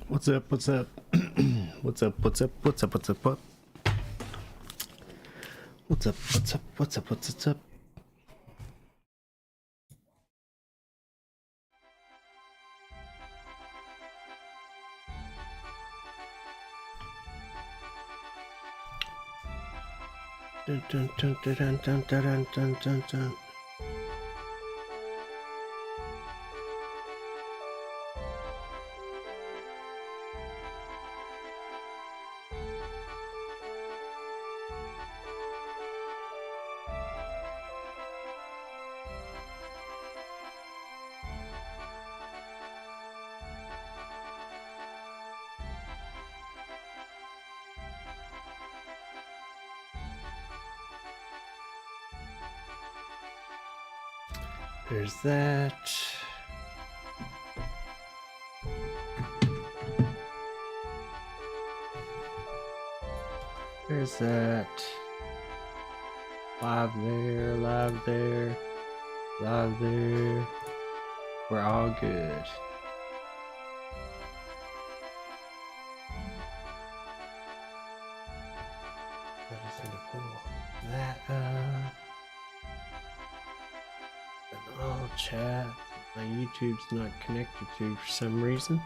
What's up? What's up? What's up? What's up? What's up? What's up? What? What's up? What's up? What's up? What's up? Dun dun dun dun dun dun dun dun dun. There's that. There's that. Live there, live there, live there. We're all good. I just need to pull that up. And all chat. My YouTube's not connected to for some reason.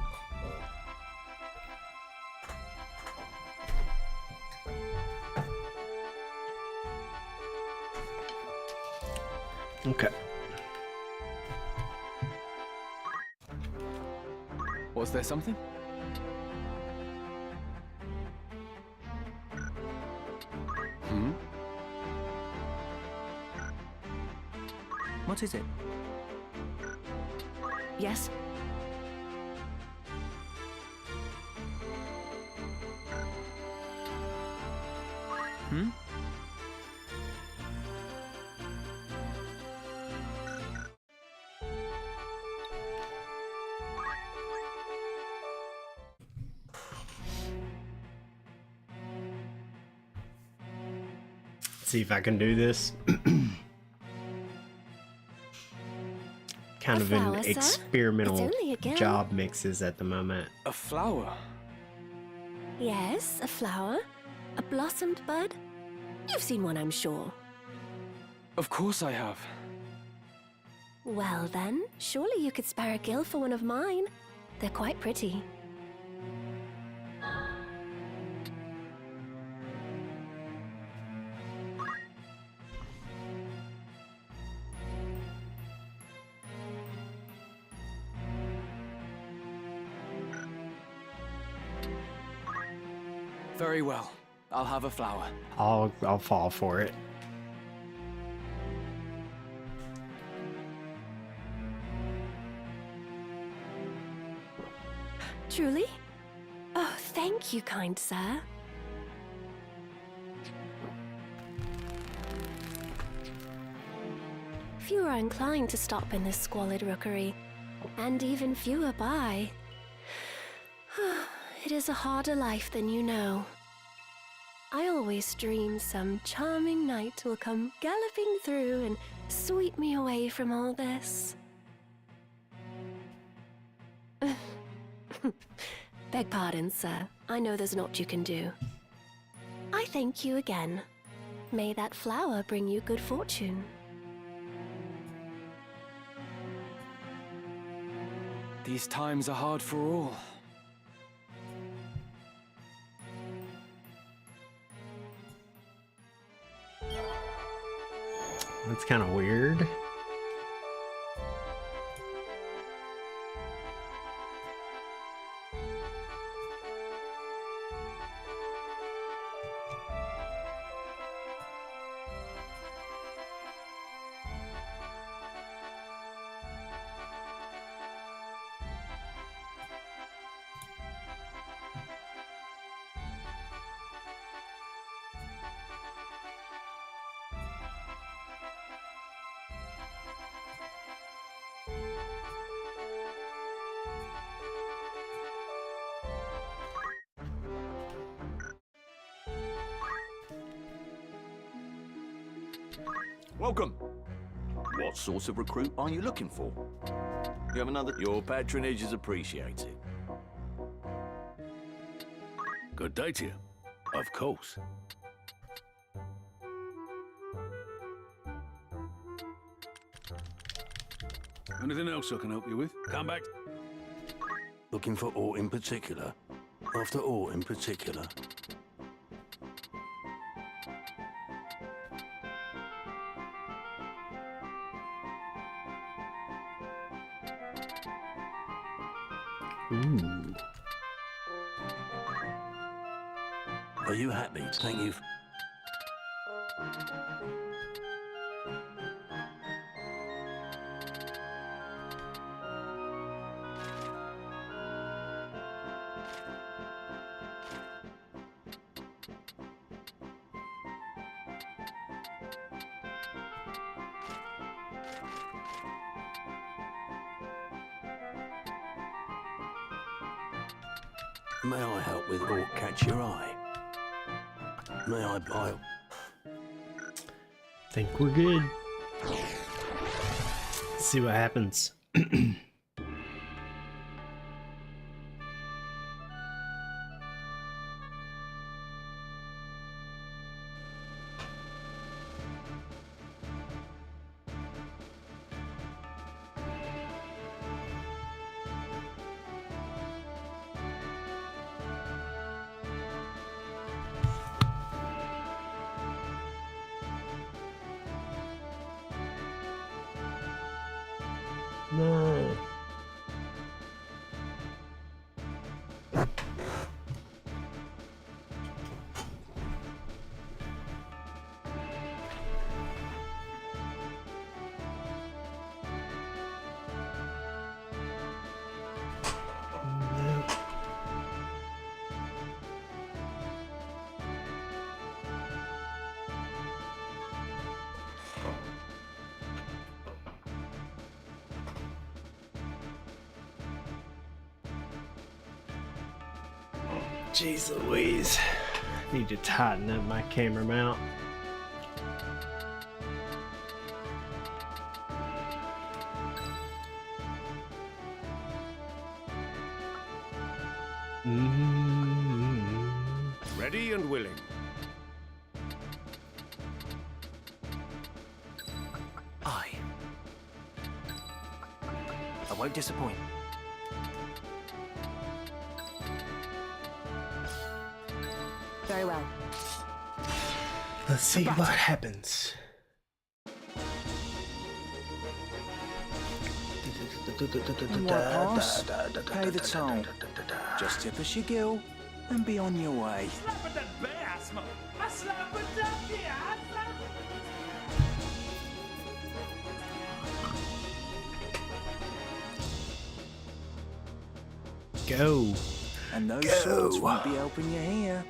Okay. Was there something? What is it? Yes? See if I can do this. Kind of flower, in sir? experimental It's only a girl. job mixes at the moment. A flower? Yes, a flower. A blossomed bud. You've seen one, I'm sure. Of course I have. Well then, surely you could spare a gill for one of mine. They're quite pretty. Very well. I'll have a flower. I'll fall for it. Truly? Oh, thank you, kind sir. Few are inclined to stop in this squalid rookery, and even fewer buy. It is a harder life than you know. I always dream some charming knight will come galloping through and sweep me away from all this. Beg pardon, sir. I know there's naught you can do. I thank you again. May that flower bring you good fortune. These times are hard for all. That's kind of weird. Welcome. What sort of recruit are you looking for? You have another? Your patronage is appreciated. Good day to you. Of course. Anything else I can help you with? Come back. Looking for aught in particular? After aught in particular? Ooh. Are you happy? Thank you. May I help with aught catch your eye? May I buy? Think we're good. Let's see what happens. No. Jeez Louise. Need to tighten up my camera mount. Ready and willing. Aye. I won't disappoint. Very well. Let's see what happens. And what pass? Pay the toll. Just tip us your gill and be on your way. Go. And those swords won't be helping you here.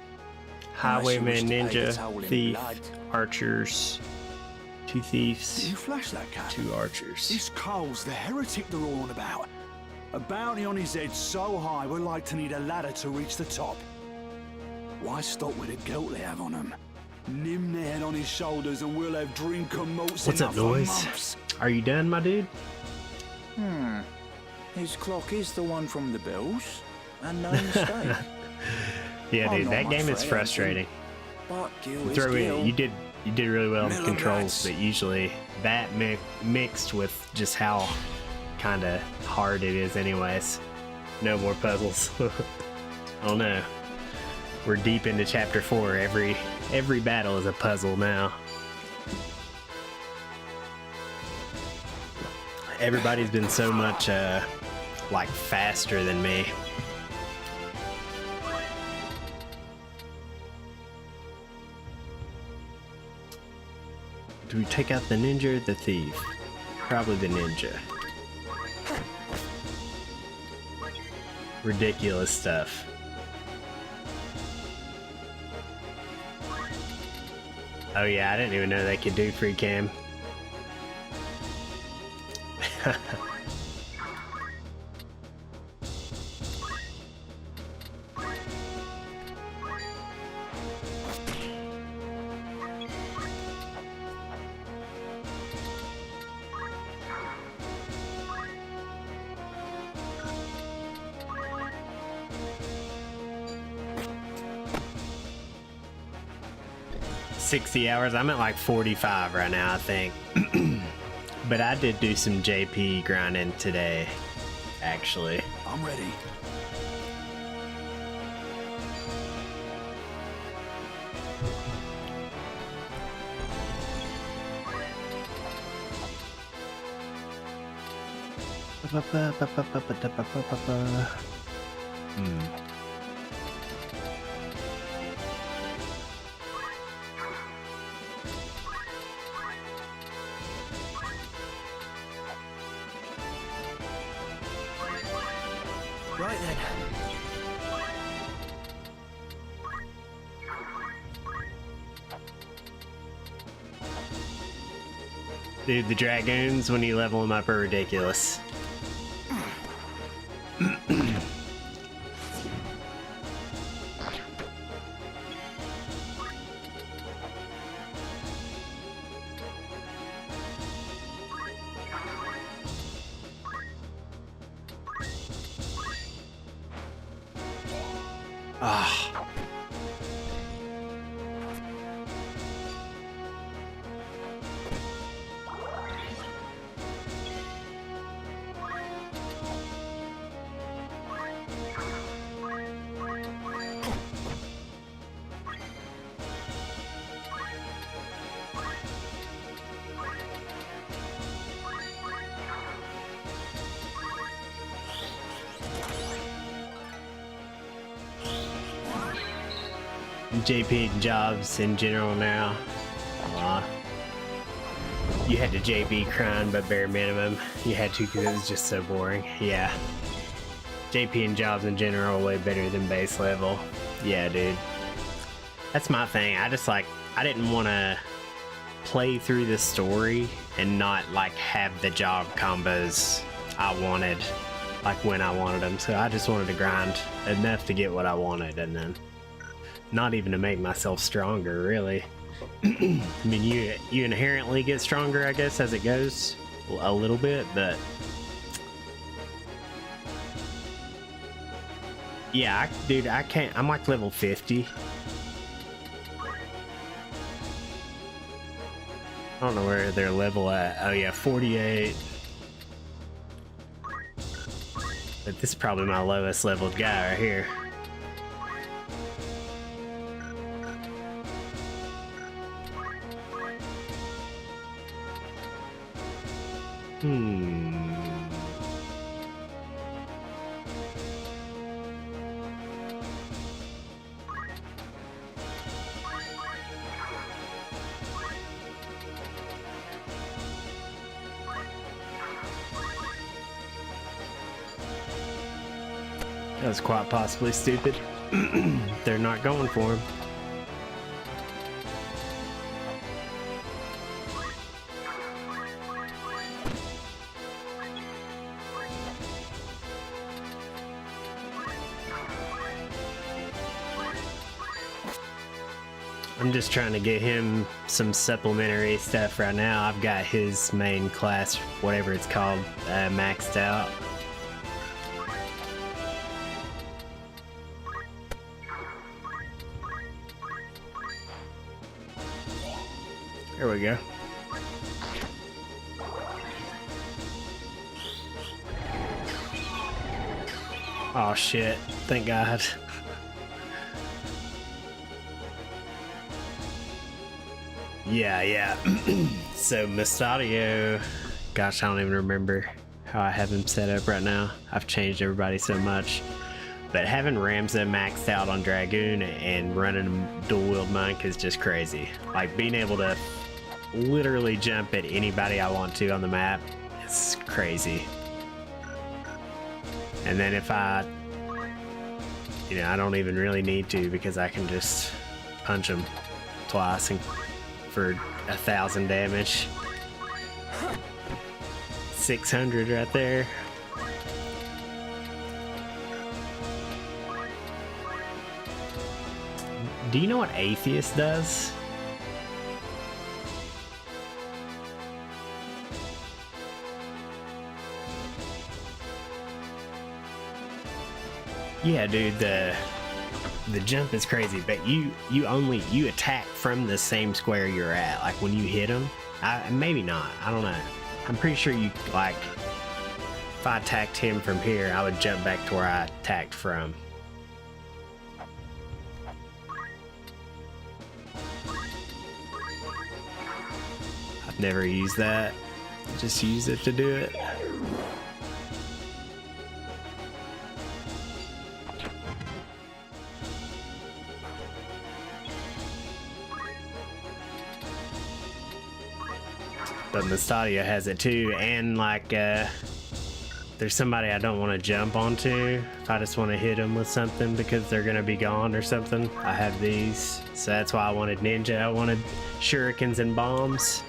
Highwayman, Unless you wish to pay the ninja, toll in thief, blood. archers, 2 thieves, You flash that cat. 2 archers. This Cole's the heretic they're all on about. A bounty on his head so high we're like to need a ladder to reach the top. Why stop with the guilt they have on him? Nim their head on his shoulders and we'll have drink and malts What's up, enough for noise? months. Are you done, my dude? His clock is the one from the bills, and no mistake. Yeah, I'm dude, not that much game for is frustrating. But gill is Throw gill. in, you did really well in the Middle controls, rats. but usually that mixed with just how kind of hard it is, anyways. No more puzzles. Oh no, we're deep into chapter 4. Every battle is a puzzle now. Everybody's been so much like faster than me. Do we take out the ninja or the thief? Probably the ninja. Ridiculous stuff. Oh yeah, I didn't even know they could do free cam. 60 hours. I'm at like 45 right now, I think. But I did do some JP grinding today, actually. I'm ready. Right then. Dude, the dragoons, when you level them up, are ridiculous. Ah. JP jobs in general now. You had to JP grind, but bare minimum. You had to because it was just so boring. Yeah. JP and jobs in general are way better than base level. Yeah, dude. That's my thing. I didn't want to play through the story and not like have the job combos I wanted, like when I wanted them. So I just wanted to grind enough to get what I wanted, and then not even to make myself stronger, really. I mean, you inherently get stronger, I guess, as it goes a little bit, but yeah, dude, I can't. I'm like level 50. I don't know where their level at. Oh yeah, 48. But this is probably my lowest leveled guy right here. That was quite possibly stupid. They're not going for him. I'm just trying to get him some supplementary stuff right now. I've got his main class, whatever it's called, maxed out. There we go. Oh shit, thank God. Yeah. So Mustadio, gosh, I don't even remember how I have him set up right now. I've changed everybody so much. But having Ramza maxed out on Dragoon and running dual wield monk is just crazy. Like being able to literally jump at anybody I want to on the map, it's crazy. And then if I don't even really need to, because I can just punch him twice and for 1,000 damage. 600 right there. Do you know what Atheist does? Yeah, dude, the The jump is crazy, but you attack from the same square you're at. Like when you hit him, maybe not. I don't know. I'm pretty sure you like. If I attacked him from here, I would jump back to where I attacked from. I've never used that. Just use it to do it. But Mustadia has it too, and like there's somebody I don't want to jump onto if I just want to hit them with something because they're gonna be gone or something. I have these, so that's why I wanted ninja. I wanted shurikens and bombs,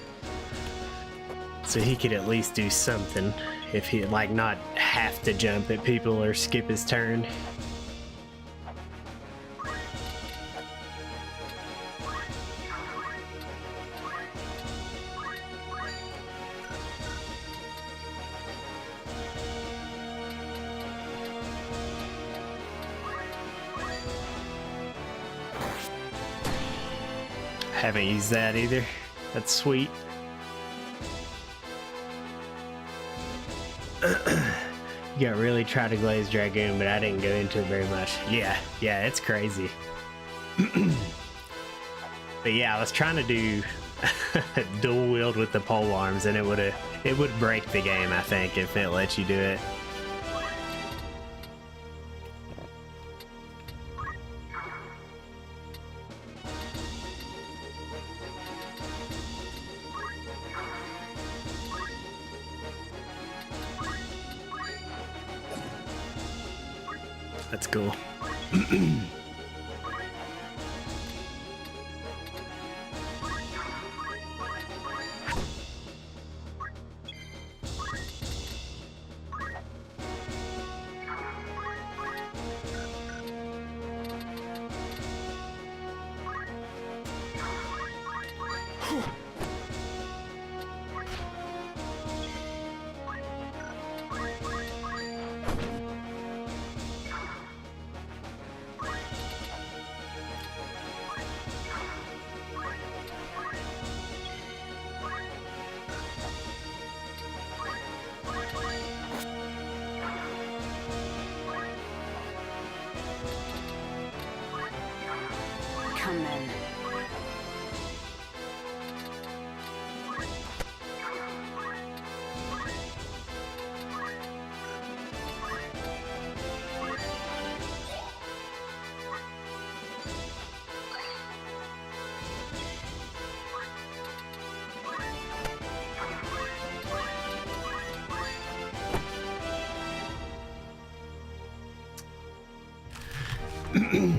so he could at least do something if he like not have to jump at people or skip his turn. Haven't used that either. That's sweet. You got really try to glaze Dragoon, but I didn't go into it very much. Yeah, it's crazy. But yeah, I was trying to do dual wield with the pole arms, and it would break the game, I think, if it lets you do it. That's cool. Come then.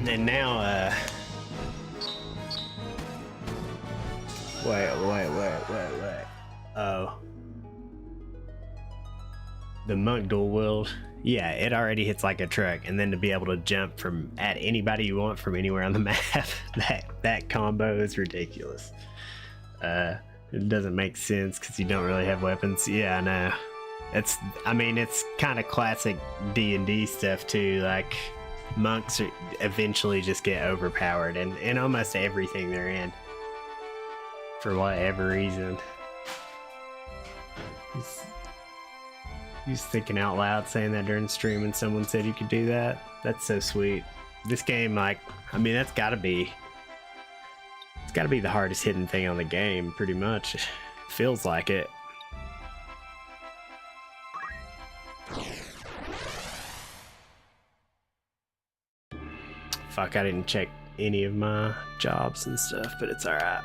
And now, wait. Oh. The monk dual wield. Yeah, it already hits like a truck, and then to be able to jump from at anybody you want from anywhere on the map, that combo is ridiculous. It doesn't make sense because you don't really have weapons. Yeah, I know. It's kind of classic D&D stuff too. Like monks eventually just get overpowered in almost everything they're in for whatever reason. Just thinking out loud saying that during stream and someone said you could do that. That's so sweet. This game, that's gotta be the hardest hidden thing on the game, pretty much. Feels like it. Fuck, I didn't check any of my jobs and stuff, but it's alright.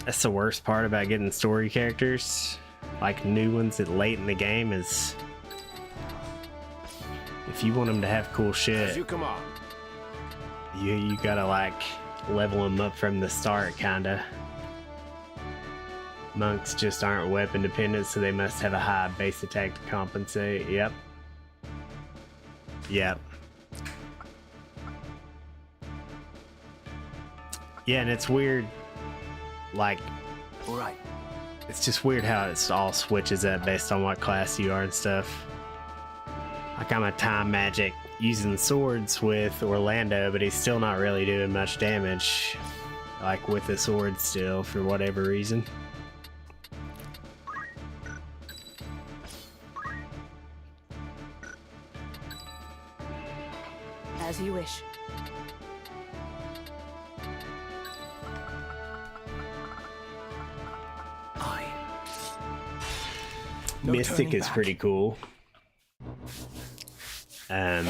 That's the worst part about getting story characters, like new ones that late in the game, is if you want them to have cool shit, You come on. you gotta like level them up from the start, kinda. Monks just aren't weapon dependent, so they must have a high base attack to compensate. Yep. Yeah, and it's weird, like, All right. it's just weird how it all switches up based on what class you are and stuff. Like I'm a time magic using swords with Orlando, but he's still not really doing much damage. Like with the sword still, for whatever reason. As you wish. No Mystic turning is back. pretty cool. I'm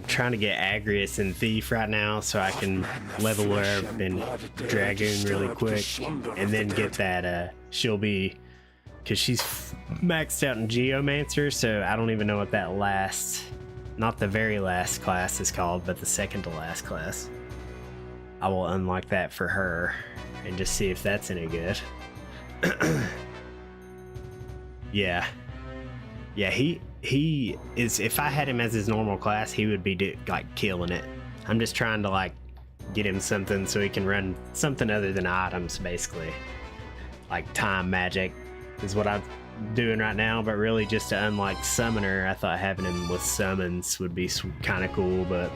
trying to get Agrius and Thief right now so I can level her up in Dragoon really quick and then get that she'll be, because she's maxed out in Geomancer, so I don't even know what that last, not the very last class is called, but the second to last class. I will unlock that for her and just see if that's any good. Yeah, he is, if I had him as his normal class, he would be like killing it. I'm just trying to like get him something so he can run something other than items, basically. Like time magic is what I'm doing right now, but really just to unlock Summoner, I thought having him with summons would be kind of cool, but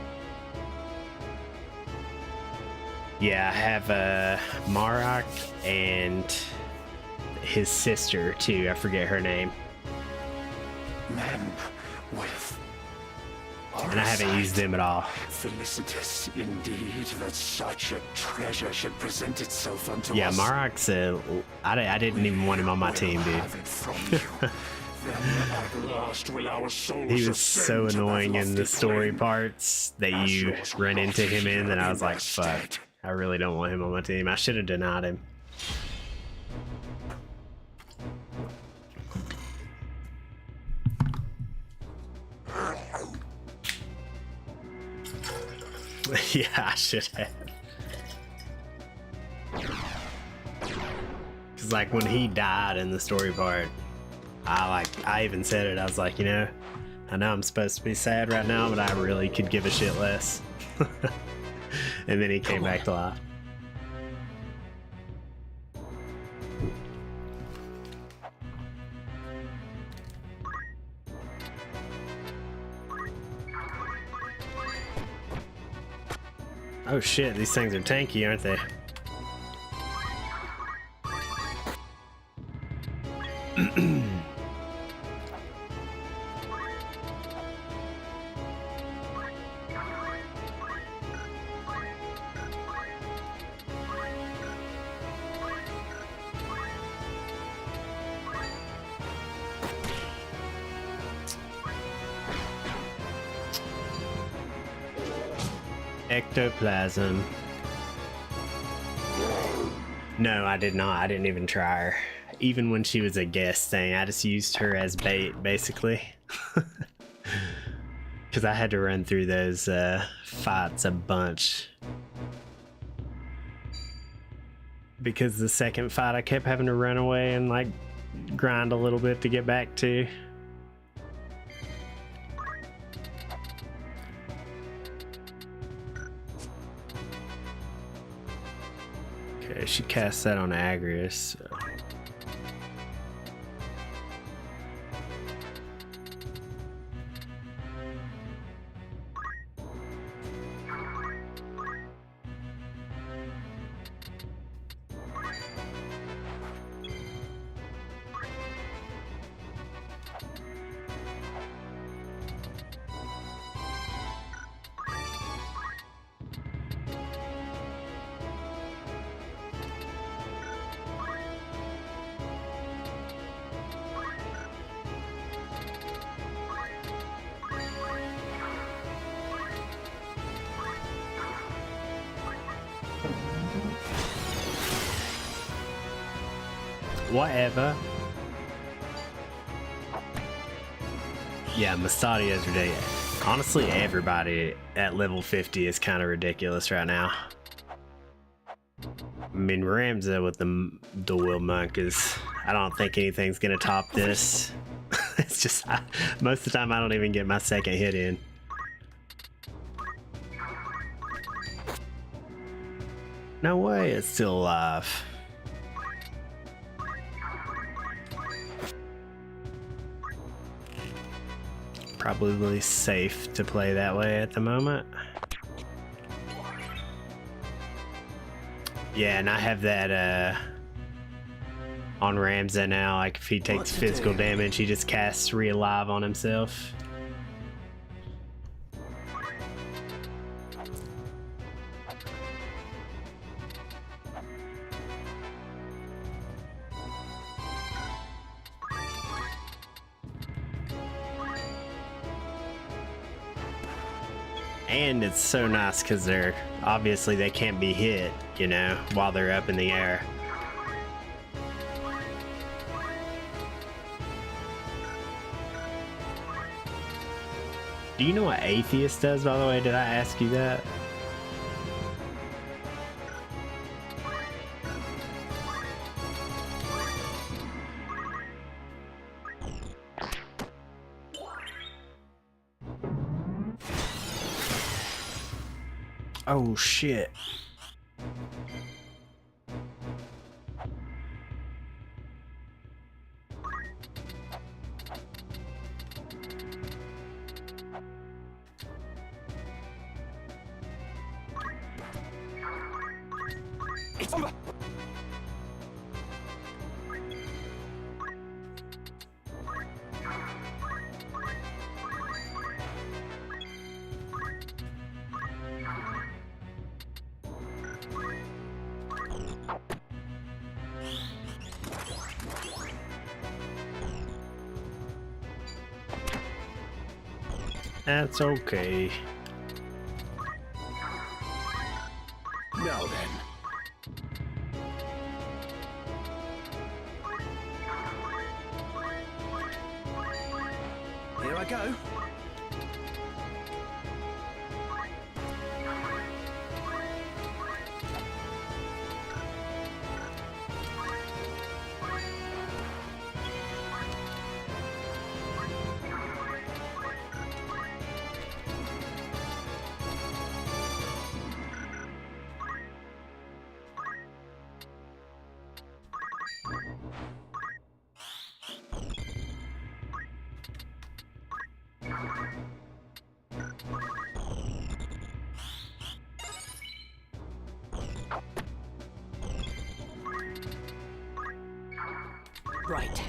yeah, I have Marok and his sister too. I forget her name. Men with And I haven't used them at all. felicitous indeed that such a treasure should present itself unto Yeah, us. Marok's I didn't even want him on my team, dude. Have it from you. Then at last will our souls He was so ascend to that annoying in the lofty story plane. parts that you run into him in, and I was like, fuck, I really don't want him on my team. I should have denied him. Yeah, I should have. Cause like when he died in the story part, I even said it. I was like, you know, I know I'm supposed to be sad right now, but I really could give a shit less. And then he came back to life. Oh shit, these things are tanky, aren't they? Ectoplasm. No, I did not. I didn't even try her. Even when she was a guest thing, I just used her as bait, basically. Because I had to run through those fights a bunch. Because the second fight, I kept having to run away and like grind a little bit to get back to. Okay, she cast that on Agrius. So. Whatever. Yeah, Mustadio's ridiculous. Honestly, everybody at level 50 is kind of ridiculous right now. I mean, Ramza with the dual monk is... I don't think anything's gonna top this. It's just... most of the time I don't even get my second hit in. No way, it's still alive. Probably safe to play that way at the moment. Yeah, and I have that on Ramza now. Like if he takes physical damage, he just casts Realive on himself. And it's so nice because they're obviously they can't be hit, you know, while they're up in the air. Do you know what Atheist does, by the way? Did I ask you that? Oh shit. It's over. That's okay. Now then. Here I go. Right.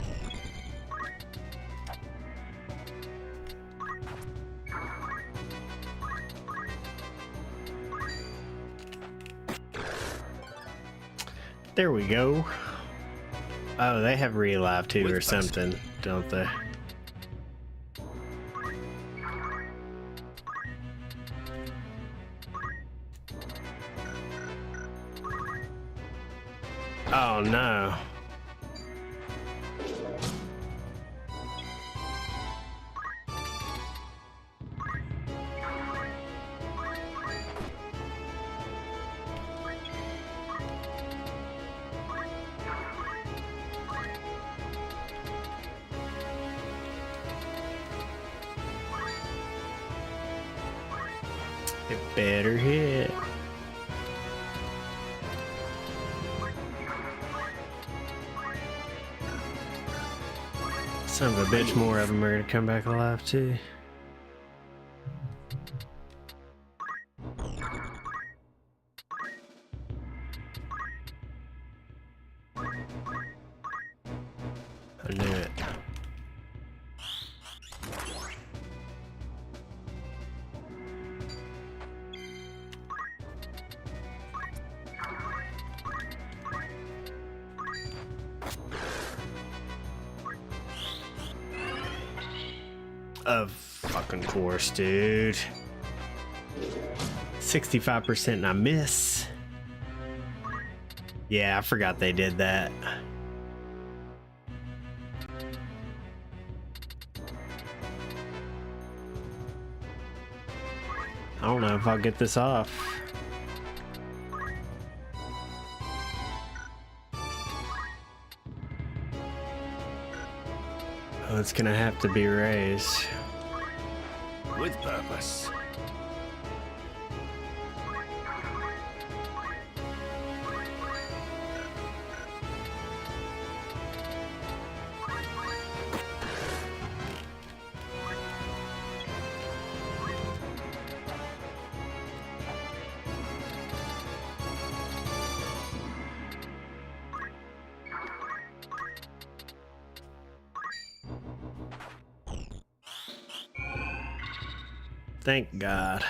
There we go. Oh, they have Realive too or something, don't they? Oh no. It better hit. Son of a bitch, more of them are gonna come back alive too. I knew it. Of fucking course, dude. 65% and I miss. Yeah, I forgot they did that. I don't know if I'll get this off. Oh, it's gonna have to be raised. With purpose. Thank God.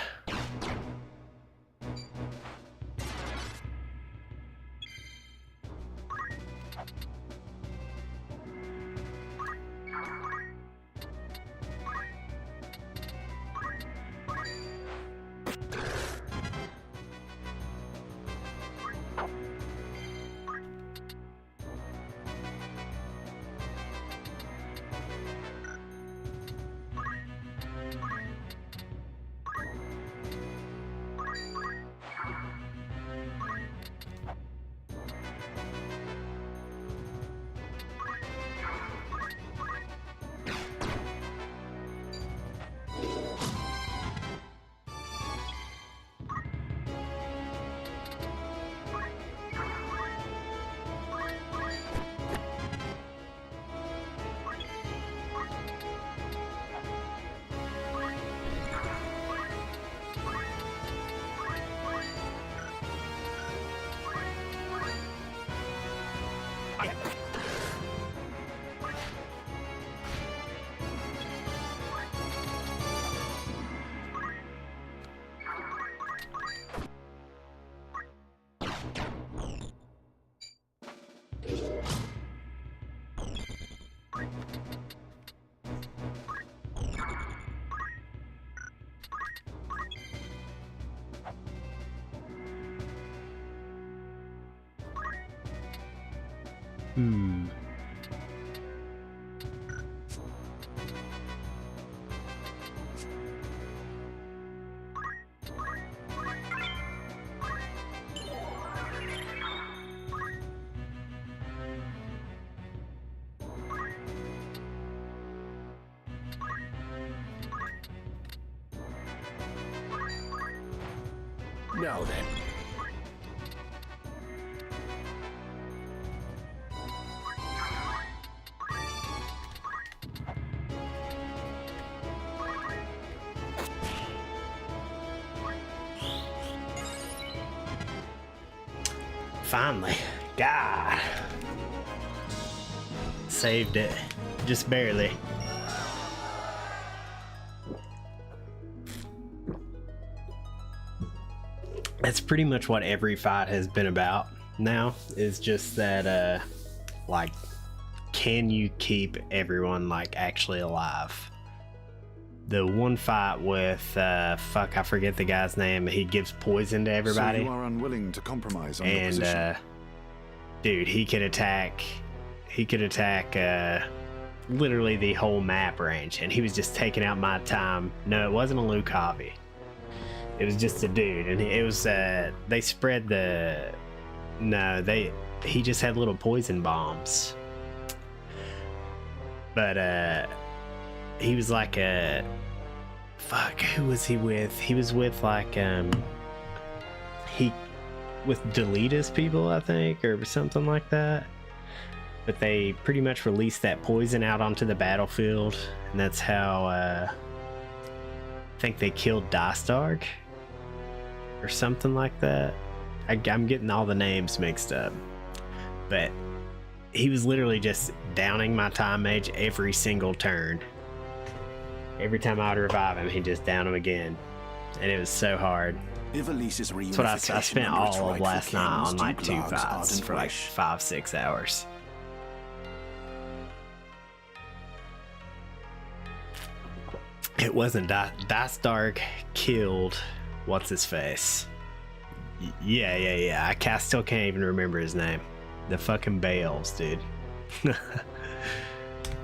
Hmm. Now then. Finally. God. Saved it. Just barely. That's pretty much what every fight has been about now, is just that, like, can you keep everyone, like, actually alive? The one fight with, fuck, I forget the guy's name. He gives poison to everybody. So you are unwilling to compromise on your position? And, dude, he could attack, literally the whole map range, and he was just taking out my time. No, it wasn't a Luke Hobby. It was just a dude, and it was, they spread the, no, he just had little poison bombs. But, he was like a, fuck, who was he with? He was with, like, with Deletus people, I think, or something like that. But they pretty much released that poison out onto the battlefield, and that's how, I think they killed Dostarg, or something like that. I'm getting all the names mixed up. But he was literally just downing my time mage every single turn. Every time I would revive him, he'd just down him again. And it was so hard. Ivalice's That's what I spent all of last night on like 2 fights for like 5-6 hours. It wasn't Dostarg killed what's his face. Yeah. I still can't even remember his name. The fucking Bales, dude.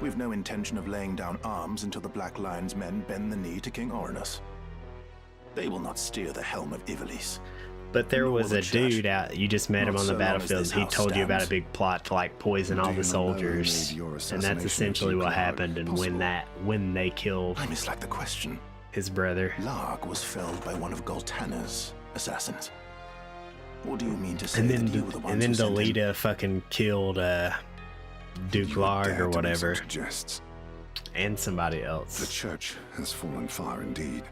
We've no intention of laying down arms until the Black Lion's men bend the knee to King Orinus. They will not steer the helm of Ivalice. But there was a dude out, you just met him on the battlefield. He told you about a big plot to like poison all the soldiers. And that's essentially what happened. And when they killed I mislike the question. his brother. Larg was felled by one of Goltana's assassins. What do you mean to say And that you were the ones then who sent him? Delita fucking killed Duke Larg or whatever. Suggests And somebody the else. church has fallen far indeed.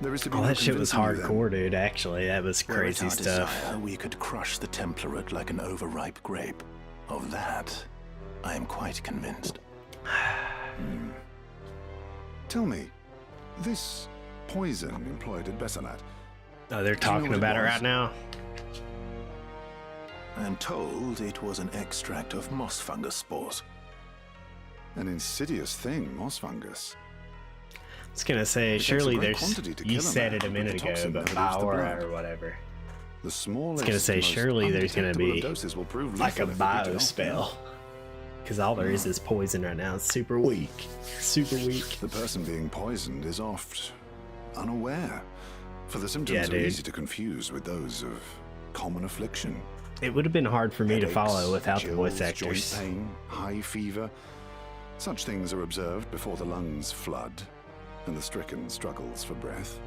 There is to be Oh, no that shit was convincing you hardcore, dude, actually. That was Were it crazy our stuff. desire, we could crush the Templarate like an overripe grape. Of that, I am quite convinced. Tell me, This poison employed at Besselat. Oh, they're talking about it right now. I'm told it was an extract of moss fungus spores. An insidious thing, moss fungus. I was gonna say, It takes a surely great there's. quantity to You kill a said man it a with minute the ago, toxin but that leaves the Biora blood. or whatever. The smallest, gonna say, most surely there's gonna undetectable be of doses will prove Like a lethal if they do bio not spell. Because all there is poison right now. It's super weak. Super weak. The person being poisoned is oft unaware, for the symptoms Yeah, are dude. easy to confuse with those of common affliction. It would have been hard for me to Headaches, follow without the voice chills, actors. joint pain, high fever. Such things are observed before the lungs flood and the stricken struggles for breath.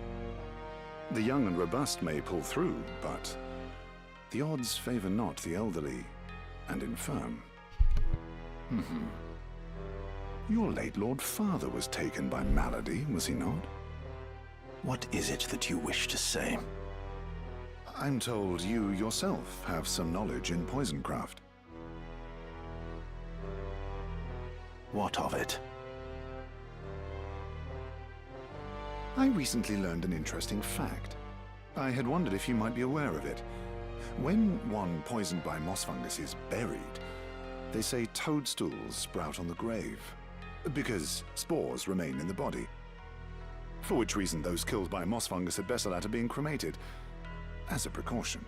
The young and robust may pull through, but the odds favor not the elderly and infirm. Your late Lord Father was taken by malady, was he not? What is it that you wish to say? I'm told you yourself have some knowledge in poisoncraft. What of it? I recently learned an interesting fact. I had wondered if you might be aware of it. When one poisoned by moss fungus is buried, they say toadstools sprout on the grave, because spores remain in the body. For which reason those killed by moss fungus at Besselat are being cremated, as a precaution.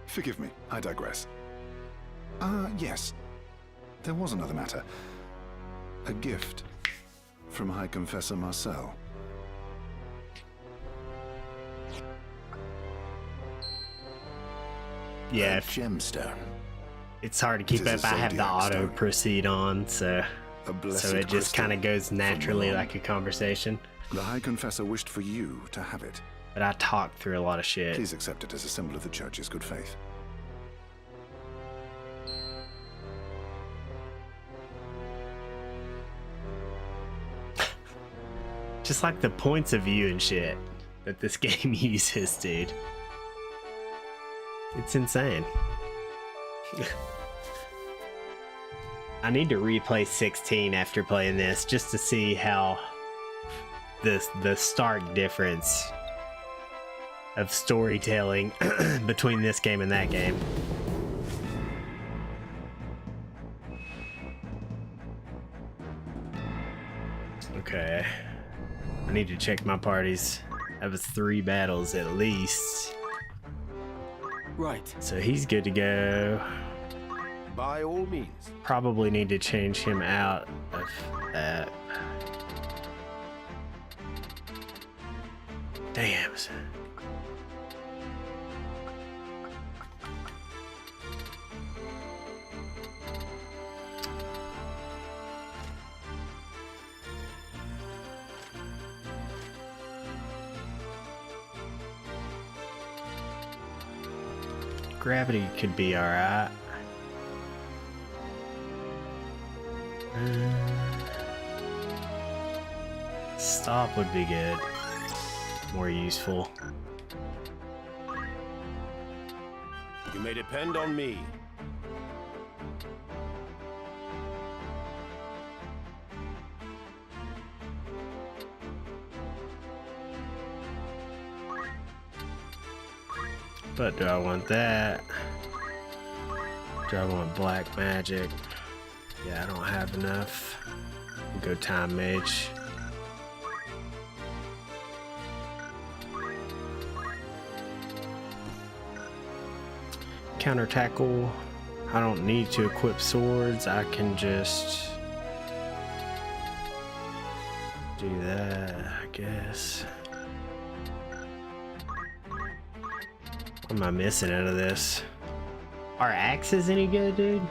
Forgive me, I digress. Yes. There was another matter. A gift from High Confessor Marcel. Yeah, A gemstone. it's hard to keep It is up. a I have the zodiac auto stone. proceed on, so A blessed it just crystal kind of goes from naturally Milan. like a conversation. The High Confessor wished for you to have it. But I talk through a lot of shit. Please accept it as a symbol of the Church's good faith. Just like the points of view and shit that this game uses, dude. It's insane. I need to replay 16 after playing this just to see how the stark difference of storytelling between this game and that game. Okay. I need to check my parties. That was 3 battles at least. Right. So he's good to go. By all means. Probably need to change him out of that. Damn. Gravity could be alright. Stop would be good. More useful. You may depend on me. But do I want that? Do I want black magic? Yeah, I don't have enough. We'll go time mage. Counter tackle. I don't need to equip swords. I can just do that, I guess. What am I missing out of this? Are axes any good, dude?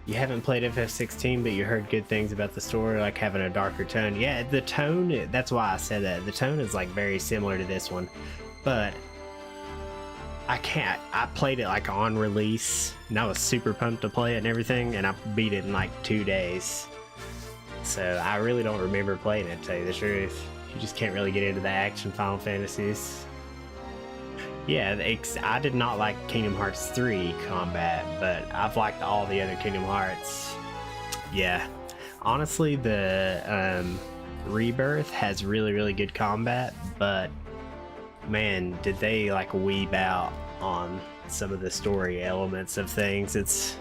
You haven't played FF16, but you heard good things about the story, like having a darker tone. Yeah, the tone, that's why I said that. The tone is like very similar to this one, but I played it like on release, and I was super pumped to play it and everything, and I beat it in like 2 days. So I really don't remember playing it, to tell you the truth. You just can't really get into the action Final Fantasies. Yeah, I did not like Kingdom Hearts 3 combat, but I've liked all the other Kingdom Hearts. Yeah, honestly, the Rebirth has really, really good combat, but man, did they like weeb out on some of the story elements of things. It's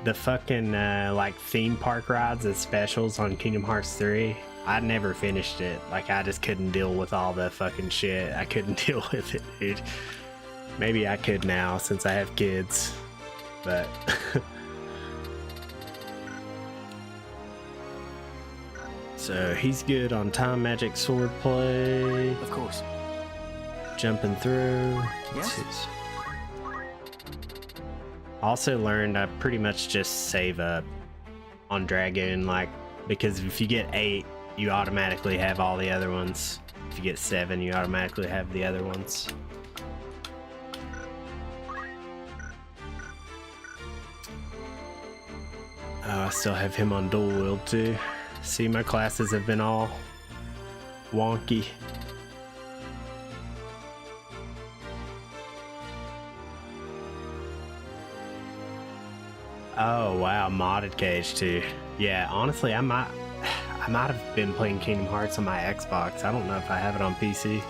the fucking like theme park rides and specials on Kingdom Hearts 3. I never finished it. Like, I just couldn't deal with all the fucking shit. I couldn't deal with it, dude. Maybe I could now since I have kids, but so he's good on time magic sword play. Of course. Jumping through. Yes? Also learned I pretty much just save up on Dragoon, like, because if you get 8, you automatically have all the other ones. If you get 7, you automatically have the other ones. Oh, I still have him on dual wield too. See, my classes have been all wonky. Oh wow, modded cage too. Yeah, honestly, I might have been playing Kingdom Hearts on my Xbox. I don't know if I have it on PC.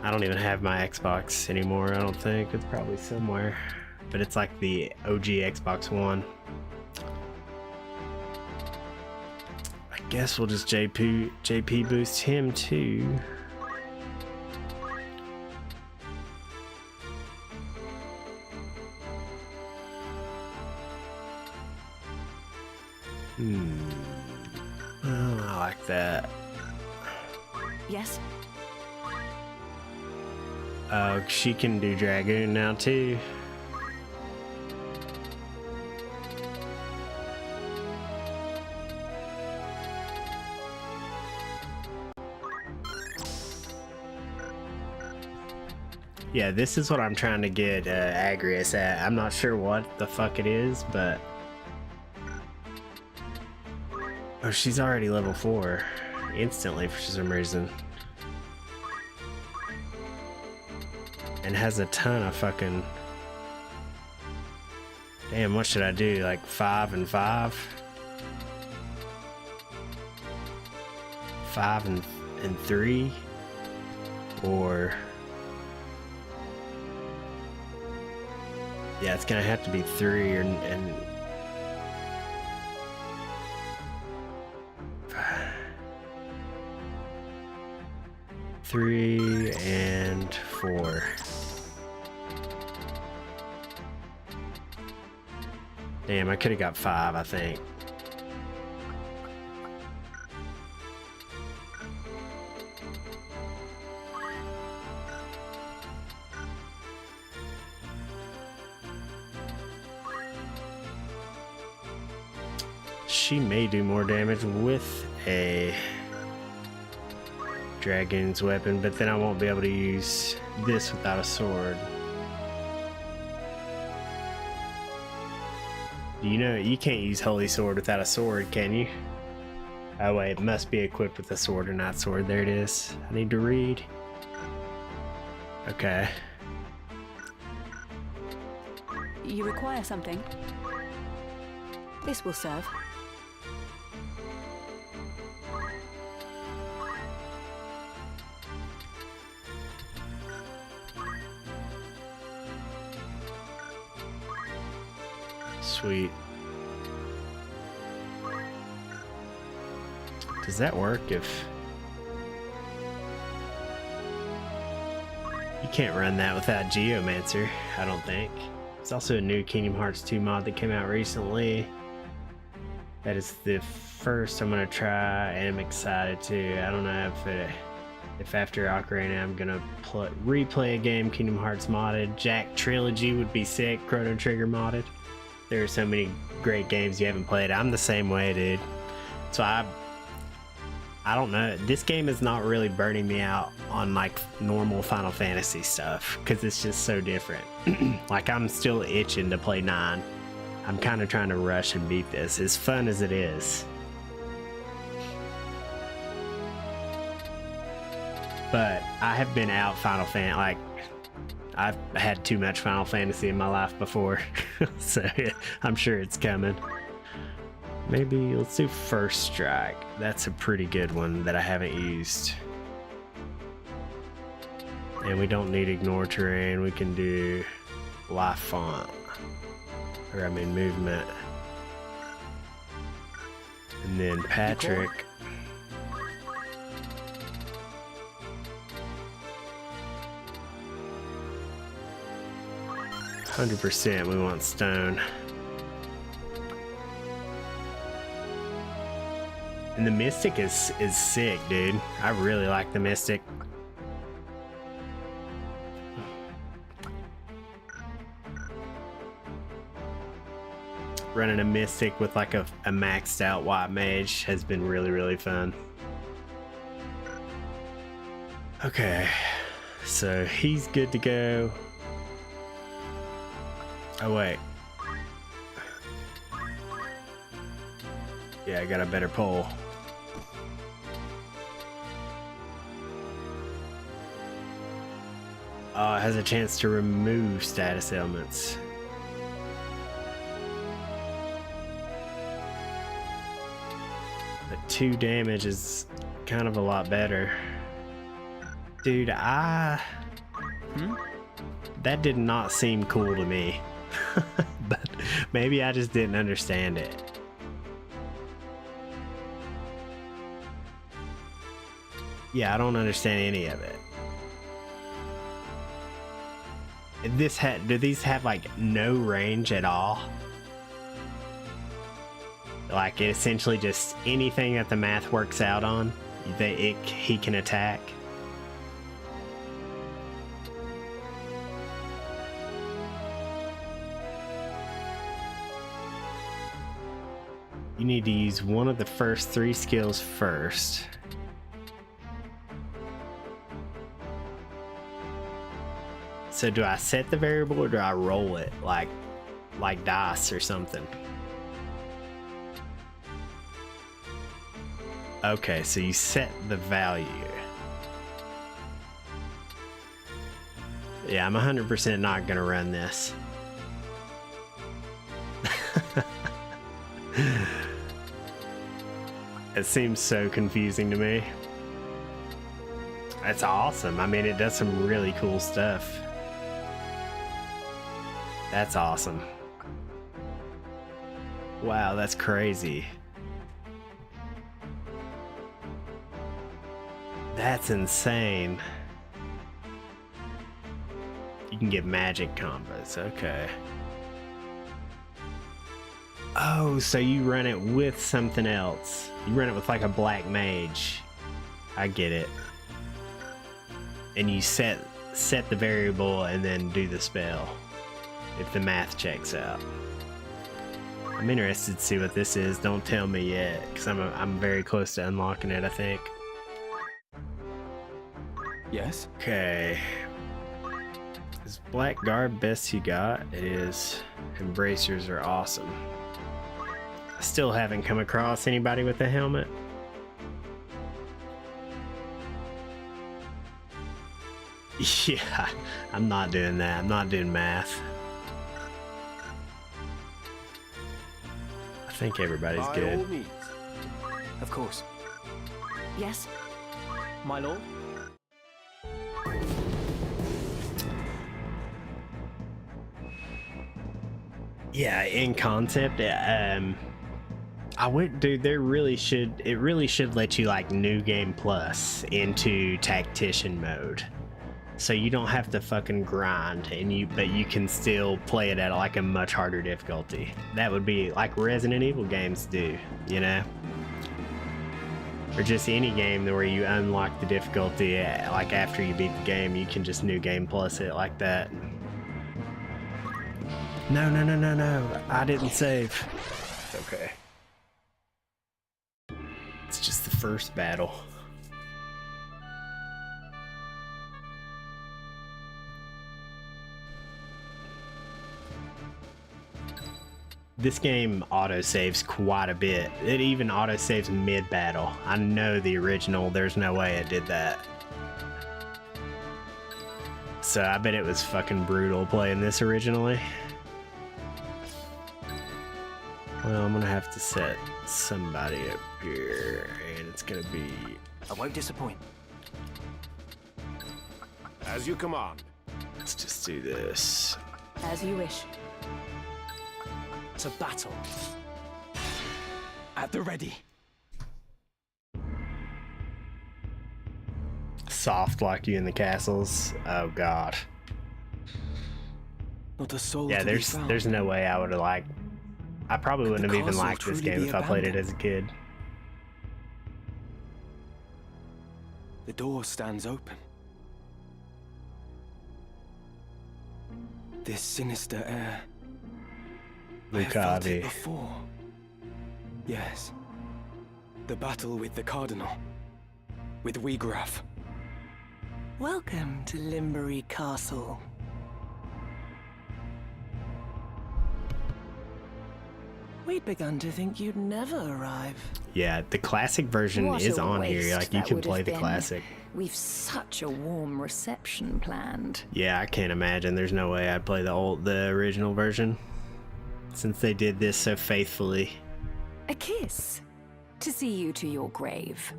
I don't even have my Xbox anymore, I don't think. It's probably somewhere. But it's like the OG Xbox One. I guess we'll just JP boost him too. Oh, I like that. Yes? Oh, she can do Dragoon now too. Yeah, this is what I'm trying to get Agrius at. I'm not sure what the fuck it is, but oh, she's already level 4 instantly for some reason. And has a ton of fucking... Damn, what should I do? Like 5 and 5? 5 and 3? Or... Yeah, it's gonna have to be 3 and 3 and 4. Damn, I could have got 5, I think. She may do more damage with a Dragoon's weapon, but then I won't be able to use this without a sword. You know, you can't use Holy Sword without a sword, can you? Oh wait, it must be equipped with a sword or not sword. There it is. I need to read. Okay. You require something? This will serve. Sweet. Does that work if... You can't run that without Geomancer, I don't think. There's also a new Kingdom Hearts 2 mod that came out recently. That is the first I'm gonna try, and I'm excited to. I don't know if after Ocarina I'm gonna replay a game Kingdom Hearts modded. Jack Trilogy would be sick, Chrono Trigger modded. There are so many great games you haven't played. I'm the same way, dude. So I don't know. This game is not really burning me out on like normal Final Fantasy stuff because it's just so different. Like, I'm still itching to play 9. I'm kind of trying to rush and beat this, as fun as it is. but I have been out Final Fantasy, like, I've had too much Final Fantasy in my life before, so yeah, I'm sure it's coming. Maybe let's do First Strike. That's a pretty good one that I haven't used. And we don't need Ignore Terrain. We can do Life Font. Or I mean Movement. And then Patrick. %, we want Stone. And the Mystic is sick, dude. I really like the Mystic. Running a Mystic with like a maxed out White Mage has been really, really fun. Okay, so he's good to go. Oh wait. Yeah, I got a better pole. It has a chance to remove status ailments. But 2 damage is kind of a lot better. Dude, that did not seem cool to me. But maybe I just didn't understand it. Yeah, I don't understand any of it. Do these have like no range at all? Like it essentially just anything that the math works out on, he can attack. You need to use one of the first 3 skills first. So do I set the variable or do I roll it like dice or something? Okay, so you set the value. Yeah, I'm 100% not gonna run this. It seems so confusing to me. That's awesome. I mean, it does some really cool stuff. That's awesome. Wow, that's crazy. That's insane. You can get magic combos, okay. Oh, so you run it with something else. You run it with like a black mage. I get it. And you set the variable and then do the spell. If the math checks out. I'm interested to see what this is. Don't tell me yet, because I'm very close to unlocking it, I think. Yes? Okay. Is Black Garb best you got? It is. Embracers are awesome. I still haven't come across anybody with a helmet. Yeah, I'm not doing that. I'm not doing math. I think everybody's By good. all means. Of course. Yes? My lord? Yeah, in concept, I would, dude. It really should let you like New Game Plus into Tactician mode, so you don't have to fucking grind, but you can still play it at like a much harder difficulty. That would be like Resident Evil games do, you know, or just any game where you unlock the difficulty like after you beat the game, you can just New Game Plus it like that. No, I didn't save. It's okay. It's just the first battle. This game autosaves quite a bit. It even autosaves mid-battle. I know the original, there's no way it did that. So I bet it was fucking brutal playing this originally. Well, I'm gonna have to set somebody up here, and it's gonna be... I won't disappoint. As you command. Let's just do this. As you wish. To battle. At the ready. Soft like you in the castles. Oh god. Not a soul Yeah, to be found. there's no way I would have liked... I probably wouldn't have even castle liked this truly game be if I played it abandoned? as a kid. The door stands open. This sinister air. I have felt it Lucavi. before. Yes. The battle with the Cardinal. With Wiegraf. Welcome to Limbury Castle. We'd begun to think you'd never arrive. Yeah, the classic version What is a on here. waste Like, you that can would play have the been. classic. We've such a warm reception planned. Yeah, I can't imagine. There's no way I'd play the original version, since they did this so faithfully. A kiss to see you to your grave.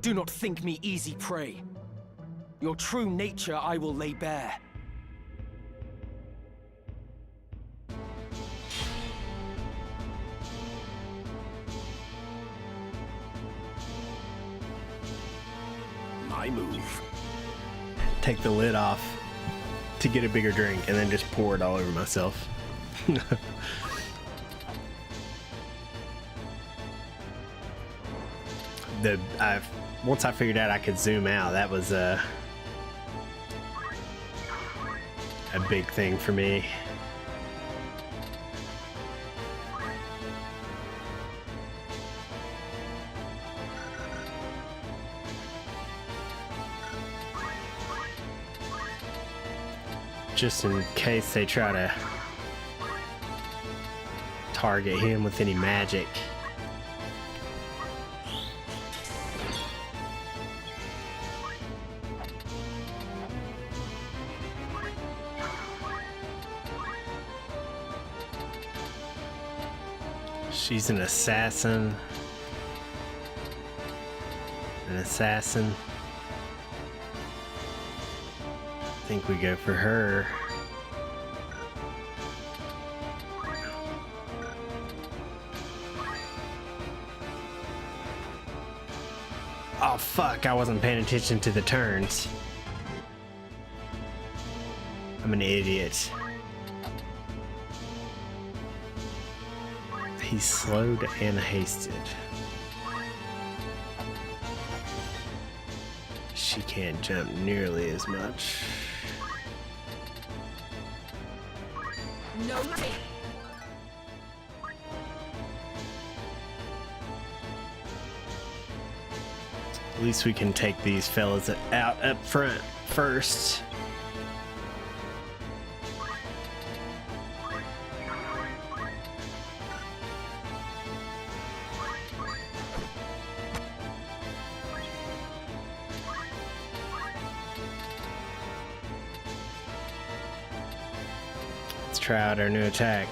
Do not think me easy prey. Your true nature I will lay bare. My move. Take the lid off to get a bigger drink, and then just pour it all over myself. Once I figured out I could zoom out, that was a big thing for me. Just in case they try to target him with any magic. She's an assassin. An assassin. I think we go for her. Oh fuck, I wasn't paying attention to the turns. I'm an idiot. He's slowed and hasted. She can't jump nearly as much. No mercy. At least we can take these fellas out up front first. Let's try out our new attack.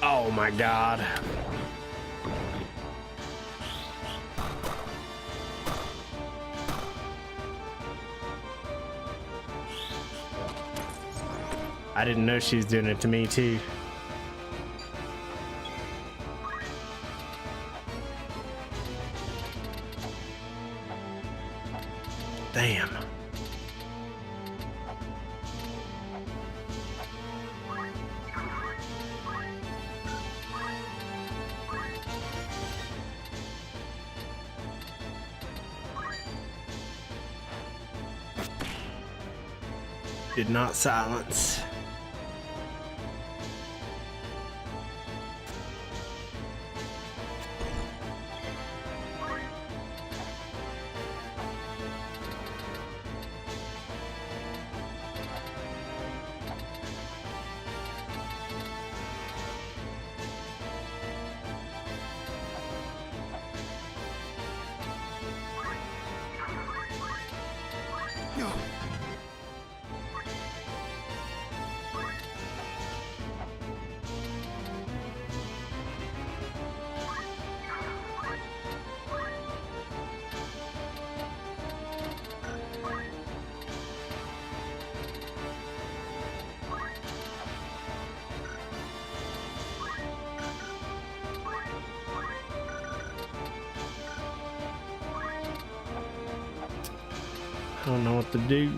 Oh my god. I didn't know she was doing it to me too. Damn. Did not silence. I don't know what to do.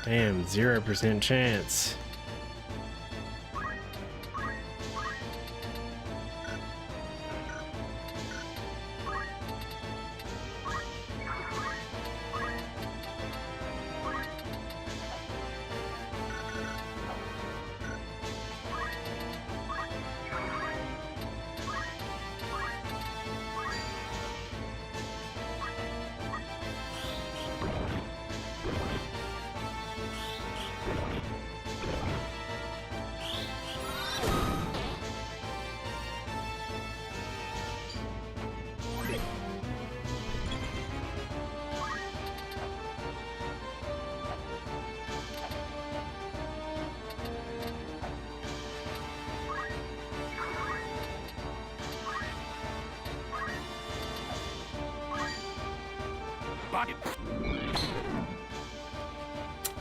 Damn, 0% chance.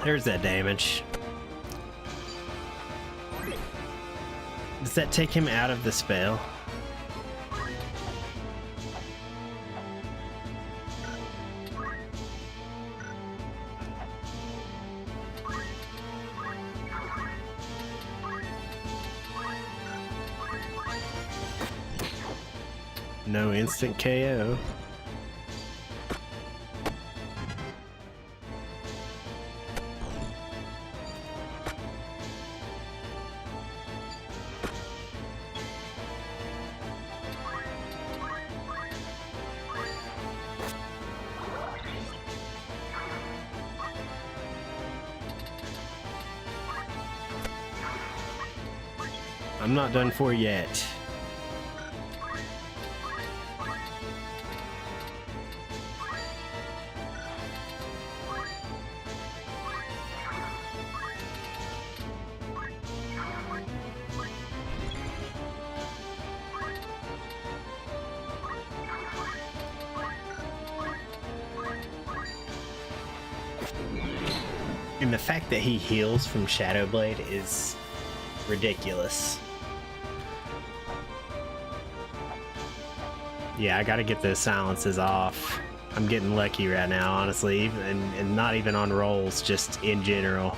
There's that damage. Does that take him out of the spell? No instant KO. I'm not done for yet. And the fact that he heals from Shadow Blade is ridiculous. Yeah, I gotta get those silences off. I'm getting lucky right now, honestly, and not even on rolls, just in general.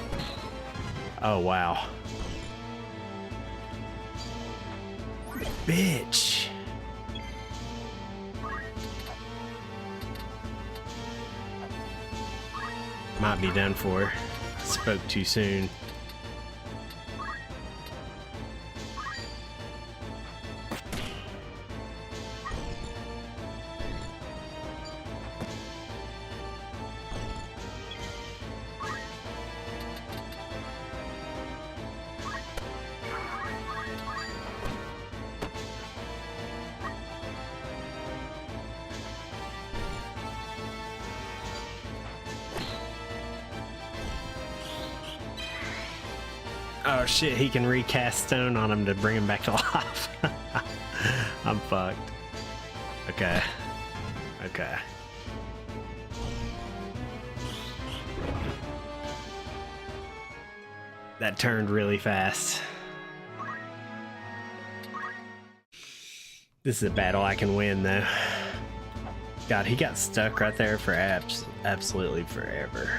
Oh, wow. Bitch. Might be done for. Spoke too soon. Oh shit, he can recast stone on him to bring him back to life. I'm fucked. Okay. Okay. That turned really fast. This is a battle I can win though. God, he got stuck right there for absolutely forever.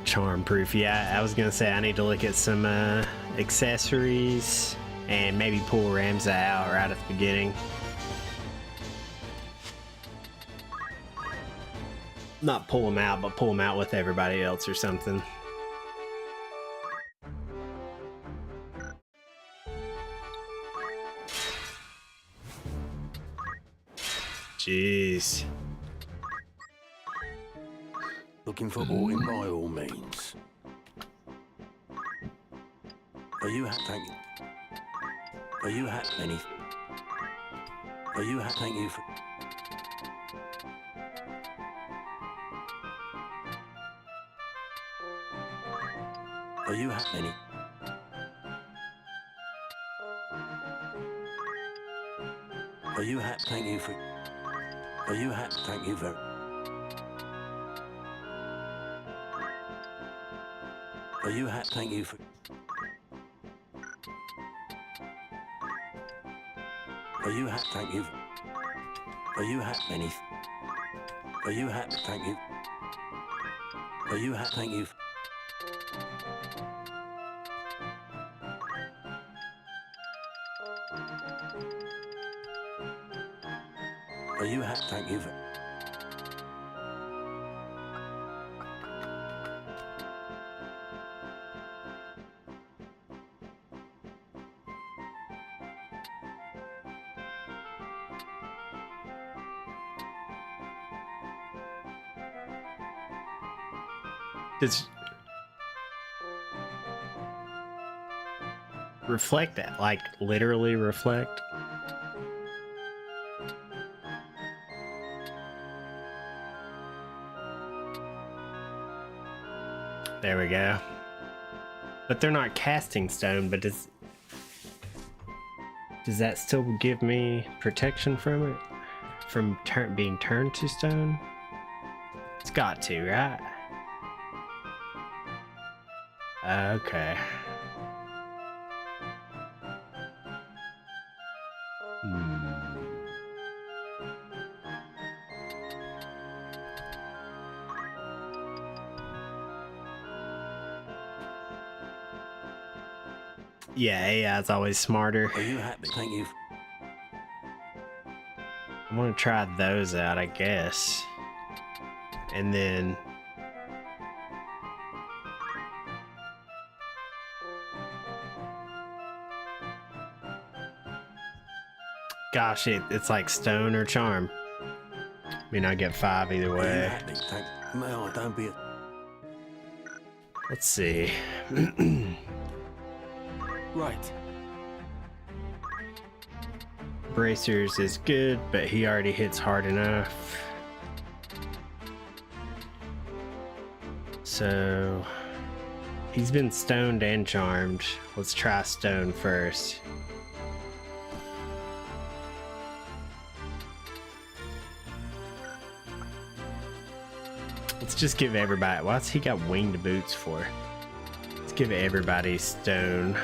Charm proof. Yeah, I was gonna say I need to look at some accessories and maybe pull Ramza out right at the beginning. Not pull him out, but pull him out with everybody else or something. Jeez. Looking for Orton by all means. Are you thank you? Are you any? Are you thank you for? Are you any? Are you thank you for? Are you thank you for? Are you thank you for? Are you thank you? Are you any? Are you thank you? Are you thank you? Are you thank you? Does reflect that, like literally reflect? There we go. But they're not casting stone, but does that still give me protection from it? From being turned to stone? It's got to, right? Okay. Yeah, AI is always smarter. Are you happy? Thank you. I'm gonna try those out, I guess. And then gosh, it's like stone or charm. I mean, I get 5 either way. Are you happy? Thank you. No, don't be. Let's see. Right. Bracers is good, but he already hits hard enough. So he's been stoned and charmed. Let's try stone first. Let's just give everybody. What's he got winged boots for? Let's give everybody stone.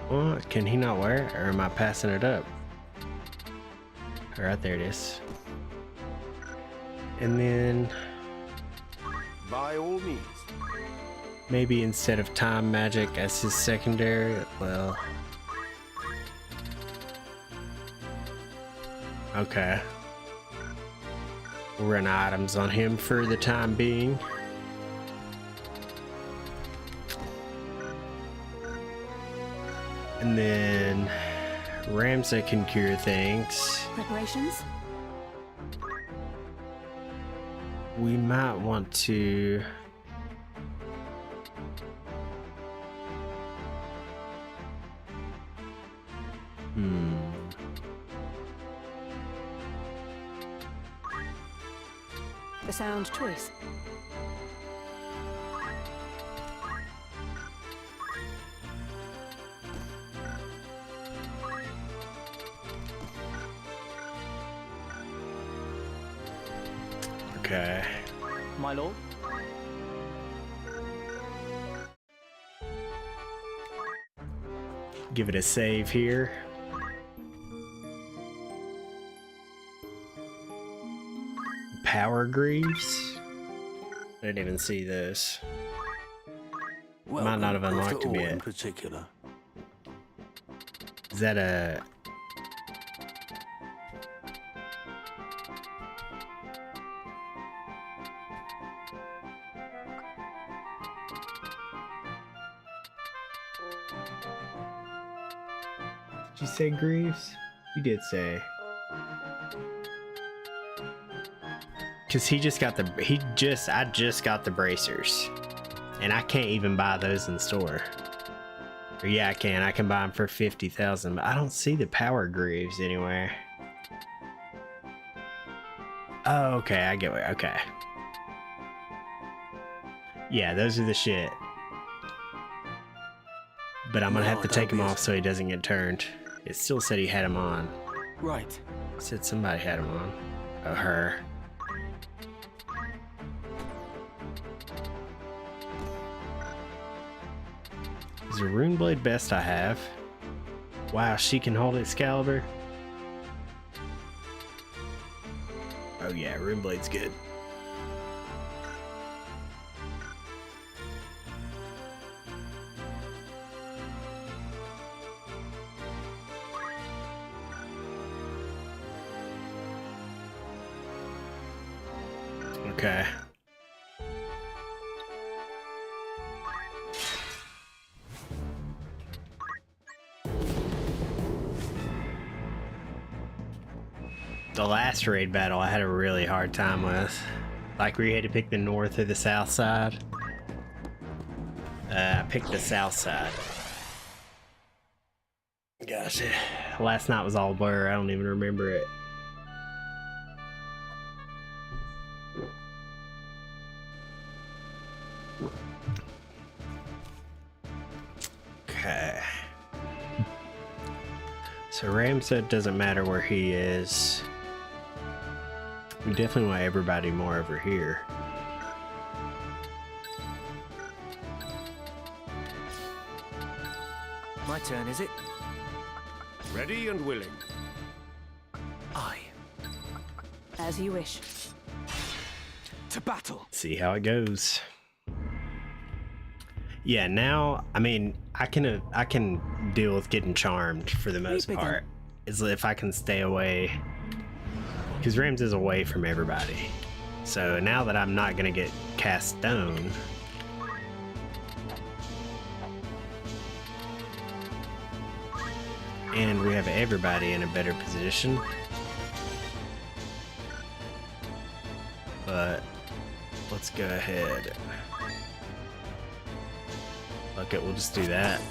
What? Can he not wear it, or am I passing it up? Right there it is. And then By all means. maybe instead of time magic as his secondary, well, okay. We'll run items on him for the time being. And then Ramza can cure things. Preparations? We might want to... A sound choice. Okay. My lord? Give it a save here. Power Greaves? I didn't even see this. Might not have unlocked them yet. In particular. Is that a... Did you say Greaves? You did say. Cause he just got the I just got the bracers, and I can't even buy those in store. Or yeah, I can. I can buy them for 50,000, but I don't see the Power Greaves anywhere. Oh, okay. I get it. Okay. Yeah, those are the shit. But I'm gonna have to take him off so he doesn't get turned. It still said he had him on. Right. It said somebody had him on. Oh, her. Is the rune blade best I have? Wow, she can hold Excalibur. Oh yeah, rune blade's good. Okay. The last raid battle I had a really hard time with. Like where you had to pick the north or the south side. I picked the south side. Gosh, last night was all blur. I don't even remember it. Okay. So Ram said it doesn't matter where he is. We definitely want everybody more over here. My turn, is it? Ready and willing. Aye. As you wish. To battle. See how it goes. Yeah, now I mean I can deal with getting charmed for the most part. Is if I can stay away, because Rams is away from everybody. So now that I'm not gonna get cast stone, and we have everybody in a better position. But let's go ahead. Fuck it, we'll just do that.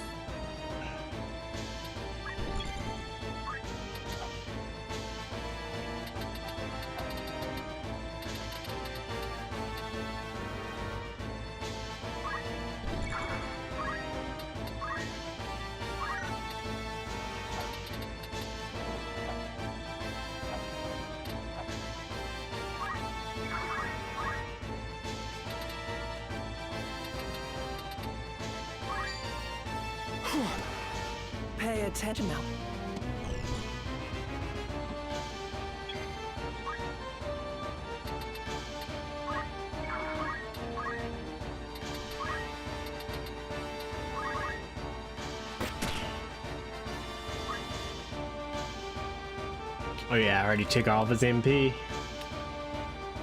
Pay attention now. Oh yeah, I already took off his MP.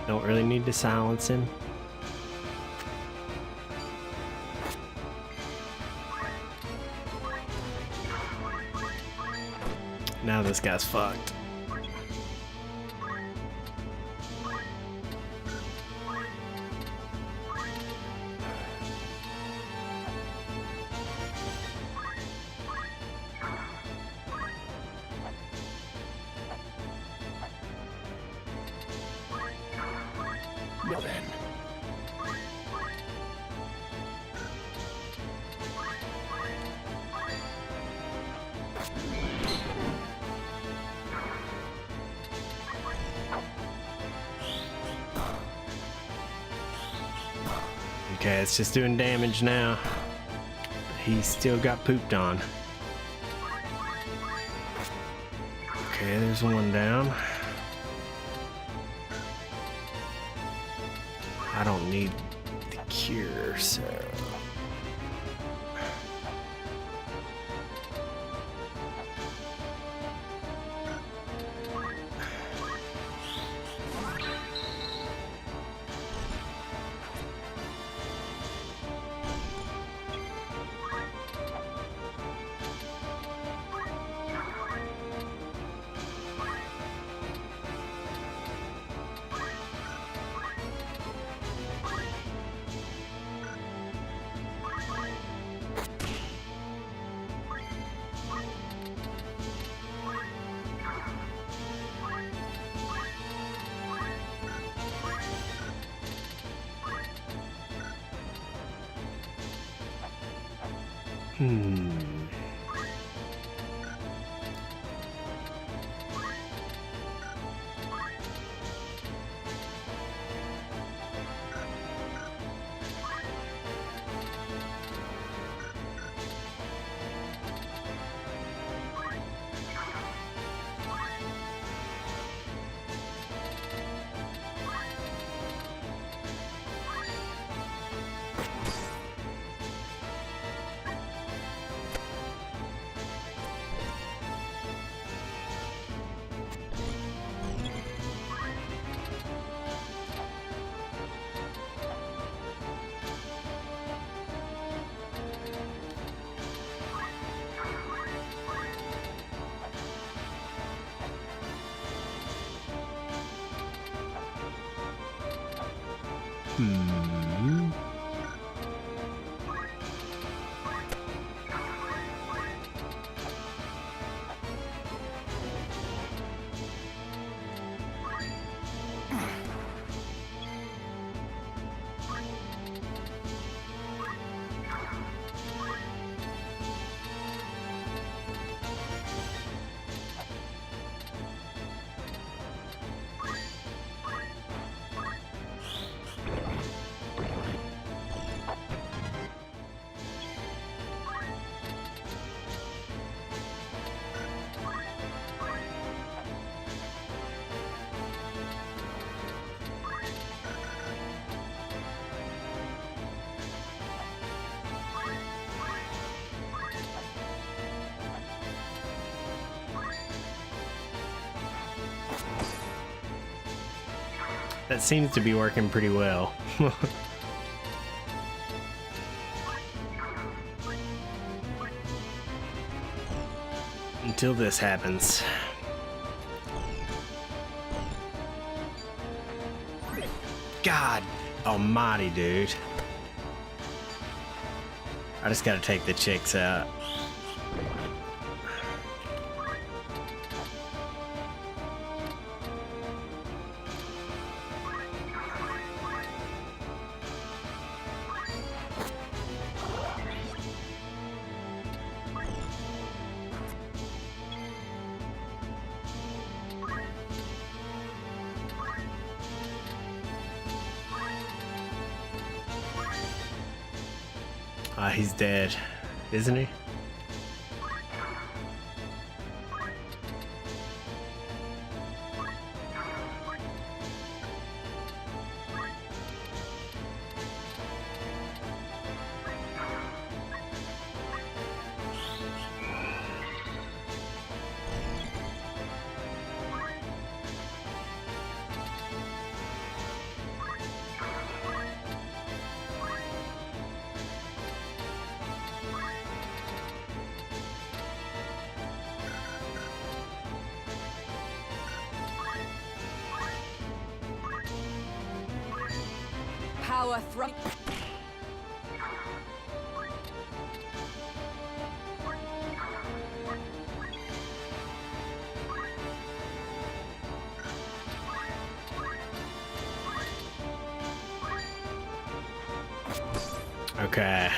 Don't really need to silence him. Now this guy's fucked. Well then. Okay, it's just doing damage now. He still got pooped on. Okay, there's one down. I don't need the cure, so... That seems to be working pretty well. Until this happens. God almighty, dude. I just gotta take the chicks out. He's dead, isn't he? Power thrust. Okay.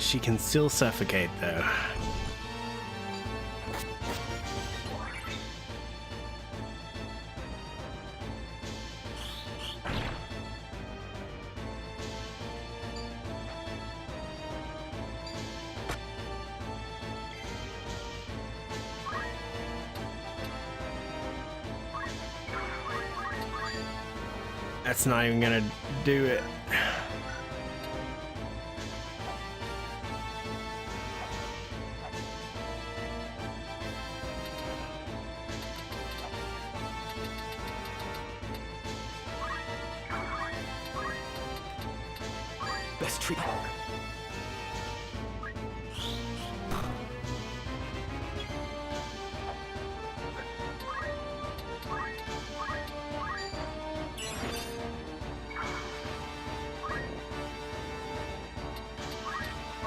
She can still suffocate, though. That's not even gonna do it. Best treat.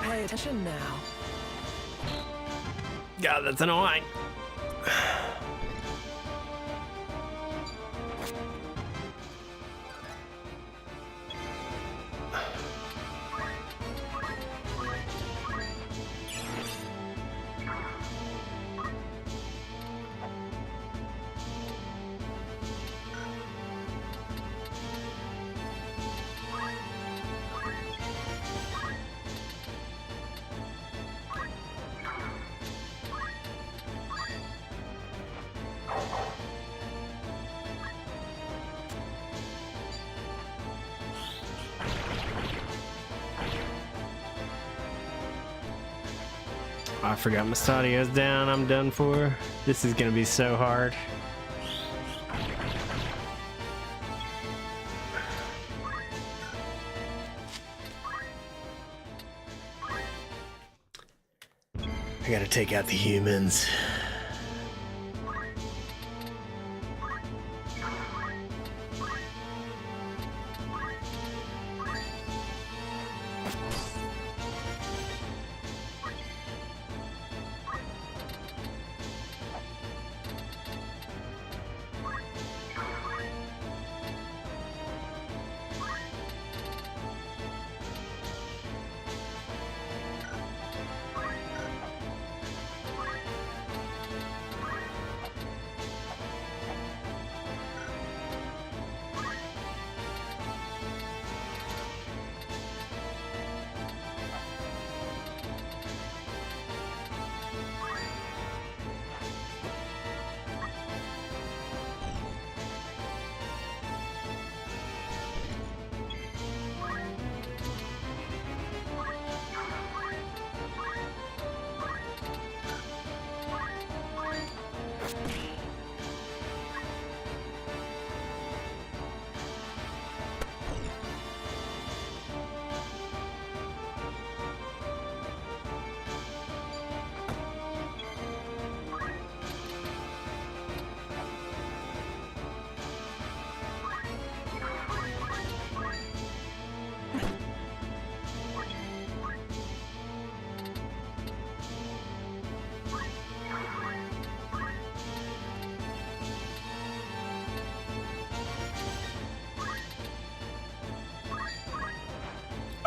Pay attention now. God, that's annoying. I forgot my stadio's down. I'm done for. This is gonna be so hard. I gotta take out the humans.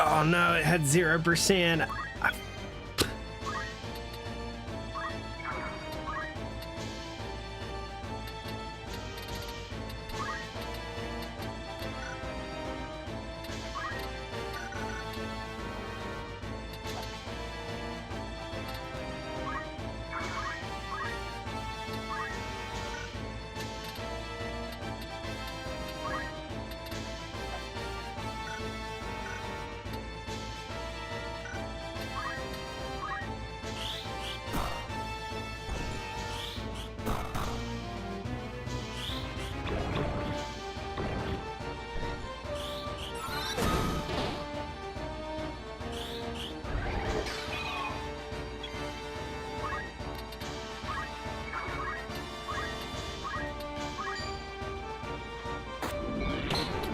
Oh no, it had 0%.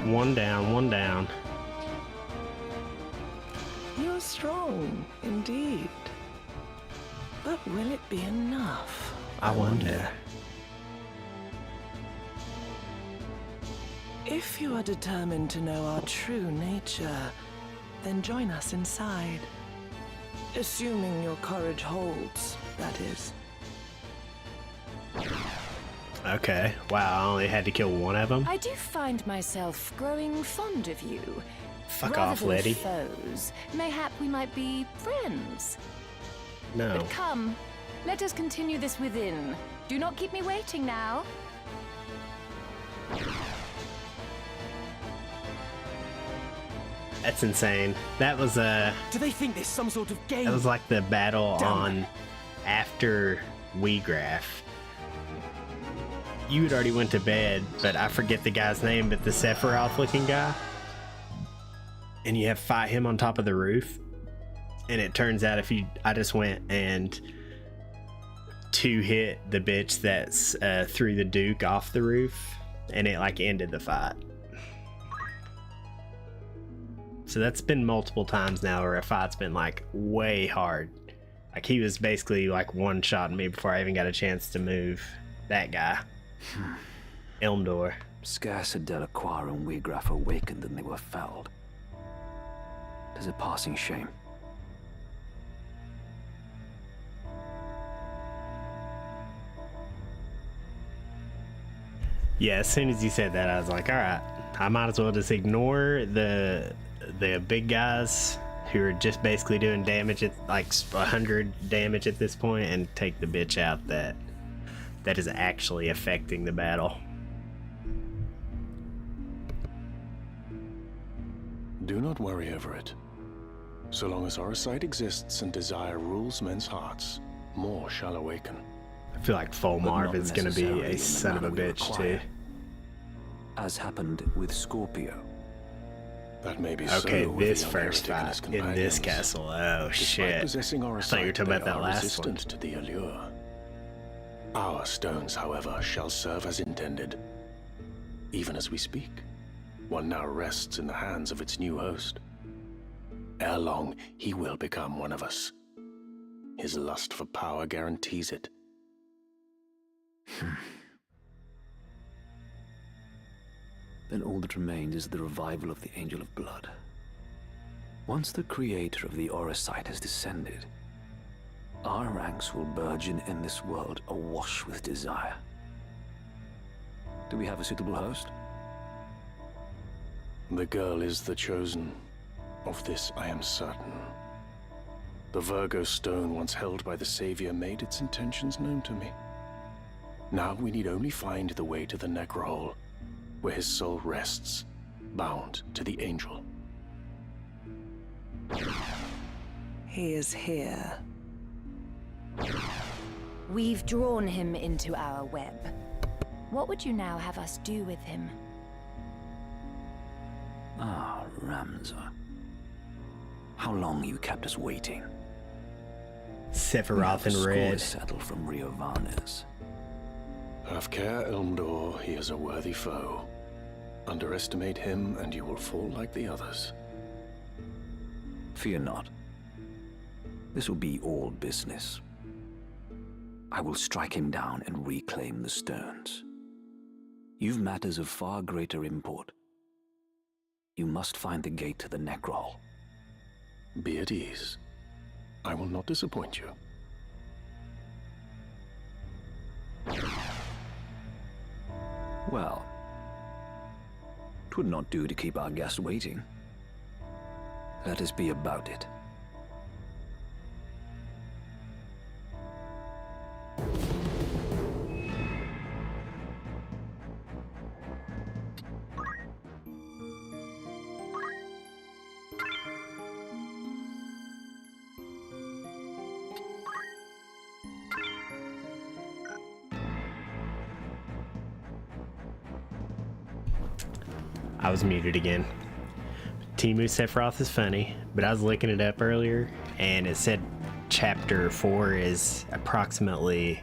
One down, one down. You're strong, indeed. But will it be enough? I wonder. If you are determined to know our true nature, then join us inside. Assuming your courage holds, that is. Okay, wow, I only had to kill one of them? I do find myself growing fond of you. Fuck Rather off, than lady. foes, mayhap we might be friends. No. But come, let us continue this within. Do not keep me waiting now. That's insane. That was Do they think there's some sort of game? that was like the battle Damn. on after Weegraph. You had already went to bed, but I forget the guy's name, but the Sephiroth looking guy. And you have to fight him on top of the roof. And it turns out I just went and two-hit the bitch that's threw the Duke off the roof, and it like ended the fight. So that's been multiple times now where a fight's been like way hard. Like he was basically like one-shotting me before I even got a chance to move. That guy. Ilmdor. Scarce had Delacroix and Weegraph awakened than they were felled. 'Tis a passing shame. Yeah, as soon as you said that, I was like, all right, I might as well just ignore the big guys who are just basically doing damage at like 100 damage at this point and take the bitch out that is actually affecting the battle. Do not worry over it. So long as our sight exists and desire rules men's hearts, more shall awaken. I feel like Fulmarv is going to be necessarily a in the son of a manner we bitch require. too. As happened with Scorpio. That may be so Okay, with this the first young heretic and fight his in this companions. castle. Oh Despite shit. possessing our I thought you were sight, talking about they that are last one. resistant to the allure. Our stones, however, shall serve as intended. Even as we speak, one now rests in the hands of its new host. Ere long, he will become one of us. His lust for power guarantees it. Then all that remains is the revival of the Angel of Blood. Once the creator of the Orosite has descended, our ranks will burgeon in this world awash with desire. Do we have a suitable host? The girl is the chosen. Of this I am certain. The Virgo stone once held by the Savior made its intentions known to me. Now we need only find the way to the Necrohole, where his soul rests, bound to the Angel. He is here. We've drawn him into our web. What would you now have us do with him? Ah, Ramza. How long you kept us waiting? Sephiroth in red. Settled from Rio Varnes. Have care, Ilmdor, he is a worthy foe. Underestimate him and you will fall like the others. Fear not. This will be all business. I will strike him down and reclaim the stones. You've matters of far greater import. You must find the gate to the Necrohole. Be at ease. I will not disappoint you. Well, 'twould not do to keep our guest waiting. Let us be about it. I was muted again. Timu Sephiroth is funny, but I was looking it up earlier and it said chapter 4 is approximately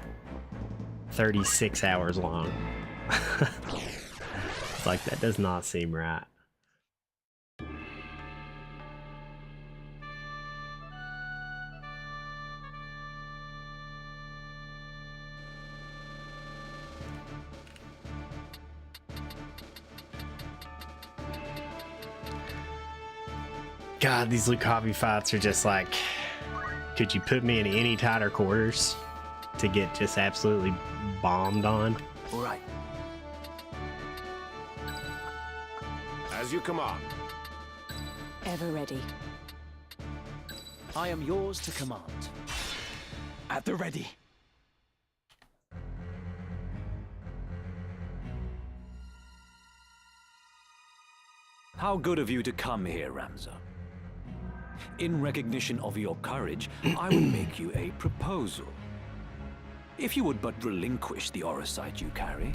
36 hours long. It's like, that does not seem right. God, these Lucavi fights are just like Could you put me in any tighter quarters to get just absolutely bombed on? All right. As you command. Ever ready. I am yours to command. At the ready. How good of you to come here, Ramza. In recognition of your courage, I would make you a proposal. If you would but relinquish the Orosite you carry,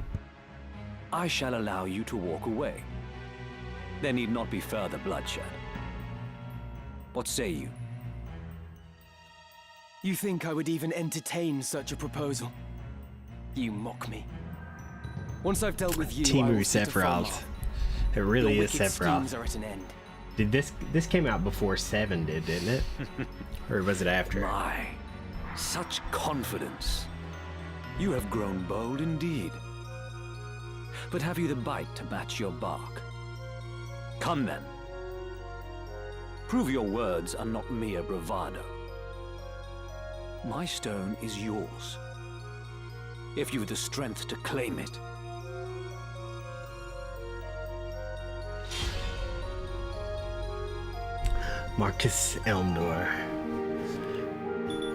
I shall allow you to walk away. There need not be further bloodshed. What say you? You think I would even entertain such a proposal? You mock me. Once I've dealt with you, I will set a foul Sephiroth. off. It really Your is wicked schemes Sephiroth. are at an end. Did this came out before 7 did, didn't it? Or was it after? My, such confidence. You have grown bold indeed. But have you the bite to match your bark? Come then. Prove your words are not mere bravado. My stone is yours. If you've the strength to claim it. Marcus Elmdor.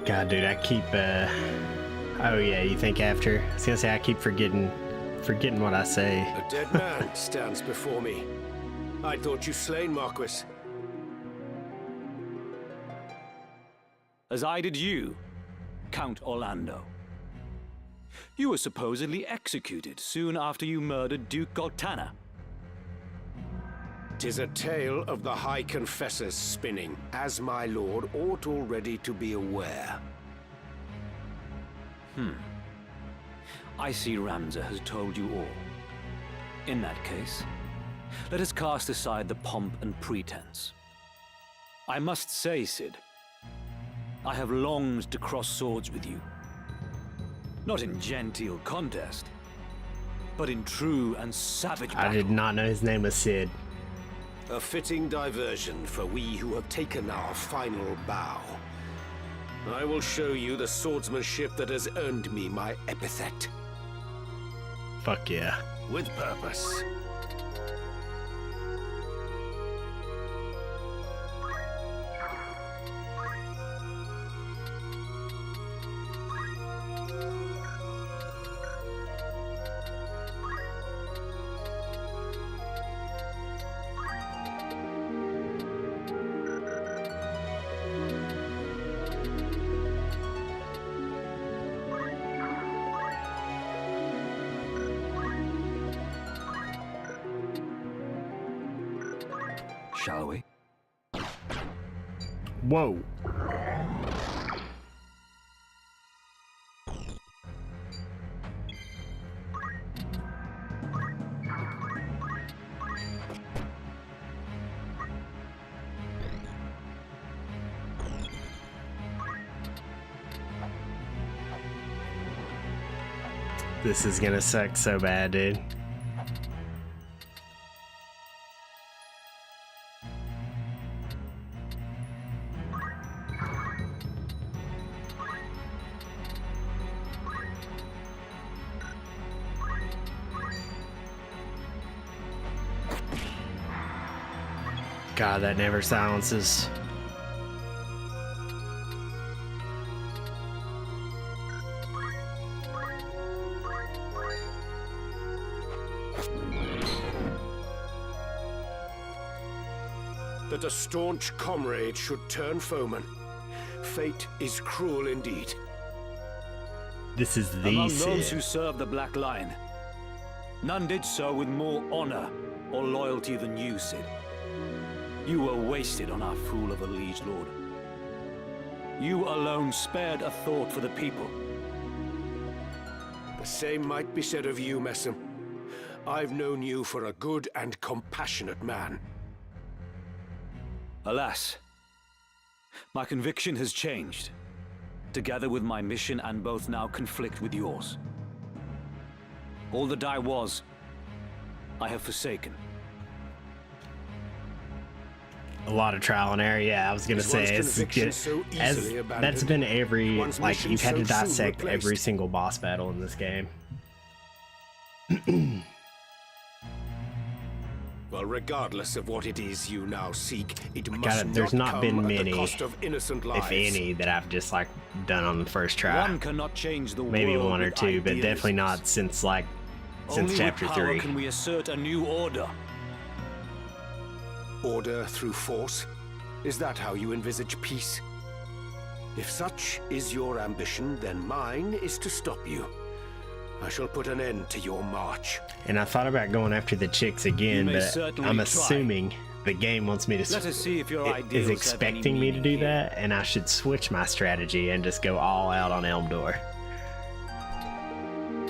God, dude, I keep, oh yeah, you think after? I was gonna say, I keep forgetting what I say. A dead man stands before me. I thought you slain, Marquis. As I did you, Count Orlando. You were supposedly executed soon after you murdered Duke Goltana. 'Tis a tale of the High Confessor's spinning, as my lord ought already to be aware. I see Ramza has told you all. In that case, let us cast aside the pomp and pretense. I must say, Cid, I have longed to cross swords with you. Not in genteel contest, but in true and savage battle. I did not know his name was Sid. A fitting diversion for we who have taken our final bow. I will show you the swordsmanship that has earned me my epithet. Fuck yeah. With purpose. Shall we? Whoa. This is gonna suck so bad, dude. God, that never silences. That a staunch comrade should turn foeman. Fate is cruel indeed. This is the Among those Sid. who served the Black Line, none did so with more honor or loyalty than you, Cid. You were wasted on our fool of a liege lord. You alone spared a thought for the people. The same might be said of you, Messam. I've known you for a good and compassionate man. Alas, my conviction has changed, together with my mission, and both now conflict with yours. All that I was, I have forsaken. a lot of trial and error. Yeah, I was gonna say that's been every, like, you've had to dissect every single boss battle in this game. Well, regardless of what it is you now seek, it must there's not been come at many, the cost of innocent lives. if any, that I've just like done on the first try. One cannot change the Maybe world one or with two, but idealism. definitely not since Only chapter with power 3. can we assert a new order. Order through force? Is that how you envisage peace? If such is your ambition, then mine is to stop you. I shall put an end to your march. And I thought about going after the chicks again, but I'm assuming the game wants me to. Let us see if your is ideals expecting have me any to do meaning here. that, and I should switch my strategy and just go all out on Elmdor.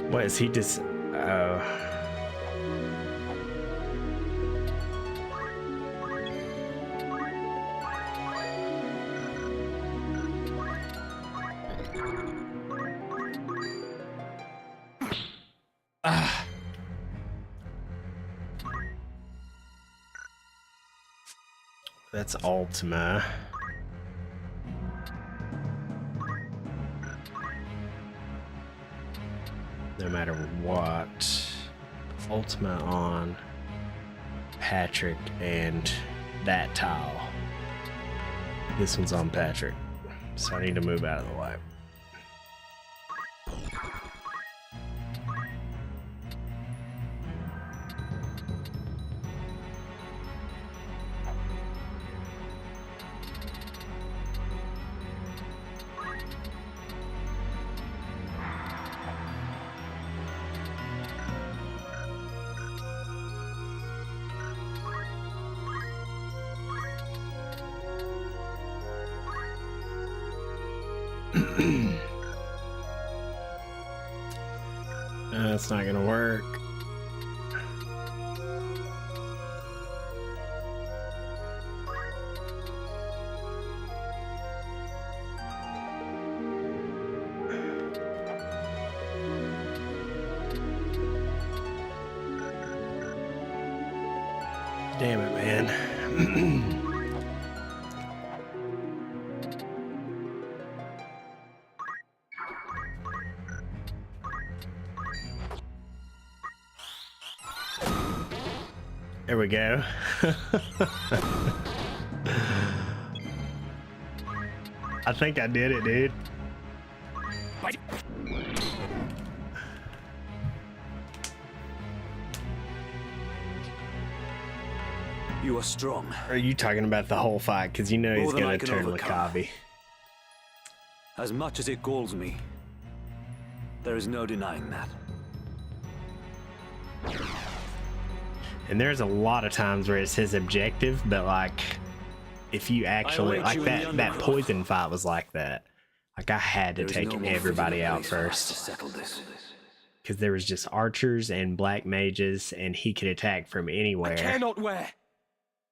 What is he just? Oh. That's Ultima. No matter what, Ultima on Patrick and that tile. This one's on Patrick, so I need to move out of the way. That's not gonna work. Damn it, man. There we go. I think I did it, dude. You are strong. Are you talking about the whole fight? Because you know he's More than going I to can turn overcome. Lakavi. As much as it galls me, there is no denying that. And there's a lot of times where it's his objective, but like, if you actually, await like you in the that undergrowth. poison fight was like that. Like I had to There is take no more everybody fitting out place for us to first. settle this. Because there was just archers and black mages, and he could attack from anywhere. Cannot wear.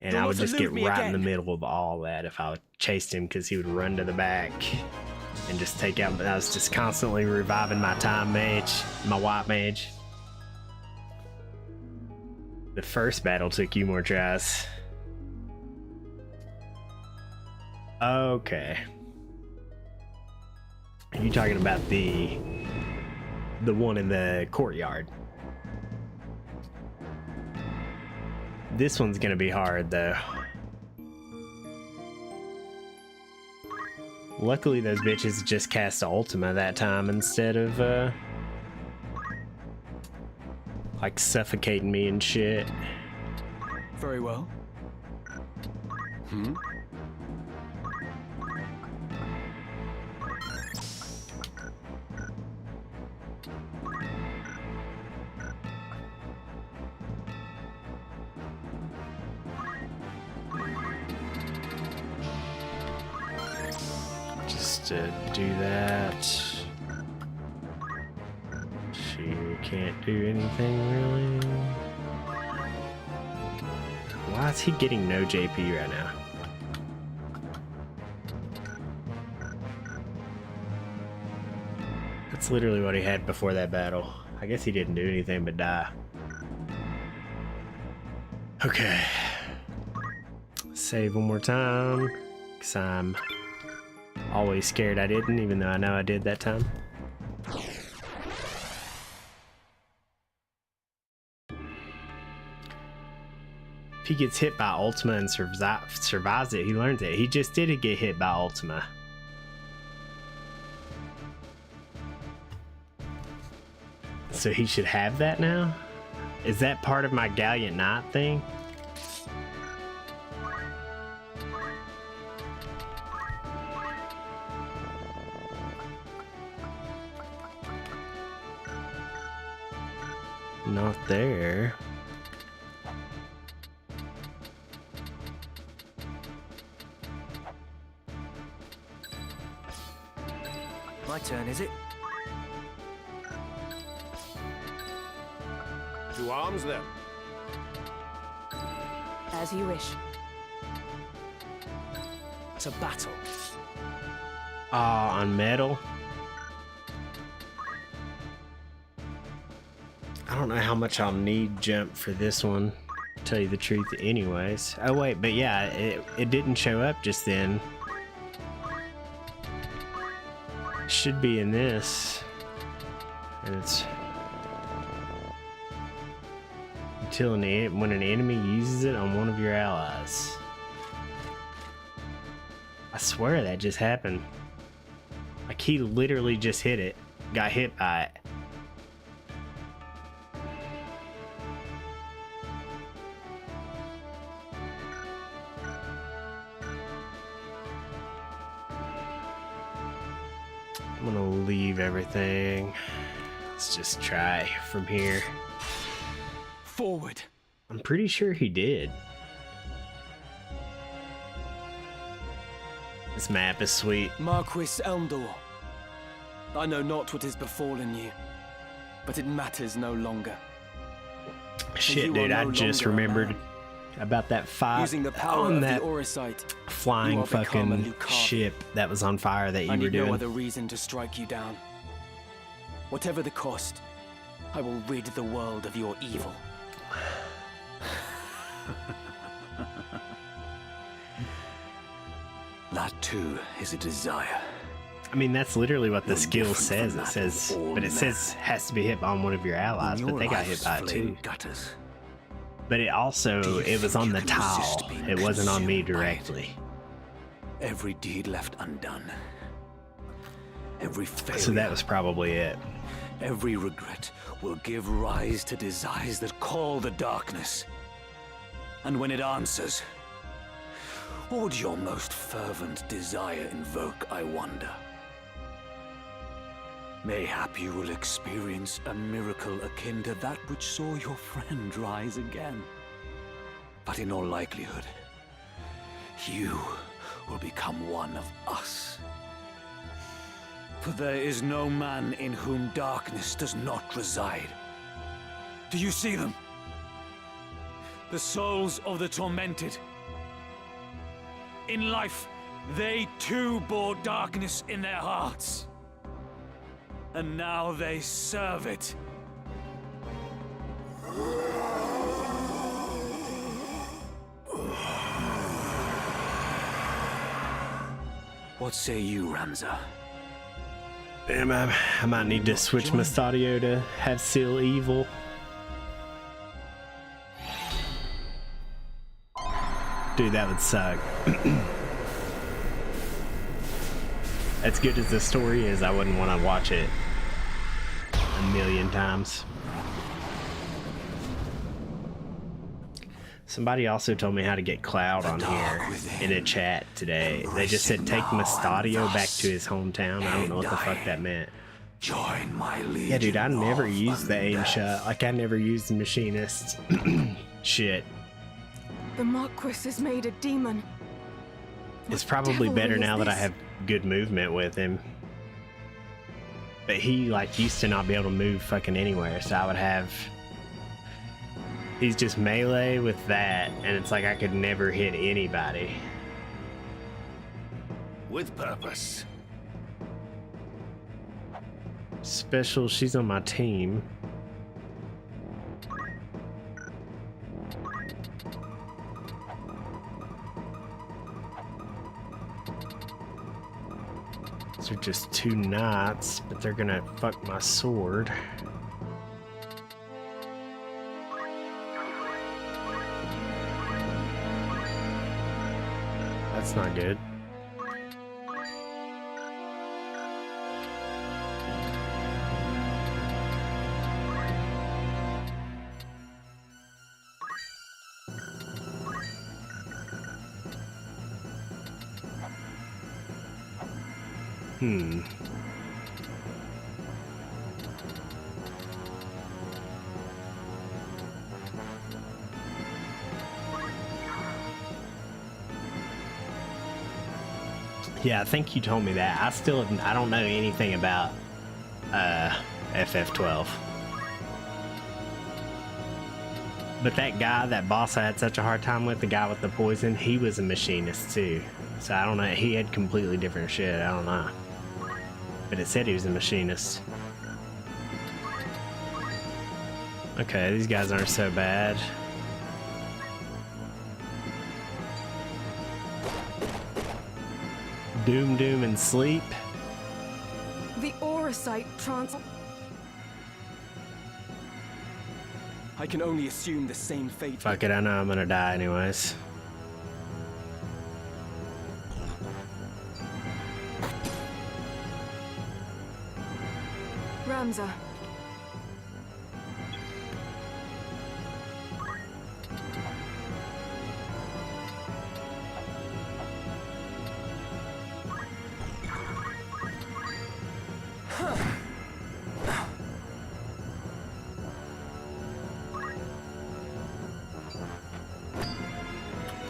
And Do I not would just get elude me right in the again. middle of all that if I chased him, because he would run to the back and just take out. But I was just constantly reviving my time mage, my white mage. The first battle took you more tries. Okay. Are you talking about the one in the courtyard? This one's gonna be hard though. Luckily those bitches just cast Ultima that time instead of like suffocating me and shit. Very well. Just to do that. She can't do anything really. Why is he getting no JP right now? That's literally what he had before that battle. I guess he didn't do anything but die. Okay. Save one more time, because I'm always scared I didn't, even though I know I did that time. If he gets hit by Ultima and survives it, he learns it. He just did get hit by Ultima. So he should have that now? Is that part of my Gallant Knight thing? Not there. My turn, is it? To arms, then. As you wish. To battle. On metal. I don't know how much I'll need jump for this one, to tell you the truth anyways. Oh wait, but yeah, it didn't show up just then. Should be in this. And it's until when an enemy uses it on one of your allies. I swear that just happened. Like he literally just hit it, got hit by it. I'm gonna leave everything. Let's just try from here. Forward. I'm pretty sure he did. This map is sweet. Marquis Elmdor. I know not what has befallen you, but it matters no longer. Shit, dude, I just remembered about that fire using the power on of that the Orisite, flying fucking ship that was on fire that you I were need doing. no other reason to strike you down. Whatever the cost, I will rid the world of your evil. That too is a desire. I mean, that's literally what the skill says. It says, but it says has to be hit on one of your allies, but they got hit by it too. Gutters. But it also, it was on the tile. It wasn't on me directly. Every deed left undone. Every failure. So that was probably it. Every regret will give rise to desires that call the darkness. And when it answers, what would your most fervent desire invoke, I wonder? Mayhap you will experience a miracle akin to that which saw your friend rise again. But in all likelihood, you will become one of us. For there is no man in whom darkness does not reside. Do you see them? The souls of the tormented. In life, they too bore darkness in their hearts. And now they serve it. What say you, Ramza? Damn, I might need to switch my audio to have Seal Evil. Dude, that would suck. As good as the story is, I wouldn't want to watch it a million times. Somebody also told me how to get Cloud on here in a chat today. They just said take Mustadio back to his hometown. I don't know what the fuck that meant. Join my legion. Yeah, dude, I never used the aim shot. Like, I never used the machinist. Shit. The Marquis is made a demon. It's probably better now that I have good movement with him. But he, like, used to not be able to move fucking anywhere, so I would have... He's just melee with that, and it's like I could never hit anybody. With purpose. Special, she's on my team. These are just 2 knights, but they're gonna fuck my sword. That's not good. Yeah, I think you told me that. I don't know anything about FF12. But that guy, that boss I had such a hard time with, the guy with the poison, he was a machinist too. So I don't know, he had completely different shit, I don't know. But it said he was a machinist. Okay, these guys aren't so bad. Doom, doom, and sleep. The Auracite I can only assume the same fate. Fuck it, I know I'm gonna die anyways. Ramza.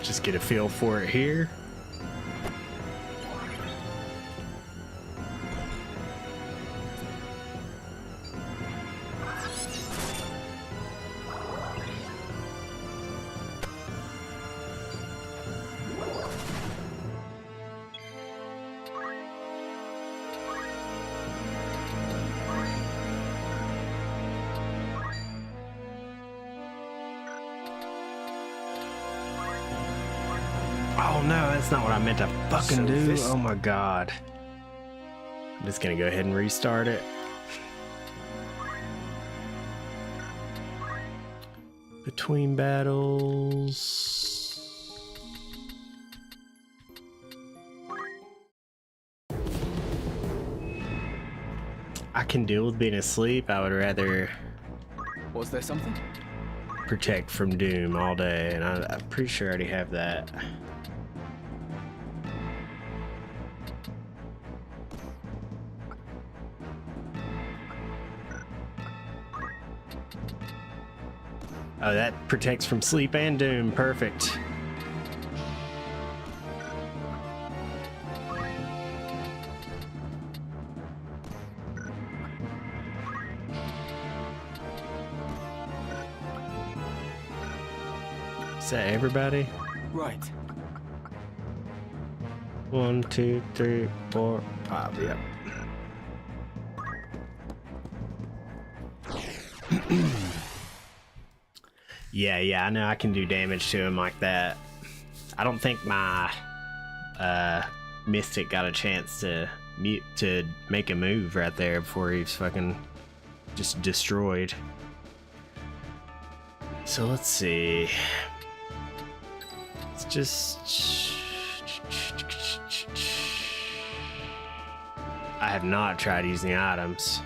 Just get a feel for it here. Oh no, that's not what I meant to fucking do. Oh my god. I'm just gonna go ahead and restart it. Between battles. I can deal with being asleep. I would rather. Was there something? Protect from doom all day, and I'm pretty sure I already have that. Oh, that protects from sleep and doom. Perfect. Is that everybody? Right. 1, 2, 3, 4, 5. Yep. Yeah, I know I can do damage to him like that. I don't think my Mystic got a chance to make a move right there before he was fucking just destroyed. So let's see. Let's just... I have not tried using items.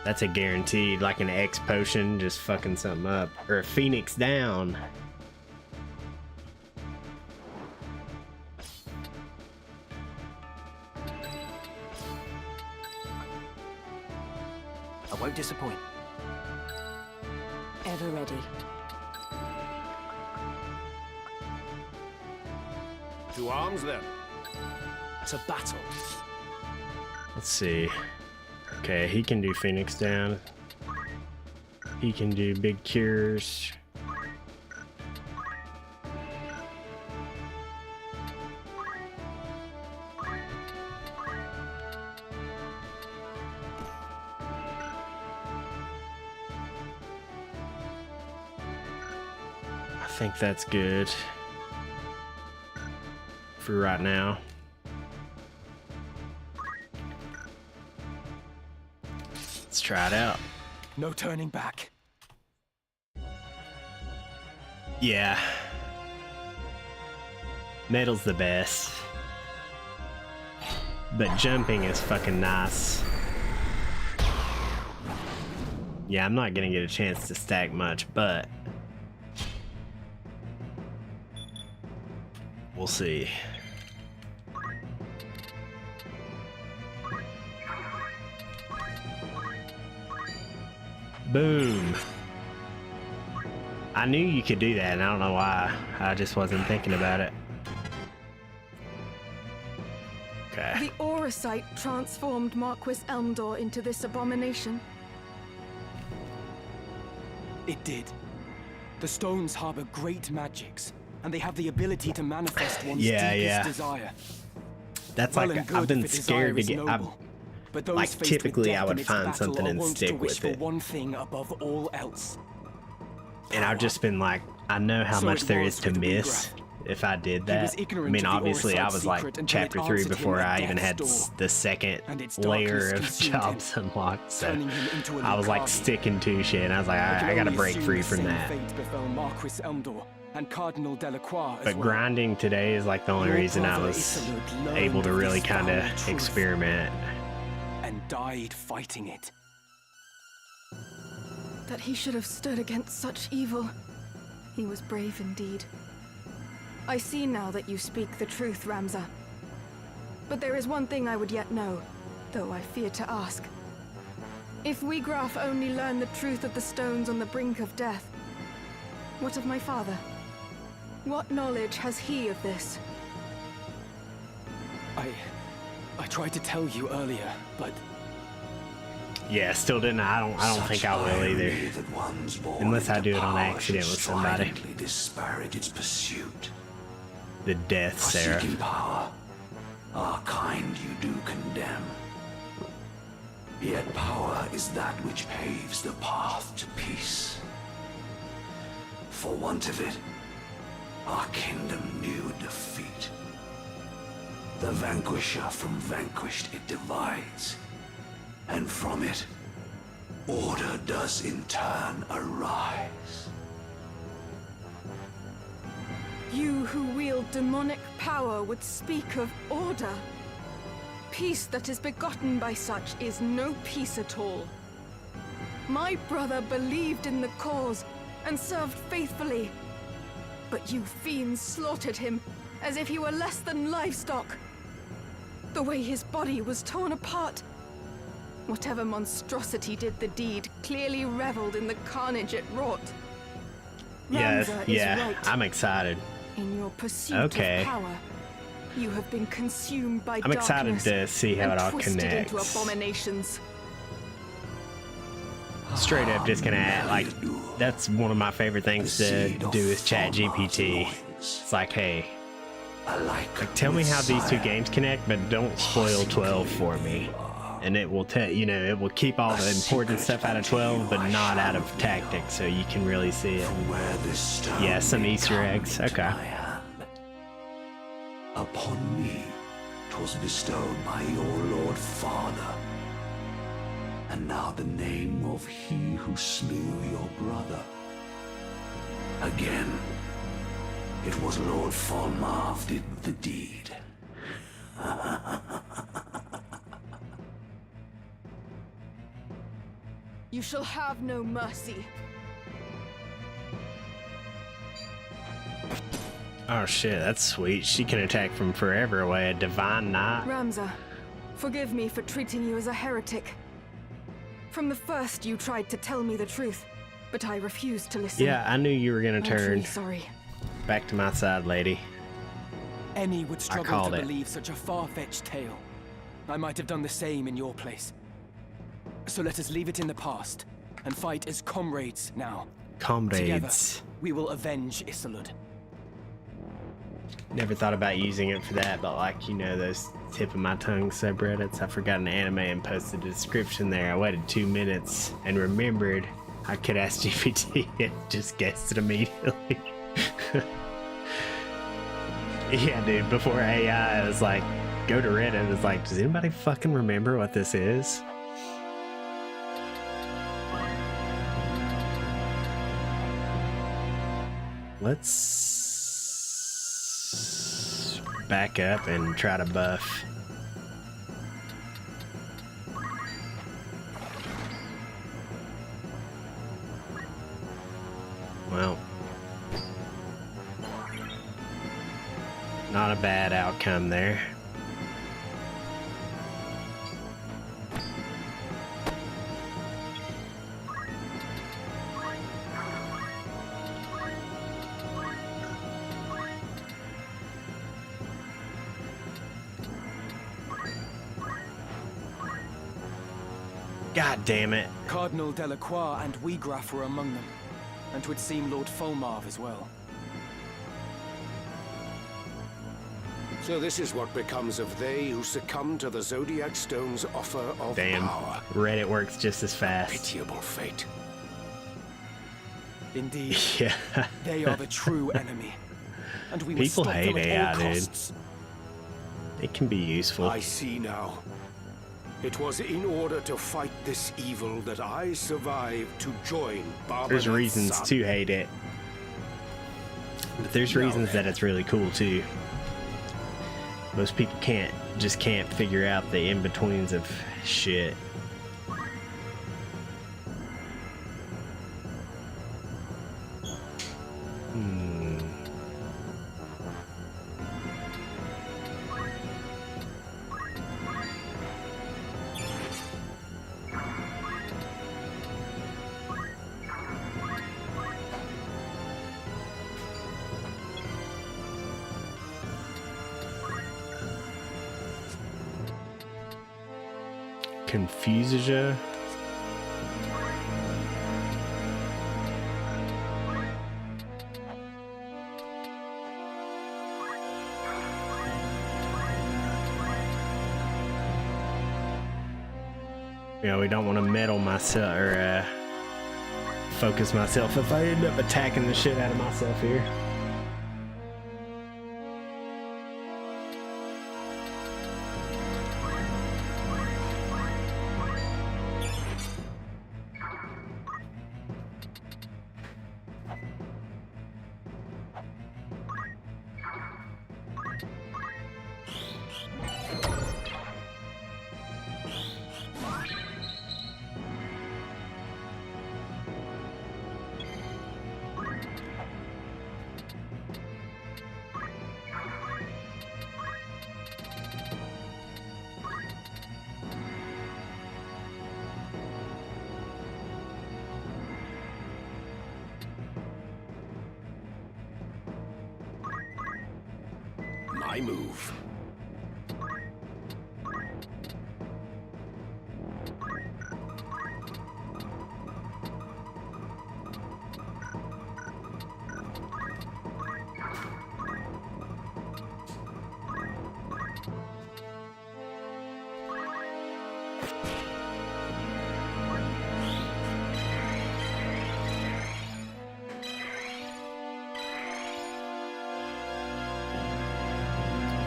That's a guaranteed, like an X potion, just fucking something up. Or a Phoenix down. I won't disappoint. Ever ready. To arms then. To battle. Let's see. Okay, he can do Phoenix down. He can do big cures. I think that's good. for right now. Let's try it out. No turning back. Yeah. Metal's the best. But jumping is fucking nice. Yeah, I'm not gonna get a chance to stack much, but we'll see. Boom. I knew you could do that, and I don't know why. I just wasn't thinking about it. Okay. The Auracite transformed Marquis Elmdor into this abomination. It did. The stones harbor great magics, and they have the ability to manifest one's deepest desire. That's well, like I've been scared to get. But like typically, I would find something and stick with it. One thing above all else. And I've just been like, I know how much there is to miss if I did that. I mean, obviously, I was like chapter 3 before I even had the second layer of jobs unlocked. So I was like sticking to shit, and I was like, I gotta break free from that. But grinding today is like the only reason I was able to really kind of experiment. And died fighting it. That he should have stood against such evil. He was brave indeed. I see now that you speak the truth, Ramza. But there is one thing I would yet know, though I fear to ask. If we Graf only learn the truth of the stones on the brink of death, what of my father? What knowledge has he of this? I tried to tell you earlier, but yeah, still didn't. I don't think I will either. Unless I do it on accident with somebody. Disparage its pursuit. The death, Sarah. Power, our kind you do condemn. Yet power is that which paves the path to peace. For want of it, our kingdom knew defeat. The vanquisher from vanquished it divides. And from it, order does in turn arise. You who wield demonic power would speak of order. Peace that is begotten by such is no peace at all. My brother believed in the cause and served faithfully. But you fiends slaughtered him as if he were less than livestock. The way his body was torn apart. Whatever monstrosity did the deed clearly reveled in the carnage it wrought. Yeah, right. I'm excited. In your pursuit of power, you have been consumed by I'm excited to see how it all connects. Into abominations. Straight up, just gonna add, like, that's one of my favorite things to do with ChatGPT. It's like, hey, like, tell me how these two games connect, but don't spoil 12 for me. And it will tell, you know, it will keep all the important stuff out of 12, but not out of tactics, so you can really see it. Yeah, some Easter eggs. Okay. Upon me, 'twas bestowed by your Lord Father. And now the name of he who slew your brother. Again, it was Lord Falmarv did the deed. You shall have no mercy. Oh shit, that's sweet. She can attack from forever away, a divine knight. Ramza, forgive me for treating you as a heretic. From the first you tried to tell me the truth, but I refused to listen. Yeah, I knew you were gonna turn. I'm truly sorry. Back to my side, lady. Any would struggle to believe such a far-fetched tale. I might have done the same in your place. So let us leave it in the past and fight as comrades now. Comrades. Together, we will avenge Isilud. Never thought about using it for that, but like, you know, those tip of my tongue subreddits, I forgot an anime and posted a description there. I waited 2 minutes and remembered I could ask GPT and just guessed it immediately. Yeah, dude, before AI, I was like, go to Reddit, it was like, does anybody fucking remember what this is? Let's back up and try to buff. Well, not a bad outcome there. God damn it. Cardinal Delacroix and Wiegraf were among them, and 'twould seem Lord Fulmarv as well. So this is what becomes of they who succumb to the Zodiac Stone's offer of power. Reddit works just as fast. Pitiable fate. Indeed. Yeah. They are the true enemy, and we must People stop hate them at AI, all dude. costs. It can be useful. I see now. It was in order to fight this evil that I survived to join Barbara. There's reasons to hate it, but there's reasons that it's really cool too. Most people can't figure out the in-betweens of shit. Confuses ya? Yeah, we don't want to meddle myself or focus myself if I end up attacking the shit out of myself here. My move.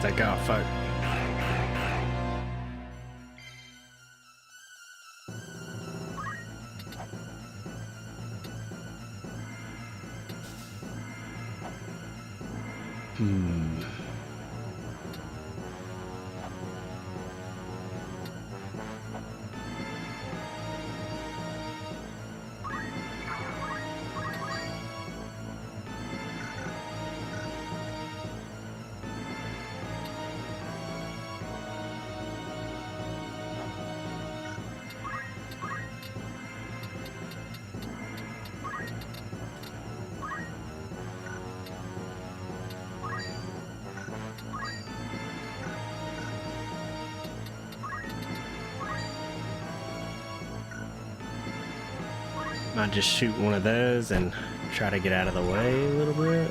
It's like, oh fuck. Might just shoot one of those and try to get out of the way a little bit.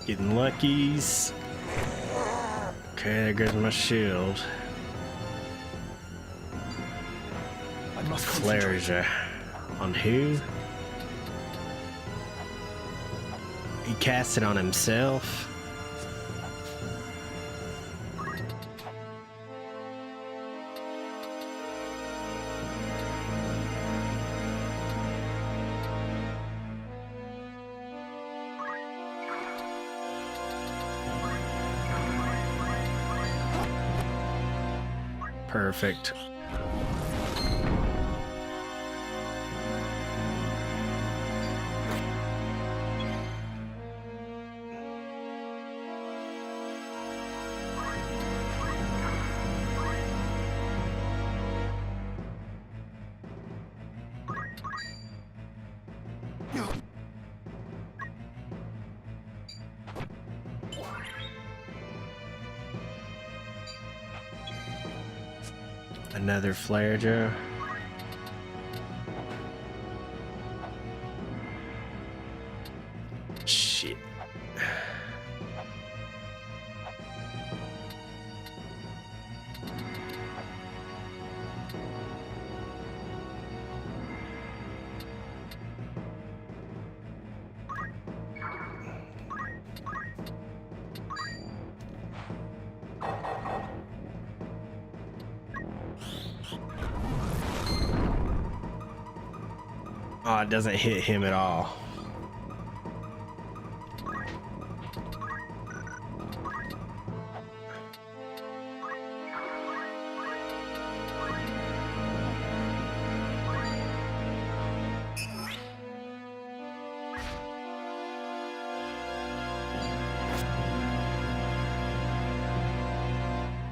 Getting luckies. Okay, there goes my shield. I must Flareja. On who? He cast it on himself. Perfect. Another Flareja. Shit. Oh, it doesn't hit him at all.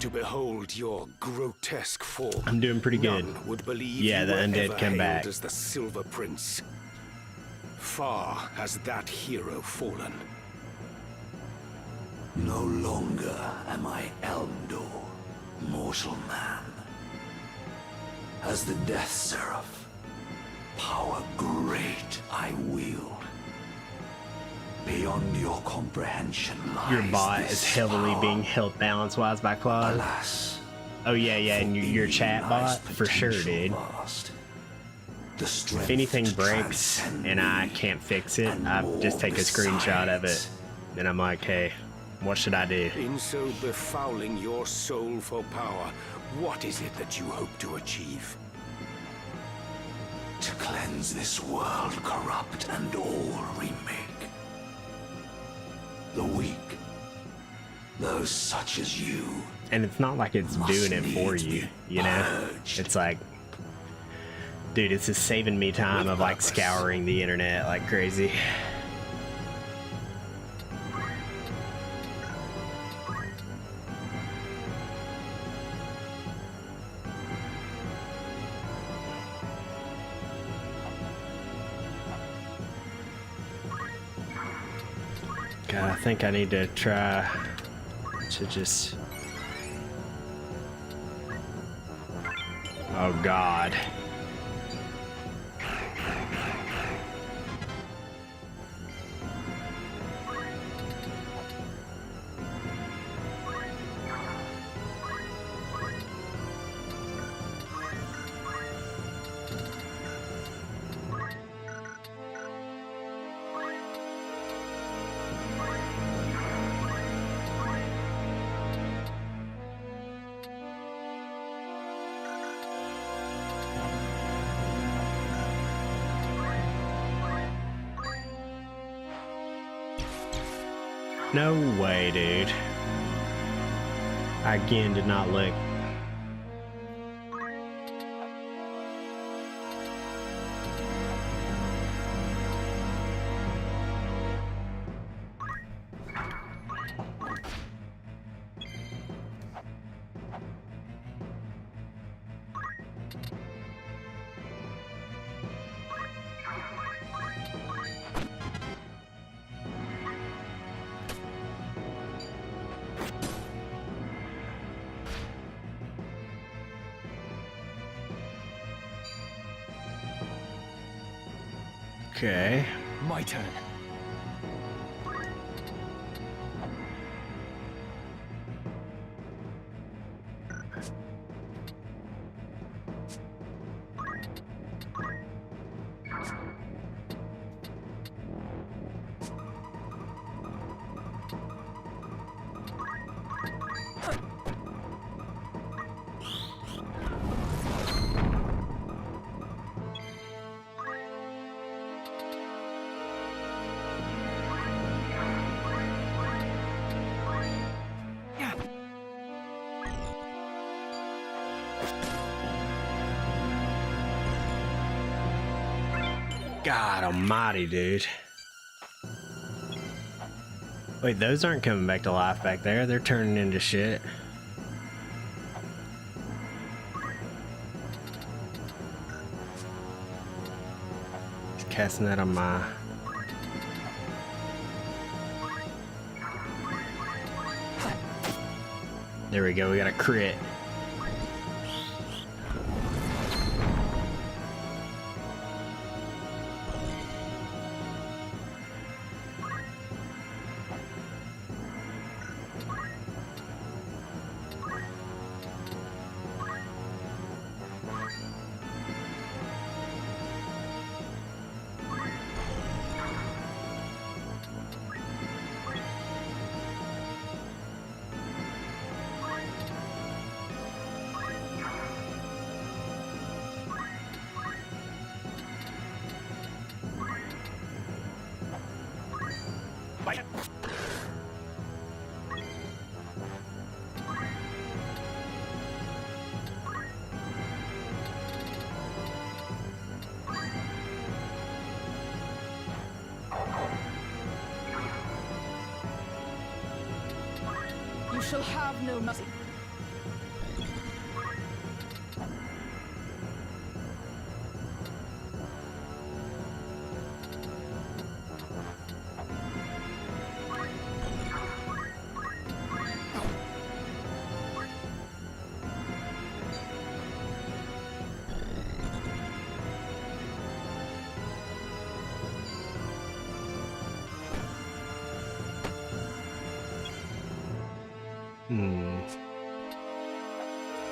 To behold your grotesque form, I'm doing pretty good. none would believe Yeah, you the were undead ever come hailed back. as the Silver Prince. Far has that hero fallen. No longer am I Elmdor, mortal man. As the Death Seraph, power great I wield. Beyond your comprehension lies Your bot this is heavily power. being held balance-wise by Claude. Alas. Oh yeah, and your chat lies bot for sure, dude. vast. The If strength anything to breaks transcend and I me, can't fix it, and I more just take a screenshot of it. besides. And I'm like, hey, what should I do? In so befouling your soul for power, what is it that you hope to achieve? To cleanse this world corrupt and all remake. The weak, those such as you. And it's not like it's doing it for needs you, be you know? purged. It's like, dude, it's just saving me time of like scouring the internet like crazy. God, I think I need to try to just... Oh God. No way, dude. I again did not look. Okay. My turn. God almighty, dude. Wait, those aren't coming back to life back there. They're turning into shit. Just casting that on my... There we go, we got a crit. You shall have no mercy.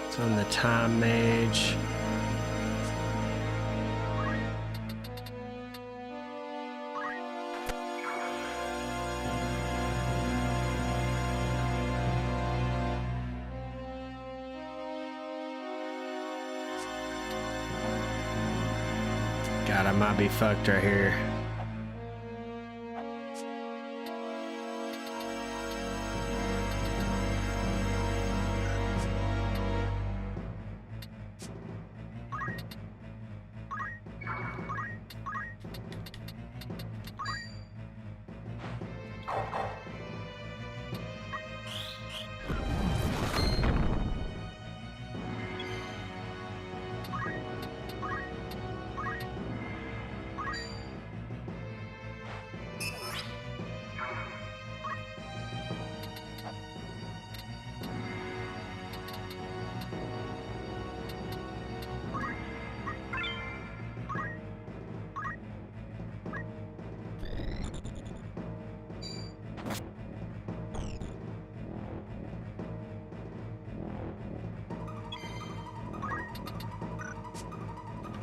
It's on the time mage. God, I might be fucked right here.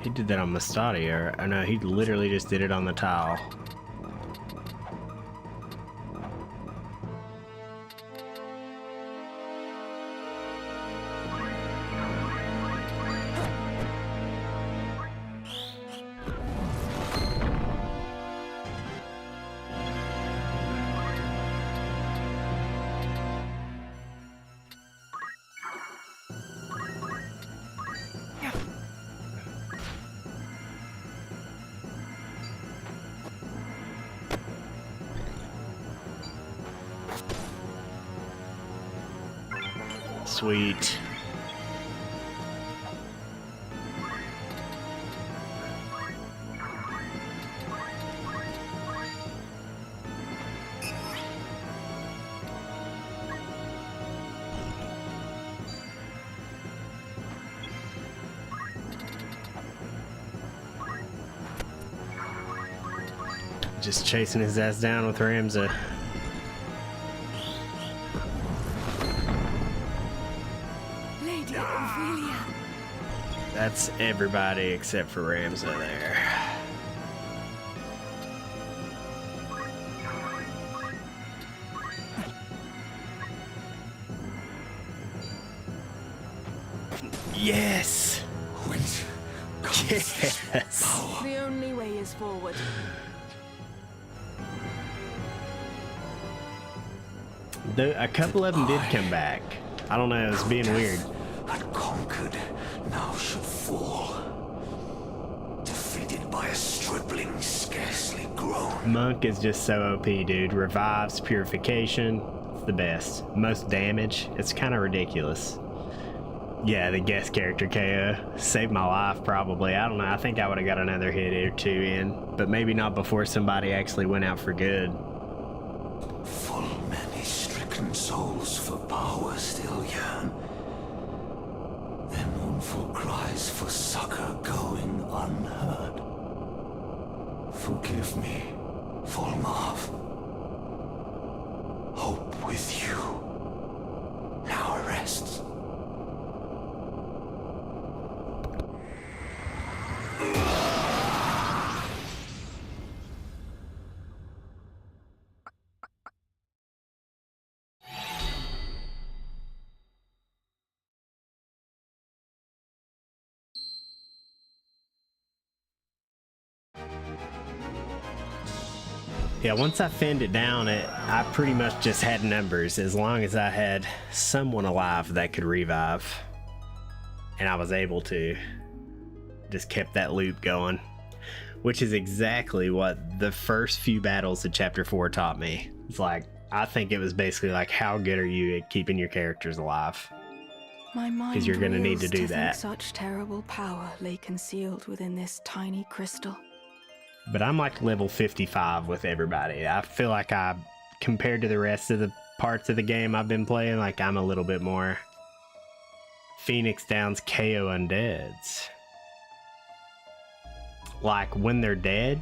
He did that on Mastadi, or no, he literally just did it on the tile. Sweet. Just chasing his ass down with Ramza. That's everybody except for Ramza there. Yes! Yes! The only way is forward. A couple of them did come back. I don't know, it was being weird. Conquered, now should fall. Defeated by a strip goblin scarcely grown. Monk is just so OP, dude. Revives, purification, it's the best. Most damage, it's kind of ridiculous. Yeah, the guest character KO saved my life probably. I don't know, I think I would have got another hit or two in, but maybe not before somebody actually went out for good. Full many stricken souls for power still yearn. Their mournful cries for succor going unheard. Forgive me, Volmarv. Hope with you now rests. Yeah, once I thinned it down, I pretty much just had numbers as long as I had someone alive that could revive. And I was able to. Just kept that loop going. Which is exactly what the first few battles of Chapter 4 taught me. It's like, I think it was basically like, how good are you at keeping your characters alive? My mind Because you're going to need to do that. Such terrible power lay concealed within this tiny crystal. But I'm like level 55 with everybody. I feel like compared to the rest of the parts of the game I've been playing, like I'm a little bit more Phoenix Downs KO undeads. Like when they're dead,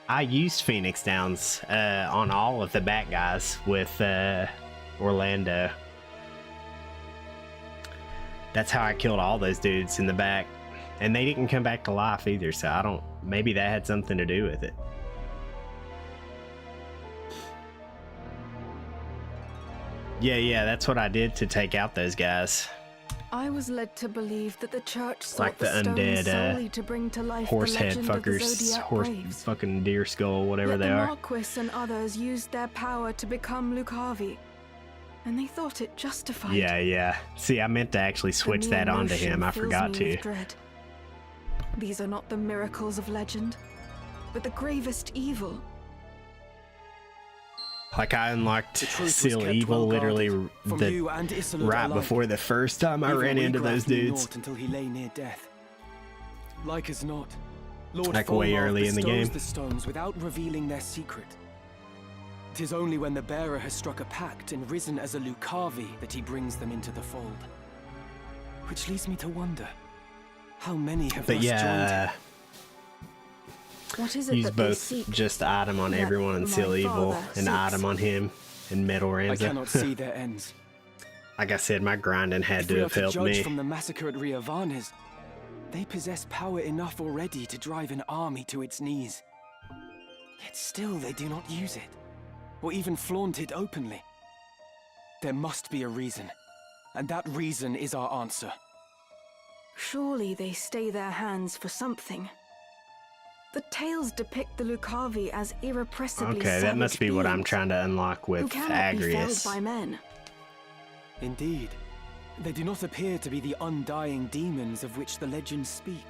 I used Phoenix Downs on all of the bat guys with Orlando. That's how I killed all those dudes in the back. And they didn't come back to life either, so maybe that had something to do with it. Yeah, that's what I did to take out those guys. I was led to believe that the church sought Like the undead undead to bring to life horse the head legend of the fuckers, Zodiac horse Braves. fucking deer skull, whatever Yet they the are. Marquis and others used their power to become Lucavi, and they thought it justified. Yeah. See, I meant to actually switch that onto him. I forgot to. These are not the miracles of legend, but the gravest evil. Like I unlocked Seal Evil literally right before the first time I ran into those dudes. Until he lay near death. Like as not, Lord Like way early in the game. the stones without revealing their secret. 'Tis only when the bearer has struck a pact and risen as a Lucavi that he brings them into the fold. Which leads me to wonder, how many have thus joined him? What is it Use that they both seek? just item on everyone and Seal Evil, and item on him and Metal I Ramza. cannot see their ends. Like I said, my grinding had If to we are have to helped judge me. from the massacre at Riovanes, they possess power enough already to drive an army to its knees. Yet still they do not use it, or even flaunt it openly. There must be a reason, and that reason is our answer. Surely they stay their hands for something. The tales depict the Lucavi as irrepressibly Okay, that must be what I'm beings trying to unlock who with cannot be felled Agrius. by men. Indeed, they do not appear to be the undying demons of which the legends speak.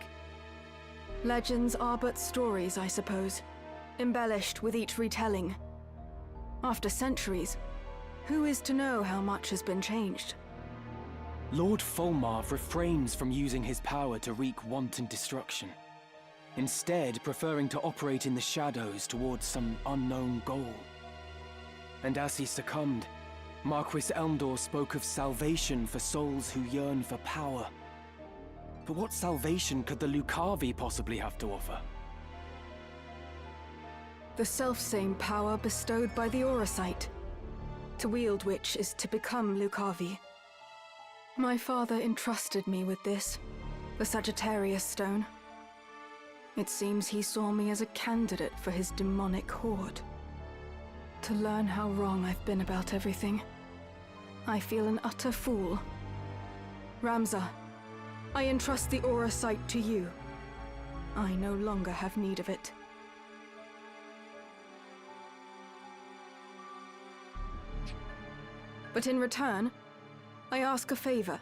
Legends are but stories, I suppose, embellished with each retelling. After centuries, who is to know how much has been changed? Lord Volmarv refrains from using his power to wreak wanton destruction, instead preferring to operate in the shadows towards some unknown goal. And as he succumbed, Marquis Elmdor spoke of salvation for souls who yearn for power. But what salvation could the Lucavi possibly have to offer? The selfsame power bestowed by the Auracite, to wield which is to become Lucavi. My father entrusted me with this, the Sagittarius Stone. It seems he saw me as a candidate for his demonic horde. To learn how wrong I've been about everything, I feel an utter fool. Ramza, I entrust the Auracite to you. I no longer have need of it. But in return, I ask a favor.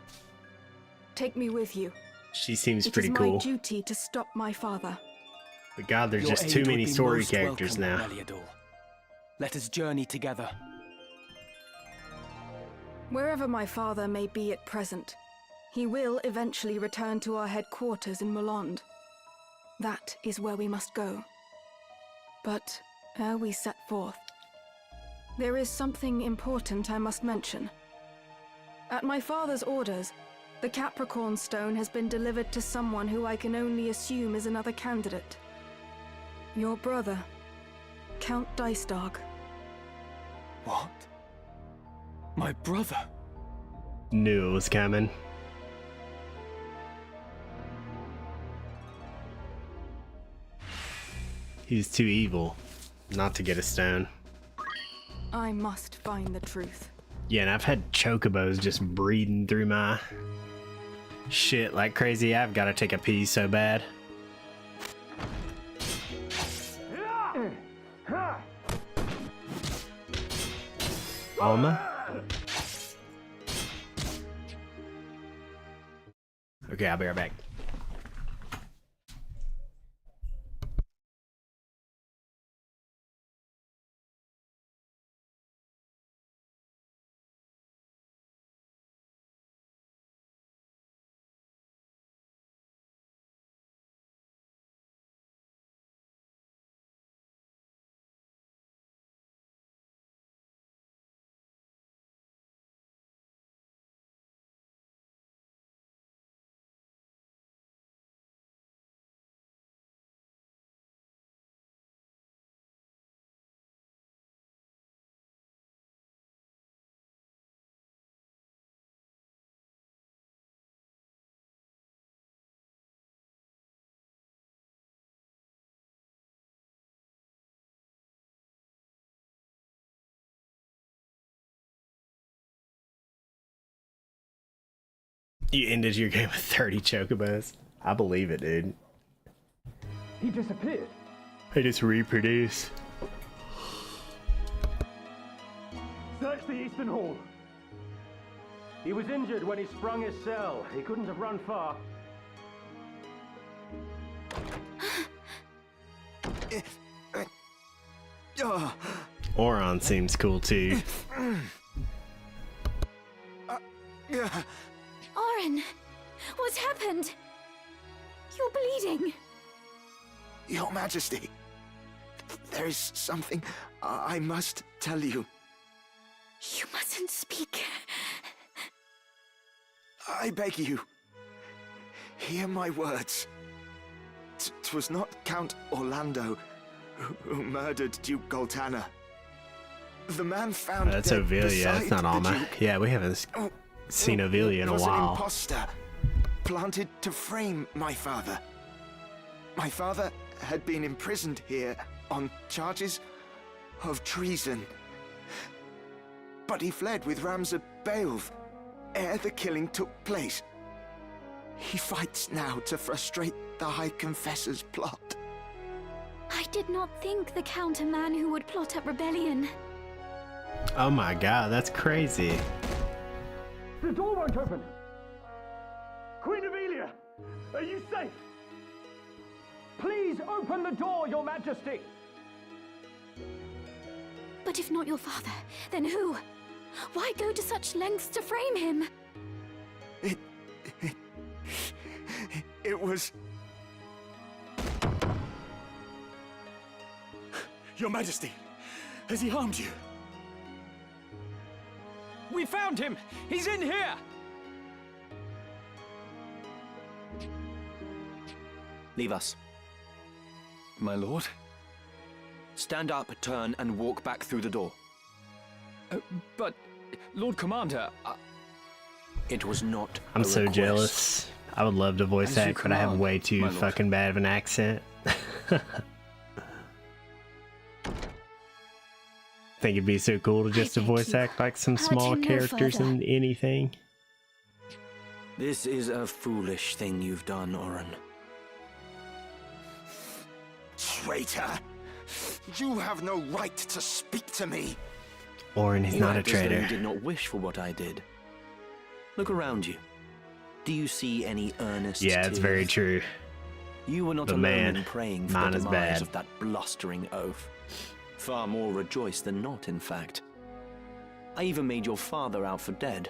Take me with you, She seems It pretty is cool. my duty to stop my father. But God, there's Your just aid too would many be story most characters welcome, now. Meliador. Let us journey together. Wherever my father may be at present, he will eventually return to our headquarters in Molond. That is where we must go. But ere we set forth, there is something important I must mention. At my father's orders, the Capricorn Stone has been delivered to someone who I can only assume is another candidate. Your brother, Count Dicedog. What? My brother? Knew it was coming. He's too evil not to get a stone. I must find the truth. Yeah, and I've had chocobos just breathing through my shit like crazy. I've got to take a pee so bad. Alma? Okay, I'll be right back. You ended your game with 30 chocobos. I believe it, dude. He disappeared. They just reproduce. Search the Eastern Hall. He was injured when he sprung his cell. He couldn't have run far. Oron seems cool too. Oren, what's happened? You're bleeding. Your Majesty, there is something I must tell you. You mustn't speak. I beg you, hear my words. 'Twas not Count Orlando who murdered Duke Goltana. The man found That's dead Ovelia, beside that's not the Alma. Duke Yeah, we haven't seen Ovelia in a was an while. imposter planted to frame my father. My father had been imprisoned here on charges of treason. But he fled with Ramza Beowulf ere the killing took place. He fights now to frustrate the High Confessor's plot. I did not think the Count a man who would plot up rebellion. Oh my god, that's crazy. The door won't open. Queen Ivalice, are you safe? Please open the door, Your Majesty. But if not your father, then who? Why go to such lengths to frame him? It was... Your Majesty, has he harmed you? We found him! He's in here! Leave us. My lord? Stand up, turn, and walk back through the door. But, Lord Commander, it was not I'm a so request. jealous. I would love to voice As you act, but I have command, way too my lord. fucking bad of an accent. Think it'd be so cool to just to thank voice you. act like some Urge small him no characters further. in anything. This is a foolish thing you've done, Oren. Traitor! You have no right to speak to me! Oren is You not a act as though traitor. you did not wish for what I did. Look around you. Do you see any earnest Yeah, it's very tears? true. You were not But alone man, in praying for mine the is demise bad. of that blustering oaf. Far more rejoiced than not, in fact. I even made your father out for dead.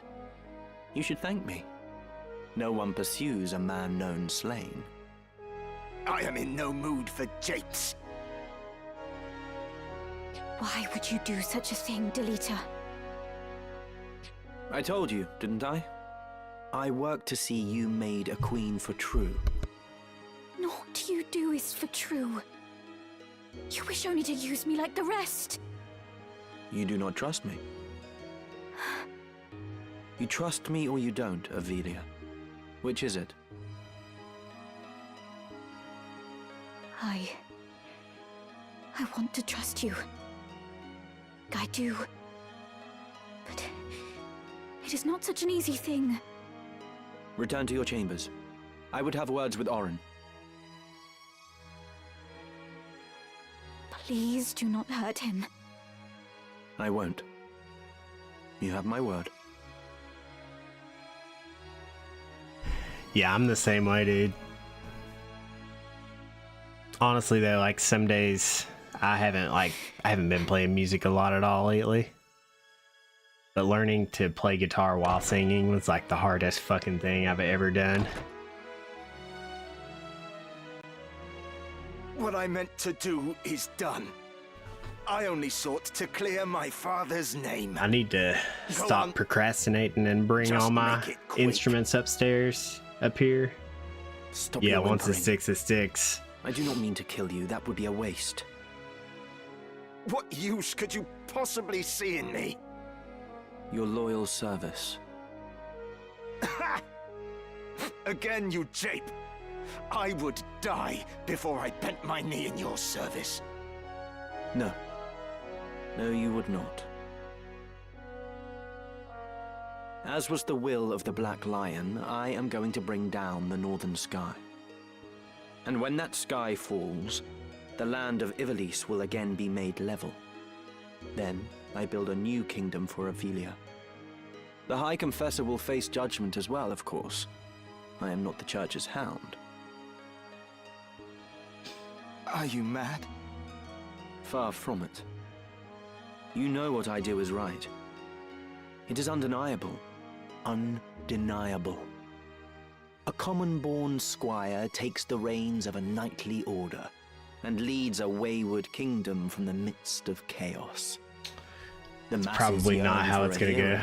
You should thank me. No one pursues a man known slain. I am in no mood for japes. Why would you do such a thing, Delita? I told you, didn't I? I work to see you made a queen for true. Naught you do is for true. You wish only to use me like the rest. You do not trust me. You trust me or you don't, Ivalice. Which is it? I want to trust you. I do. But it is not such an easy thing. Return to your chambers. I would have words with Orin. Please do not hurt him. I won't. You have my word. Yeah, I'm the same way, dude. Honestly though, like some days I haven't been playing music a lot at all lately. But learning to play guitar while singing was like the hardest fucking thing I've ever done. What I meant to do is done. I only sought to clear my father's name. I need to stop procrastinating and bring Just all my make it quick. instruments up here. Stop Yeah, your once it whimpering. sticks, it sticks. I do not mean to kill you. That would be a waste. What use could you possibly see in me? Your loyal service. Again, you jape. I would die before I bent my knee in your service. No. No, you would not. As was the will of the Black Lion, I am going to bring down the northern sky. And when that sky falls, the land of Ivalice will again be made level. Then I build a new kingdom for Ivalice. The High Confessor will face judgment as well, of course. I am not the Church's hound. Are you mad? Far from it. You know what I do is right. It is undeniable. Undeniable. A common-born squire takes the reins of a knightly order and leads a wayward kingdom from the midst of chaos. That's probably not how it's gonna go.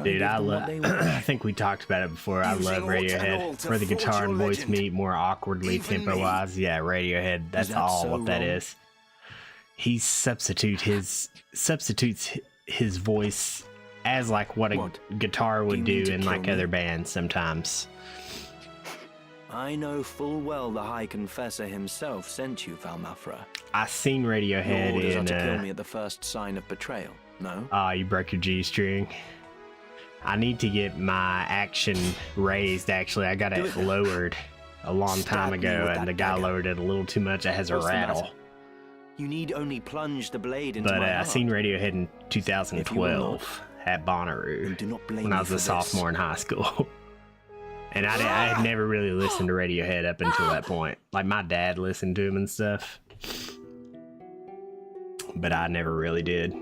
Dude, I love. I think we talked about it before. I love Radiohead. Where the guitar and voice meet more awkwardly tempo-wise. Yeah, Radiohead. That's all what that is. He substitutes his voice as like what a guitar would do in like other bands sometimes. I know full well the High Confessor himself sent you, Valmafra. I seen Radiohead Your orders are in. to kill me at the first sign of betrayal. No. You broke your G-string. I need to get my action raised. Actually, I got it lowered a long time ago, and the guy lowered it a little too much. It has a rattle. You need only plunge the blade into But my I heart. seen Radiohead in 2012 at Bonnaroo when I was a sophomore in high school. And I had never really listened to Radiohead up until that point. Like, my dad listened to him and stuff. But I never really did.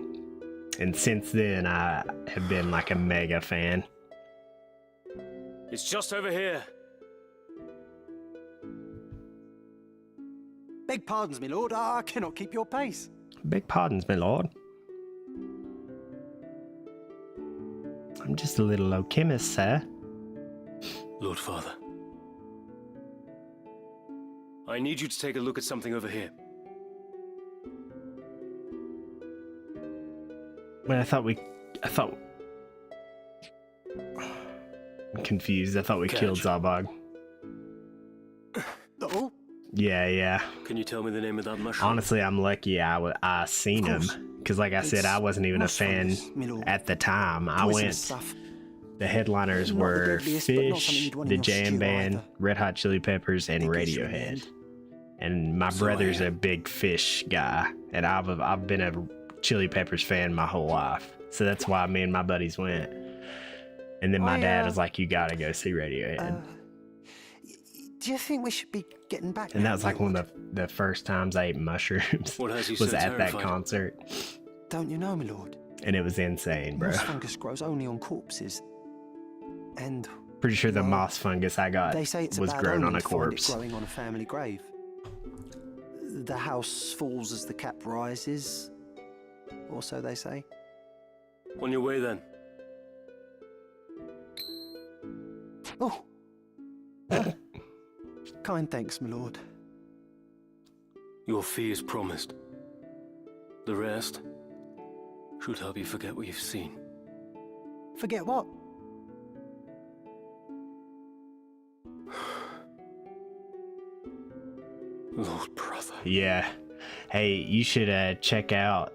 And since then, I have been like a mega fan. It's just over here. Beg pardons, my lord. I cannot keep your pace. Beg pardons, my lord. I'm just a little alchemist, sir. Lord Father. I need you to take a look at something over here. But I thought I'm confused. I thought we killed Zabog. Oh? Yeah. Can you tell me the name of that mushroom? Honestly, I'm lucky I seen him. Because like I said, I wasn't even a fan at the time. I went... The headliners were Fish, the Jam Band, Red Hot Chili Peppers, and Radiohead. And my brother's a big Fish guy, and I've been a Chili Peppers fan my whole life. So that's why me and my buddies went. And then my dad was like, "You gotta go see Radiohead." Do you think we should be getting back? And that was like one of the first times I ate mushrooms. What has you was so at that terrified? concert, Don't you know, my lord? and it was insane, bro. Moss fungus grows only on corpses. And Pretty sure the well, moss fungus I got they say it's was a bad grown on omen a to find it corpse. growing on a family grave. The house falls as the cap rises, or so they say. On your way then. Oh. Kind thanks, my lord. Your fee is promised. The rest should help you forget what you've seen. Forget what? Lord brother. Yeah. Hey, you should check out.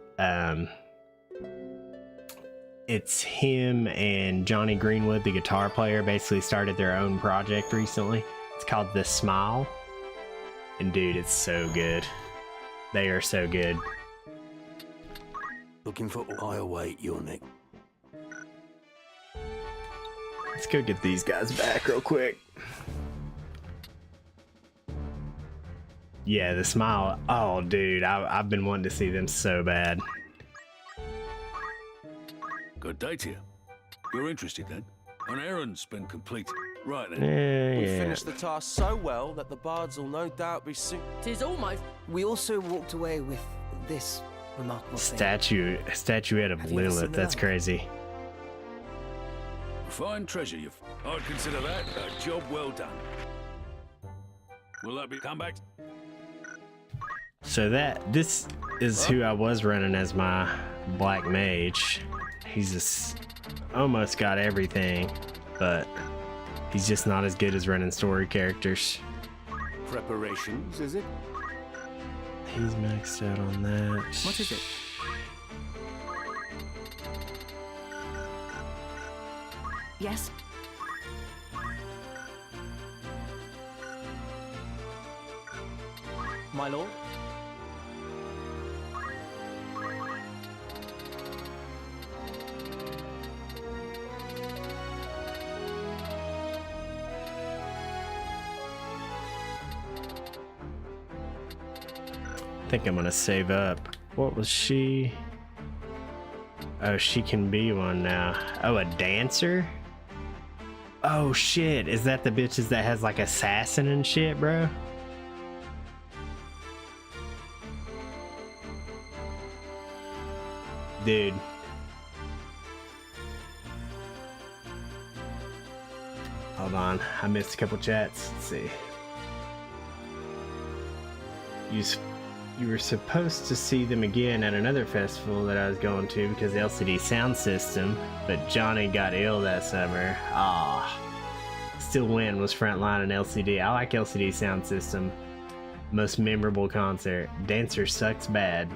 It's him and Johnny Greenwood, the guitar player, basically started their own project recently. It's called The Smile. And dude, it's so good. They are so good. Looking for I await your Nick. Let's go get these guys back real quick. Yeah, The Smile. Oh, dude, I've been wanting to see them so bad. Good day to you. You're interested then? An errand's been completed. Right then. Yeah, We yeah. finished the task so well that the bards will no doubt be soon. 'Tis almost. We also walked away with this remarkable thing. Statuette of Have you ever seen Lilith. the That's like? crazy. Fine treasure you've... I'd consider that a job well done. Will that be come back? So this is who I was running as my black mage. He's just almost got everything, but he's just not as good as running story characters. Preparations, is it? He's maxed out on that. What is it? Yes? My lord? I think I'm gonna save up. What was she? Oh, she can be one now. Oh, a dancer? Oh shit, is that the bitches that has like assassin and shit, bro? Dude. Hold on, I missed a couple chats. Let's see. You were supposed to see them again at another festival that I was going to because the LCD sound system, but Johnny got ill that summer. Ah, Still Win was Frontline and LCD. I like LCD sound system. Most memorable concert. Dancer sucks bad.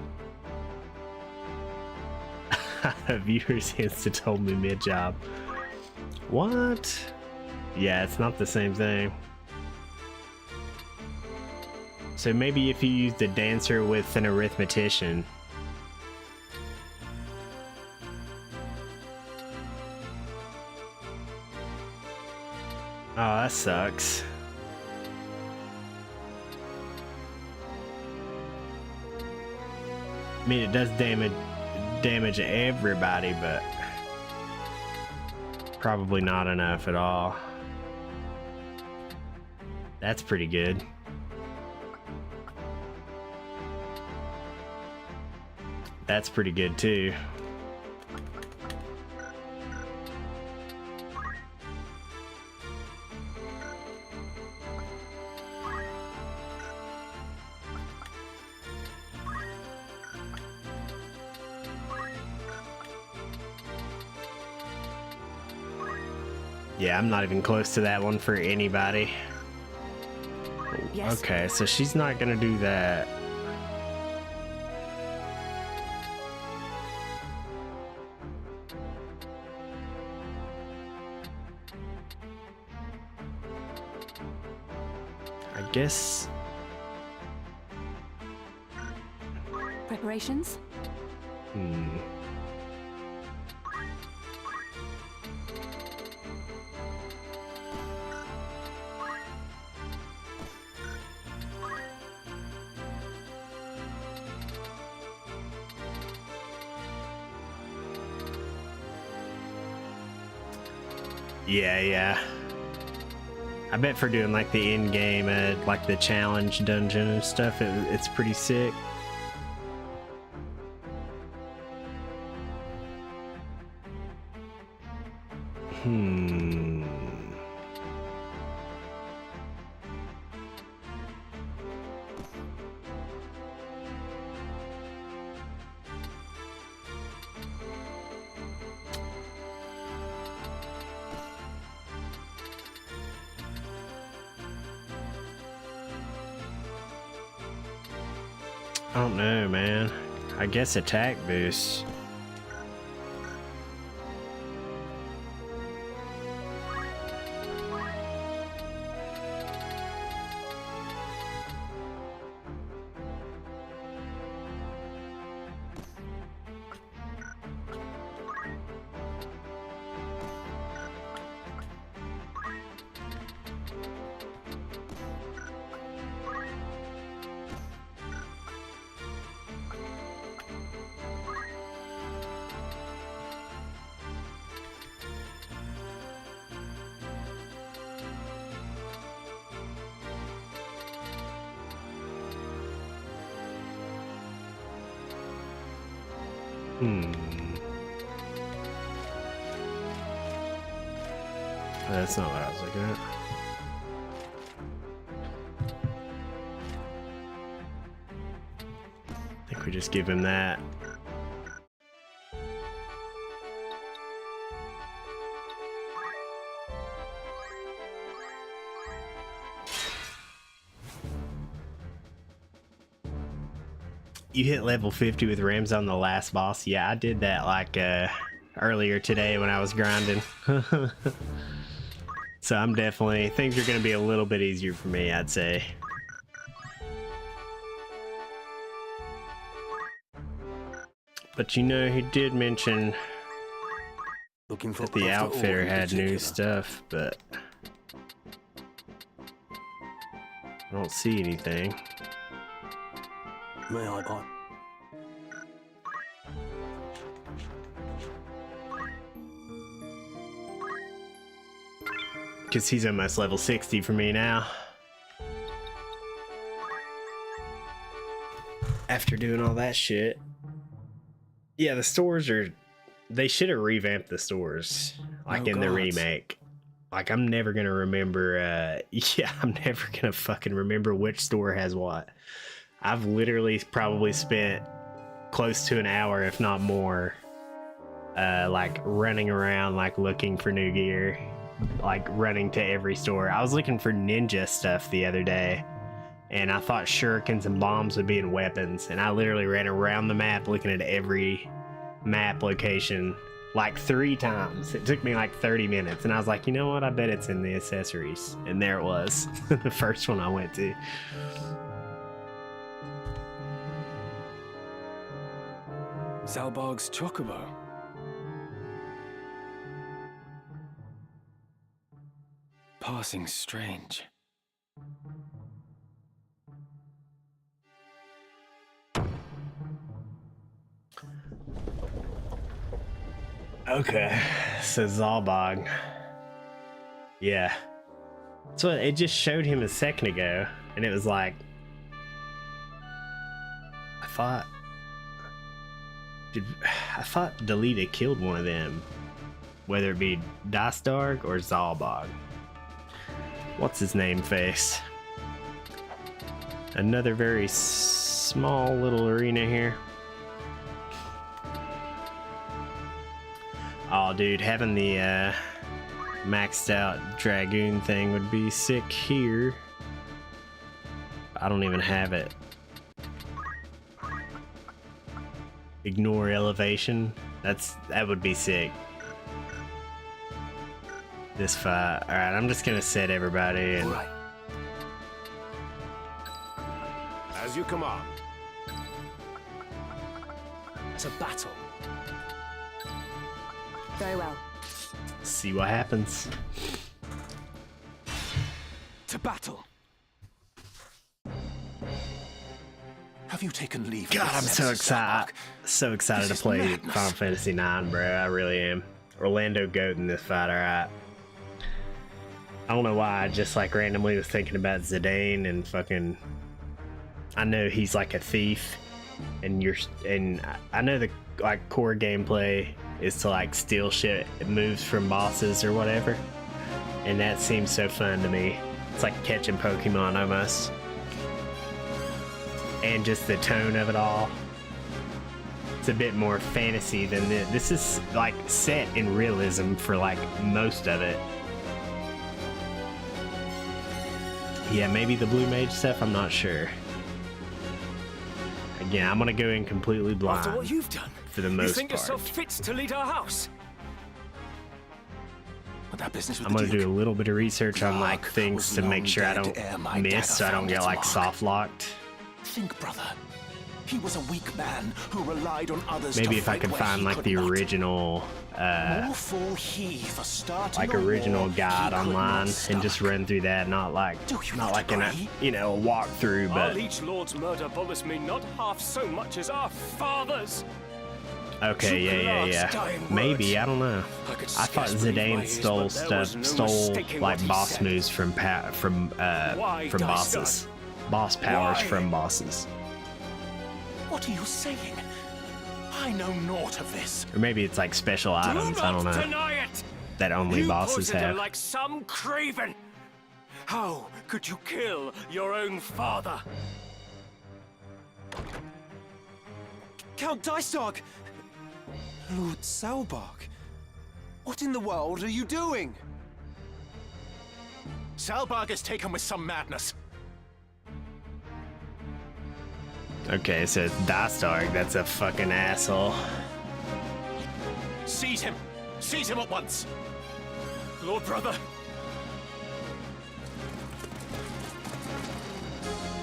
Viewers Insta told me mid-job. What? Yeah, it's not the same thing. So maybe if you used a dancer with an arithmetician. Oh, that sucks. I mean, it does damage everybody, but probably not enough at all. That's pretty good. That's pretty good too. Yeah, I'm not even close to that one for anybody. Yes. Okay, so she's not gonna do that. I guess. Preparations? Yeah. I bet for doing like the end game, like the challenge dungeon and stuff, it's pretty sick. I don't know, man. I guess attack boost. That's not what I was looking at. I think we just give him that. You hit level 50 with Rams on the last boss. Yeah, I did that like earlier today when I was grinding. So I'm definitely, things are going to be a little bit easier for me, I'd say. But you know, he did mention that the outfitter had new stuff, but I don't see anything. May I buy? Because he's almost level 60 for me now. After doing all that shit. Yeah, the stores are... They should have revamped the stores. Like in the remake. Like, I'm never going to remember... yeah, I'm never going to fucking remember which store has what. I've literally probably spent close to an hour, if not more, like running around, like looking for new gear. Like running to every store. I was looking for ninja stuff the other day, and I thought shurikens and bombs would be in weapons, and I literally ran around the map looking at every map location like 3 times. It took me like 30 minutes, and I was like, you know what, I bet it's in the accessories. And there it was. The first one I went to. Zalbarg's Chocobo. Passing strange. Okay, so Zalbag. Yeah. So it just showed him a second ago, and it was like... I thought Delita killed one of them. Whether it be Dastarg or Zalbag. What's his name face? Another very small little arena here. Oh, dude, having the maxed out Dragoon thing would be sick here. I don't even have it. Ignore elevation. That would be sick. This fight. Alright, I'm just gonna set everybody and... Right. As you command. To battle. Very well. See what happens. To battle. Have you taken leave? God, I'm so excited. So excited to play Final Fantasy IX, bro. I really am. Orlando Goat in this fight, alright. I don't know why I just like randomly was thinking about Zidane and fucking. I know he's like a thief, and I know the like core gameplay is to like steal shit, moves from bosses or whatever, and that seems so fun to me. It's like catching Pokemon almost, and just the tone of it all. It's a bit more fantasy than this. This is like set in realism for like most of it. Yeah, maybe the Blue Mage stuff, I'm not sure. Again, I'm gonna go in completely blind. After what you've done, for the most you think part. yourself fit to lead our house? But that business with I'm the gonna Duke. do a little bit of research on like things to make sure I don't miss, so I don't get like soft locked. Think, brother. He was a weak man who relied on others. Maybe to if I fight could where find he like could the not. original More fool he for starting like a original war guide he could online not and just run through that, not like in a a walkthrough, Our but liege lord's murder bothers me not half so much as our father's. okay, yeah. Maybe, I don't know. I could I thought scarce believe my Zidane ears, stole but there was no stole mistaking like what he boss said. moves from Why, bosses, boss powers Why? from bosses, What are you saying? I know naught of this. or maybe it's like special items. I don't know. Deny it. That only You bosses poisoned her have. like some craven. How could you kill your own father? Count Dicedog! Lord Salbark, what in the world are you doing? Salbark is taken with some madness. Okay, so it's Dicedog. That's a fucking asshole. Seize him! Seize him at once! Lord brother.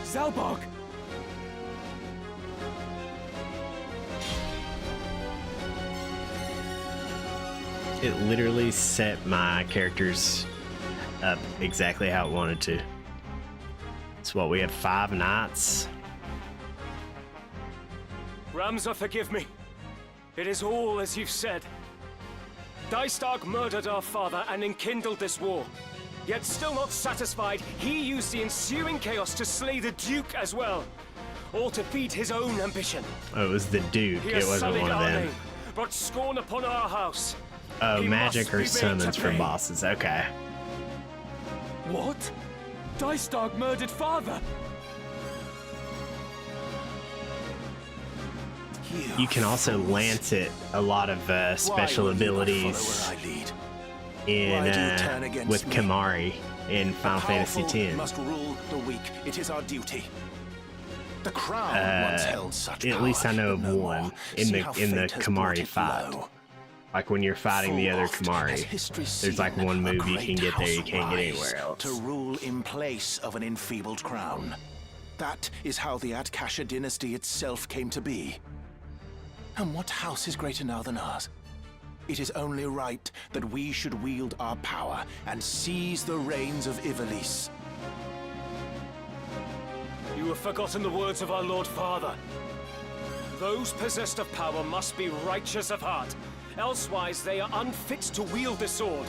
Salbark! It literally set my characters up exactly how it wanted to. So what, we have 5 knights? Ramza, forgive me. It is all as you've said. Dicedog murdered our father and enkindled this war. Yet still not satisfied, he used the ensuing chaos to slay the Duke as well. All to feed his own ambition. Oh, it was the Duke. He It has wasn't sullied one of our them. name, brought scorn upon our house. Oh, He magic must or be made to summons from pay. bosses. Okay. What? Dicedog murdered father? You can also lance it a lot of special will you not abilities follow where I lead? in Why do you turn against with me? Kamari in Final Fantasy Powerful X. must rule the weak. It is our duty. The crown once held such At least I know of power, but no one more. in See the how in the fate has brought Kamari it fight. low. Like when you're fighting the Full other oft Kamari, has history there's like seen one a move you can great get there you house can't get rise anywhere else. to rule in place of an enfeebled crown. That is how the Atkasha dynasty itself came to be. And what house is greater now than ours? It is only right that we should wield our power and seize the reins of Ivalice. You have forgotten the words of our Lord Father. Those possessed of power must be righteous of heart, elsewise they are unfit to wield the sword.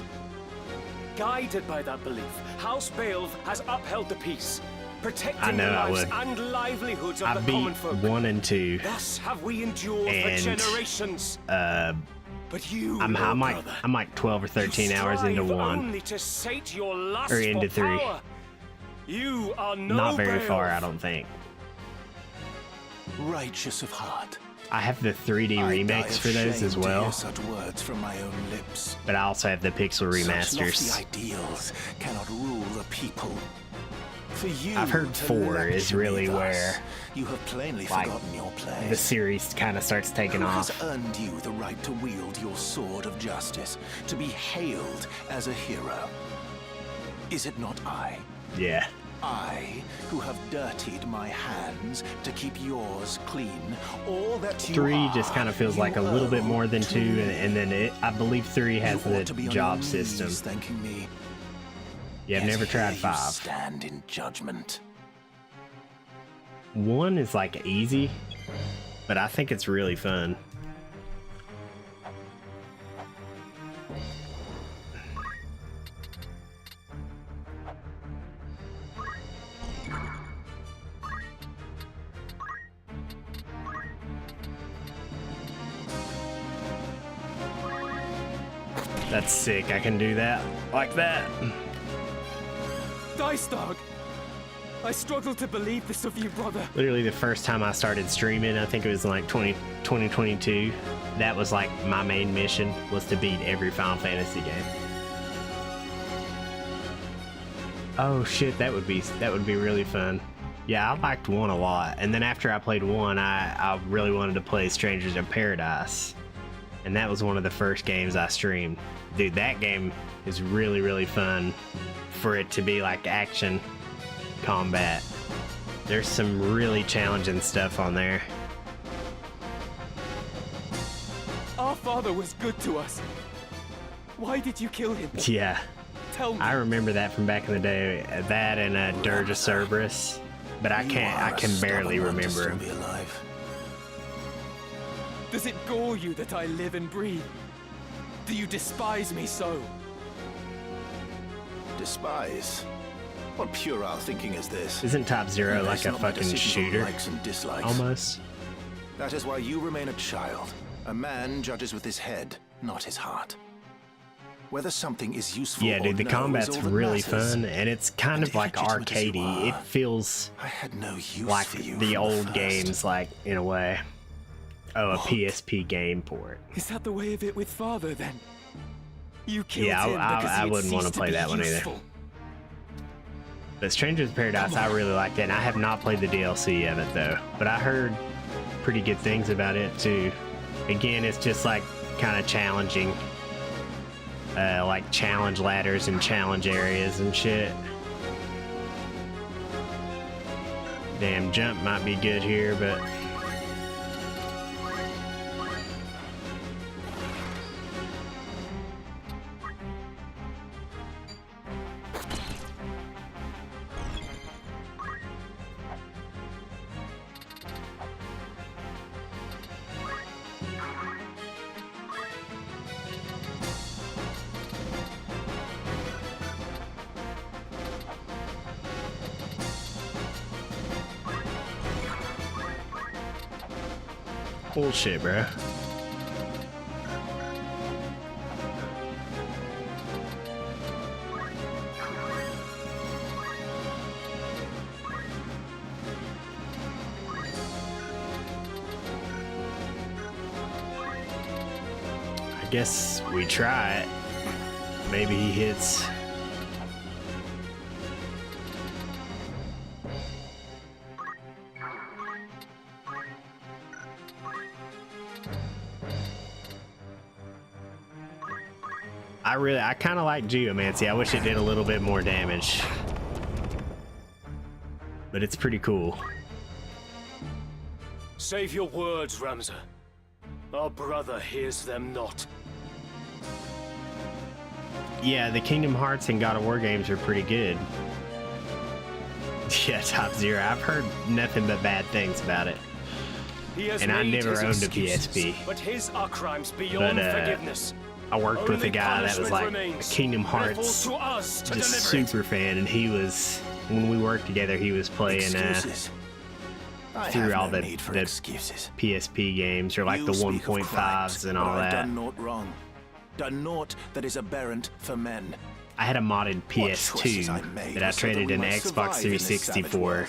Guided by that belief, House Baelv has upheld the peace, protecting I know the I lives would. and livelihoods of I the beat common folk. 1 and 2. Thus have we endured for And, generations. But you, I'm Lord like brother, 12 or 13 hours into strive 1. only to sate your lust Or into for 3. power. You are no Not very far, Baelv. I don't think. Righteous of heart. I have the 3D I remakes die for of those shame as to well, hear such words from my own lips. but I also have the pixel Such remasters. lofty ideals cannot rule the people. For you I've heard to 4 is lecture me really thus, where you have plainly like, forgotten your place. the series kind of starts taking Who off. has earned you the right to wield your sword of justice, to be hailed as a hero? Is it not I? Yeah. I, who have dirtied my hands to keep yours clean. All that you 3 are, just kind of feels like a little bit more than 2, and then I believe 3 has you the ought to be on job your system. knees thanking me. Yeah, I've Yet never tried here you 5. stand in judgment. 1 is like easy, but I think it's really fun. That's sick. I can do that like that. Dystog! I struggle to believe this of you, brother. Literally the first time I started streaming, I think it was in like 2022. That was like my main mission, was to beat every Final Fantasy game. Oh shit, that would be really fun. Yeah, I liked 1 a lot, and then after I played 1, I really wanted to play Strangers in Paradise, and that was one of the first games I streamed. Dude, that game is really fun for it to be like action combat. There's some really challenging stuff on there. Our father was good to us. Why did you kill him? Yeah. Tell me. I remember that from back in the day. That and Dirge of Cerberus, but I can barely remember him. Does it gall you that I live and breathe? Do you despise me so? Despise? What puerile thinking is this? Isn't Top Zero like a fucking shooter? Likes and dislikes. Almost. That is why you remain a child. A man judges with his head, not his heart. Whether something is useful yeah, dude, the combat's really fun, and it's kind of like arcadey. It feels like the old games, like, in a way. Oh, a PSP game port. Is that the way of it with father, then? You killed him because I wouldn't want to play that one either. But Strangers in Paradise, I really liked it, and I have not played the DLC of it, though. But I heard pretty good things about it, too. Again, it's just, like, kind of challenging. Like, challenge ladders and challenge areas and shit. Damn, jump might be good here, but... Bullshit, bro. I guess we try it. Maybe he hits. I kind of like Geomancy. I wish it did a little bit more damage. But it's pretty cool. Save your words, Ramza. Our brother hears them not. Yeah, the Kingdom Hearts and God of War games are pretty good. Yeah, Top Zero. I've heard nothing but bad things about it. And I never owned a PSP. But his are crimes beyond forgiveness. I worked with a guy that was like a Kingdom Hearts just super fan, and he was, when we worked together, he was playing through all the PSP games, or like the 1.5s and all that. Done naught wrong. Done naught that is aberrant for men. I had a modded PS2 that I traded an Xbox 360 for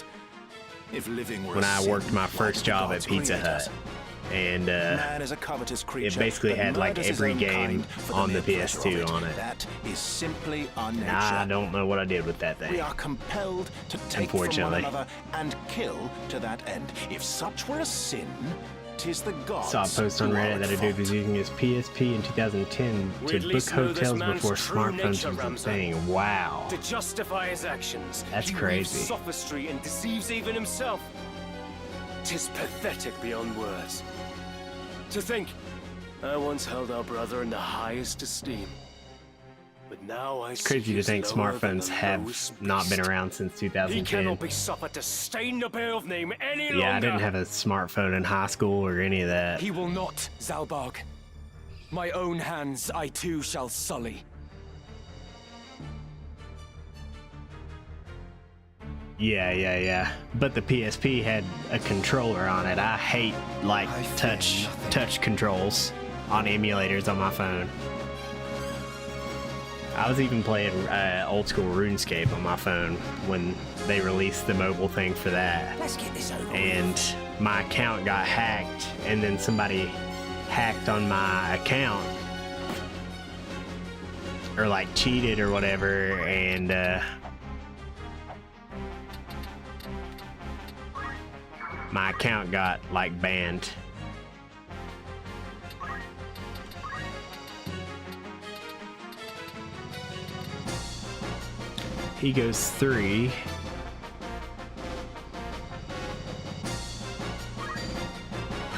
when I worked my first job at Pizza Hut. And it basically had like every game on the PS2 on it. That is simply our nature. I don't know what I did with that thing. We are compelled to take from one another and kill to that end. If such were a sin, 'tis the gods. Saw a post on Reddit that a dude was using his PSP in 2010 to book hotels before smartphones was a thing. Wow. To justify his actions, that's he crazy. Weaves sophistry and deceives even himself. 'Tis pathetic beyond words. To think, I once held our brother in the highest esteem. But now I it's crazy to think smartphones have not been around since 2010. He cannot be suffered to stain the Beowulf name any longer. Yeah, I didn't have a smartphone in high school or any of that. He will not, Zalbarg. My own hands I too shall sully. Yeah. But the PSP had a controller on it. I hate touch controls on emulators on my phone. I was even playing old school RuneScape on my phone when they released the mobile thing for that. Let's get this over and with. My account got hacked, and then somebody hacked on my account, or like cheated or whatever, and my account got like banned. He goes 3. I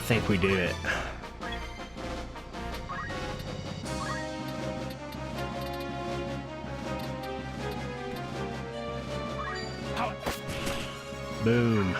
think we do it. Boom.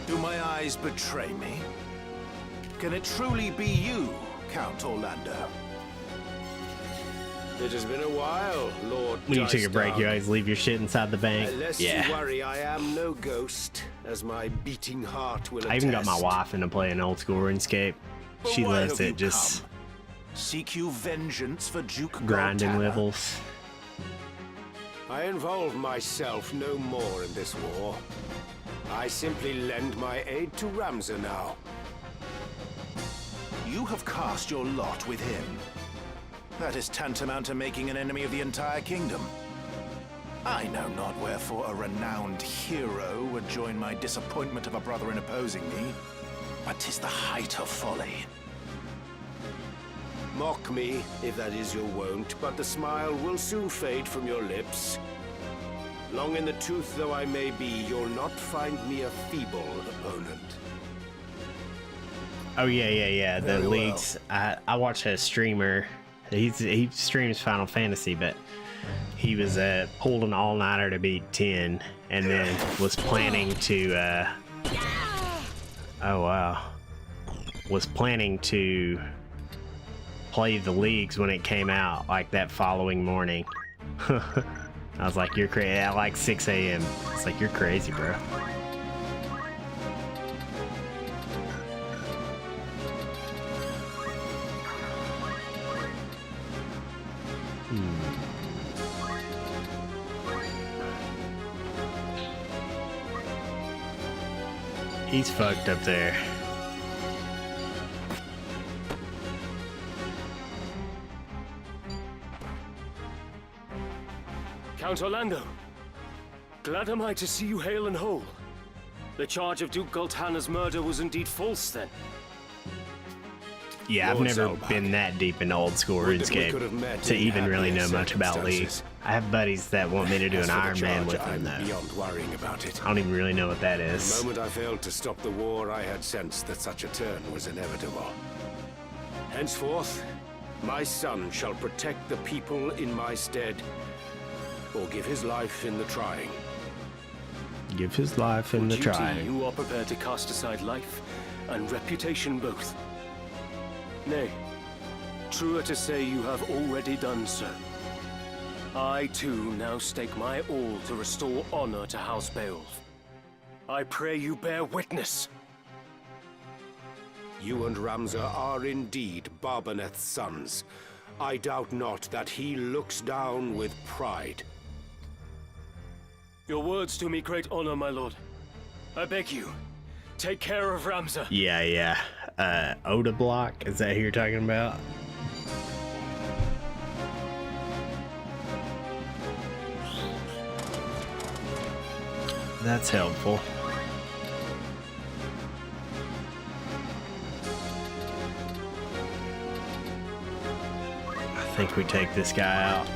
Do my eyes betray me? Can it truly be you, Count Orlando? It has been a while, Lord. When you take a break, you always leave your shit inside the bank. Unless you worry, I am no ghost, as my beating heart will attest. I even got my wife into playing old school RuneScape. She why loves have it, you just come? Seek you vengeance for Duke grinding Goltana? levels. I involve myself no more in this war. I simply lend my aid to Ramza now. You have cast your lot with him. That is tantamount to making an enemy of the entire kingdom. I know not wherefore a renowned hero would join my disappointment of a brother in opposing me, but 'tis the height of folly. Mock me, if that is your wont, but the smile will soon fade from your lips. Long in the tooth though I may be, you'll not find me a feeble opponent. Oh yeah. The Very leagues. I watched a streamer. He streams Final Fantasy, but he was pulled an all-nighter to beat 10, and then was planning to. Oh wow. Was planning to play the leagues when it came out, like that following morning. I was like, you're crazy. At like 6 a.m. It's like, you're crazy, bro. He's fucked up there. Count Orlando, glad am I to see you hale and whole. The charge of Duke Goltana's murder was indeed false, then. Yeah, I've Lord never Zalbak. been that deep into old school Would that we could have RuneScape met to in even really happier know much about League. circumstances. I have buddies that want me to do As an for the Iron Man charge, with them, I'm though. beyond worrying about it. I don't even really know what that The is. moment I failed to stop the war, I had sensed that such a turn was inevitable. Henceforth, my son shall protect the people in my stead, or give his life in the trying. Give his life in For the duty, trying. you are prepared to cast aside life and reputation both. Nay, truer to say you have already done so. I too now stake my all to restore honor to House Beowulf. I pray you bear witness. You and Ramza are indeed Barbaneth's sons. I doubt not that he looks down with pride. Your words do me great honor, my lord. I beg you, take care of Ramza. Yeah. Oda block, is that who you're talking about? That's helpful. think we take this guy out.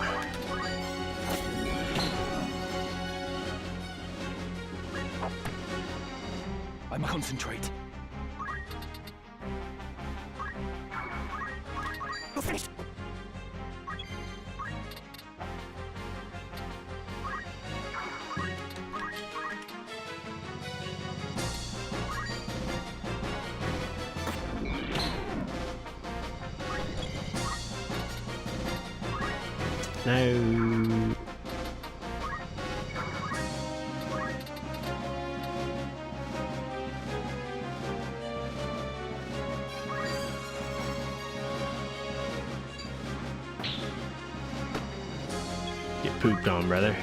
I'm concentrate. You're finished. No. Get pooped on, brother.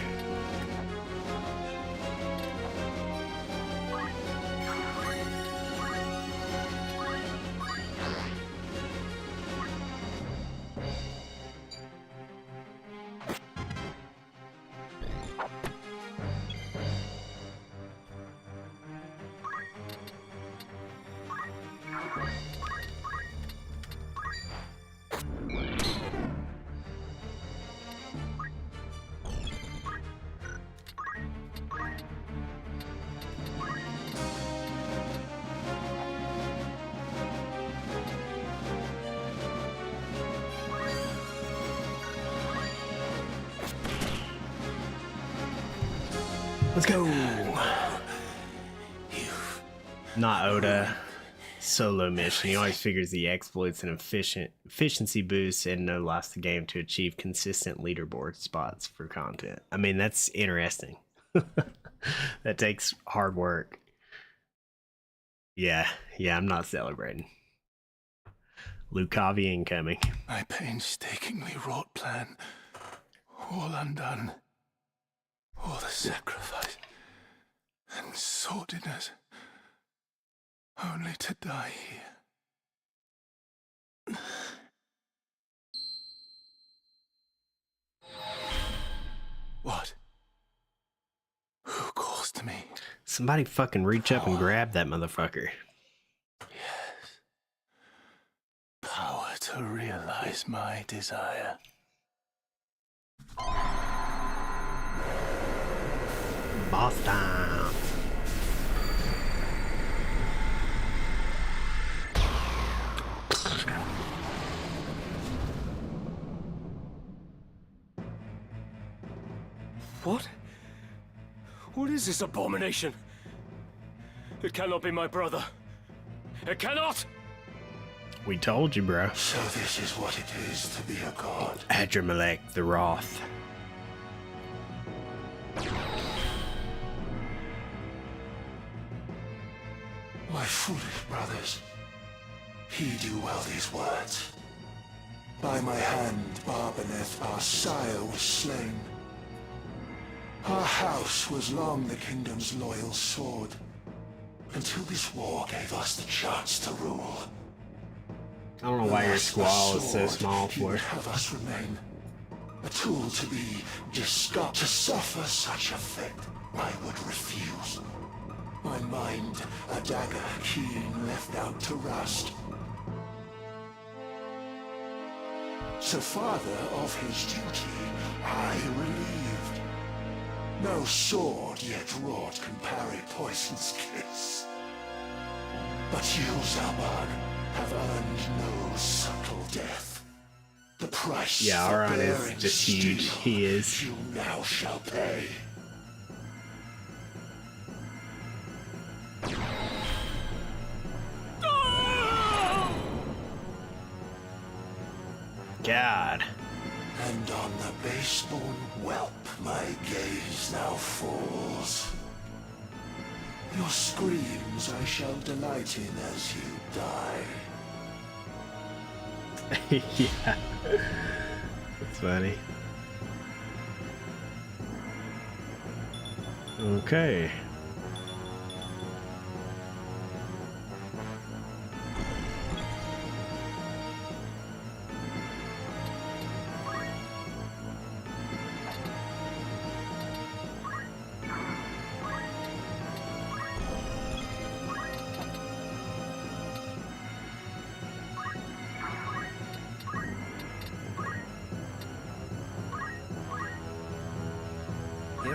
Let's go. Not Oda. Solo mission. He always figures the exploits and efficiency boosts and no loss the game to achieve consistent leaderboard spots for content. I mean, that's interesting. That takes hard work. Yeah, I'm not celebrating. Lucavi incoming. My painstakingly wrought plan, all undone. All the sacrifice and sordidness, only to die here. What? Who calls to me? Somebody fucking reach up and grab that motherfucker. Yes. Power to realize my desire. Boss time. What? What is this abomination? It cannot be my brother. It cannot! We told you, bro. So this is what it is to be a god. Adramelech the Wroth. My foolish brothers, heed you well these words. By my hand, Barbaneth, our sire, was slain. Our house was long the kingdom's loyal sword, until this war gave us the chance to rule. I don't know why your squall is so small he for would it. have us remain. A tool to be discarded. To suffer such a fate, I would refuse. My mind, a dagger keen, left out to rust. So father of his duty, I relieved. No sword yet wrought can parry poison's kiss. But you, Zalman, have earned no subtle death. The price Yeah, for Auron is bearing just steel, huge. He is. you now shall pay. God. And on the base-born whelp my gaze now falls. Your screams I shall delight in as you die. Yeah. That's funny. Okay.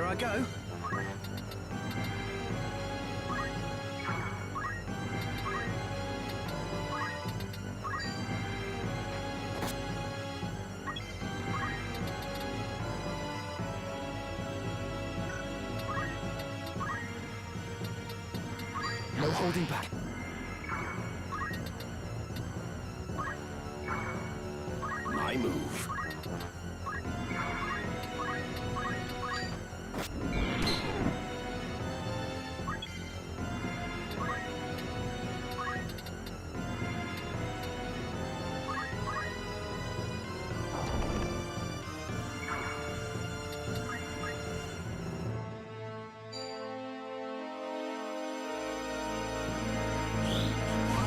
Here I go. No holding back. My move.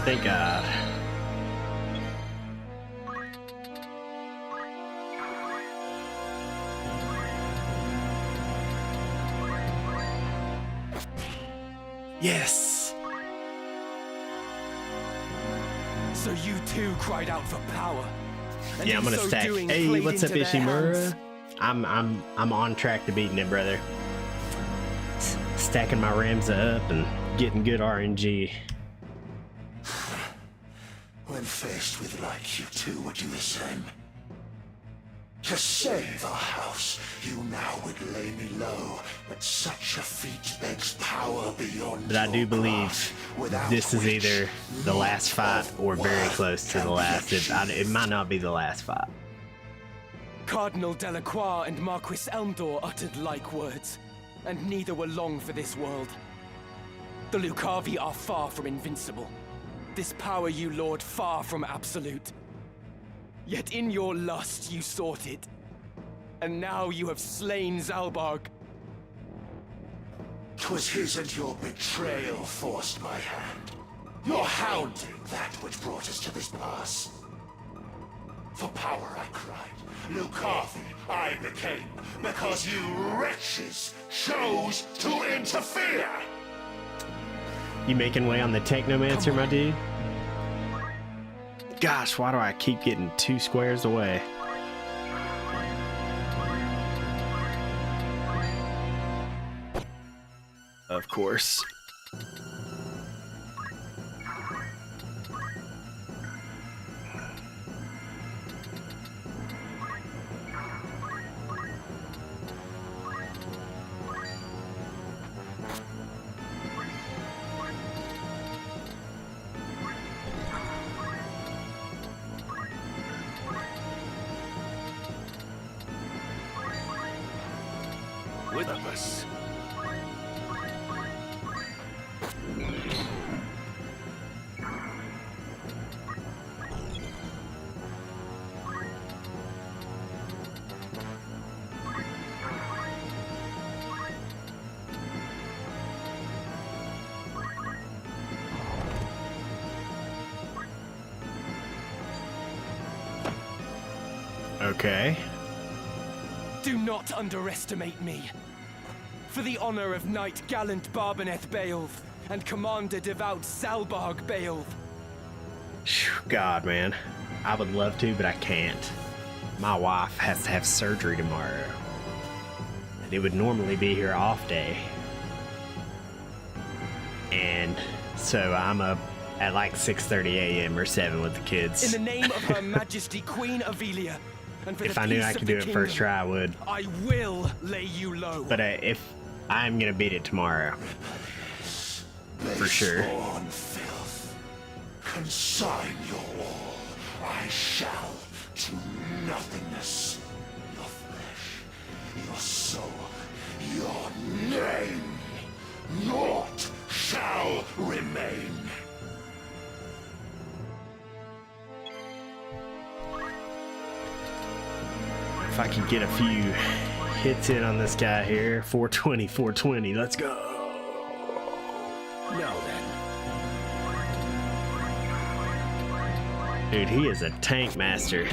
Thank God. Yes. So you too cried out for power. And Yeah, I'm in gonna so stack. doing, Hey, played what's up, into their hands. Ishimura? I'm on track to beating it, brother. Stacking my Rams up and getting good RNG. When faced with like you two would do the same. To save our house, you now would lay me low, but such a feat begs power beyond. But I do your believe grasp, without this is which either the last fight or very worth close to the can be last. It might not be the last fight. Cardinal Delacroix and Marquis Elmdor uttered like words, and neither were long for this world. The Lucavi are far from invincible. This power you lord far from absolute. Yet in your lust you sought it, and now you have slain Zalbarg. 'Twas his and your betrayal forced my hand. Your hounding that which brought us to this pass. For power I cried, Lucavi I became, because you wretches chose to interfere! You making way on the Technomancer, my dude? Gosh, why do I keep getting 2 squares away? Of course. With us. Okay. Do not underestimate me. For the honor of Knight Gallant Barbaneth Beowulf and Commander Devout Zalbarg Beowulf. God, man. I would love to, but I can't. My wife has to have surgery tomorrow. And it would normally be her off day. And so I'm up at like 6:30 a.m. or 7 with the kids. In the name of Her Majesty Queen Avilia, and for If the I knew peace I of could the do it first kingdom, try, I would. I will lay you low. But if I'm gonna beat it tomorrow. For sure. Base-born filth. Consign your all. I shall to nothingness. Your flesh, your soul, your name. Naught shall remain. If I could get a few hits in on this guy here. 420, 420. Let's go. Now then. Dude, he is a tank master.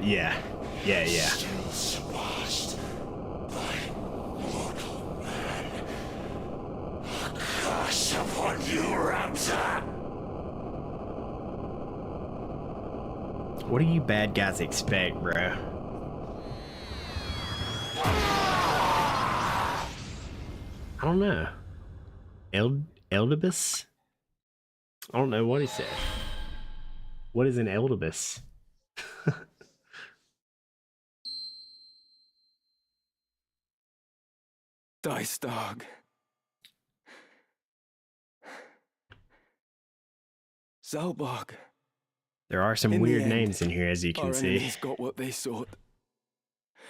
Yeah. Yeah, yeah. Still surpassed by mortal man. A curse upon you, Ramza! What do you bad guys expect, bro? I don't know. Eldibus? I don't know what he said. What is an Eldibus? Dice dog. Zalbog. There are some In the weird end, names in here, as you can our see. enemies got what they sought.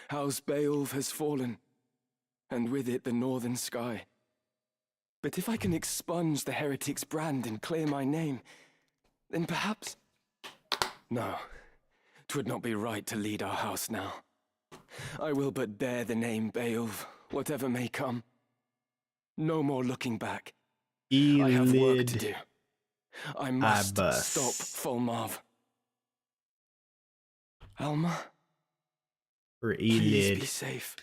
House Beowulf has fallen, and with it the northern sky. But if I can expunge the heretic's brand and clear my name, then perhaps... No, 'twould not be right to lead our house now. I will but bear the name Beowulf, whatever may come. No more looking back. I have work to do. I must stop Fulmarv. Alma? Or Please Elid. be safe.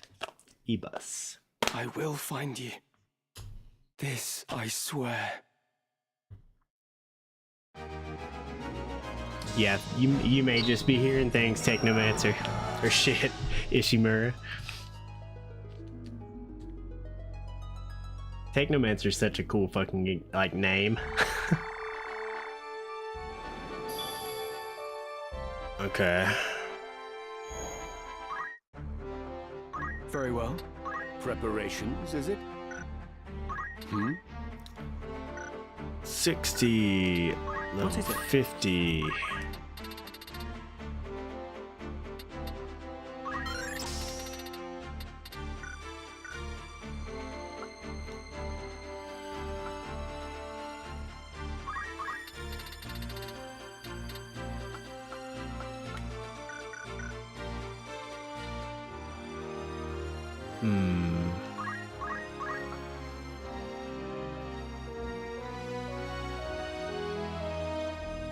Ebus. I will find you. This I swear. Yeah, you may just be hearing things, Technomancer. Or shit, Ishimura. Technomancer's such a cool fucking, like, name. Okay. Very well. Preparations, is it? 60, level What is it? 50.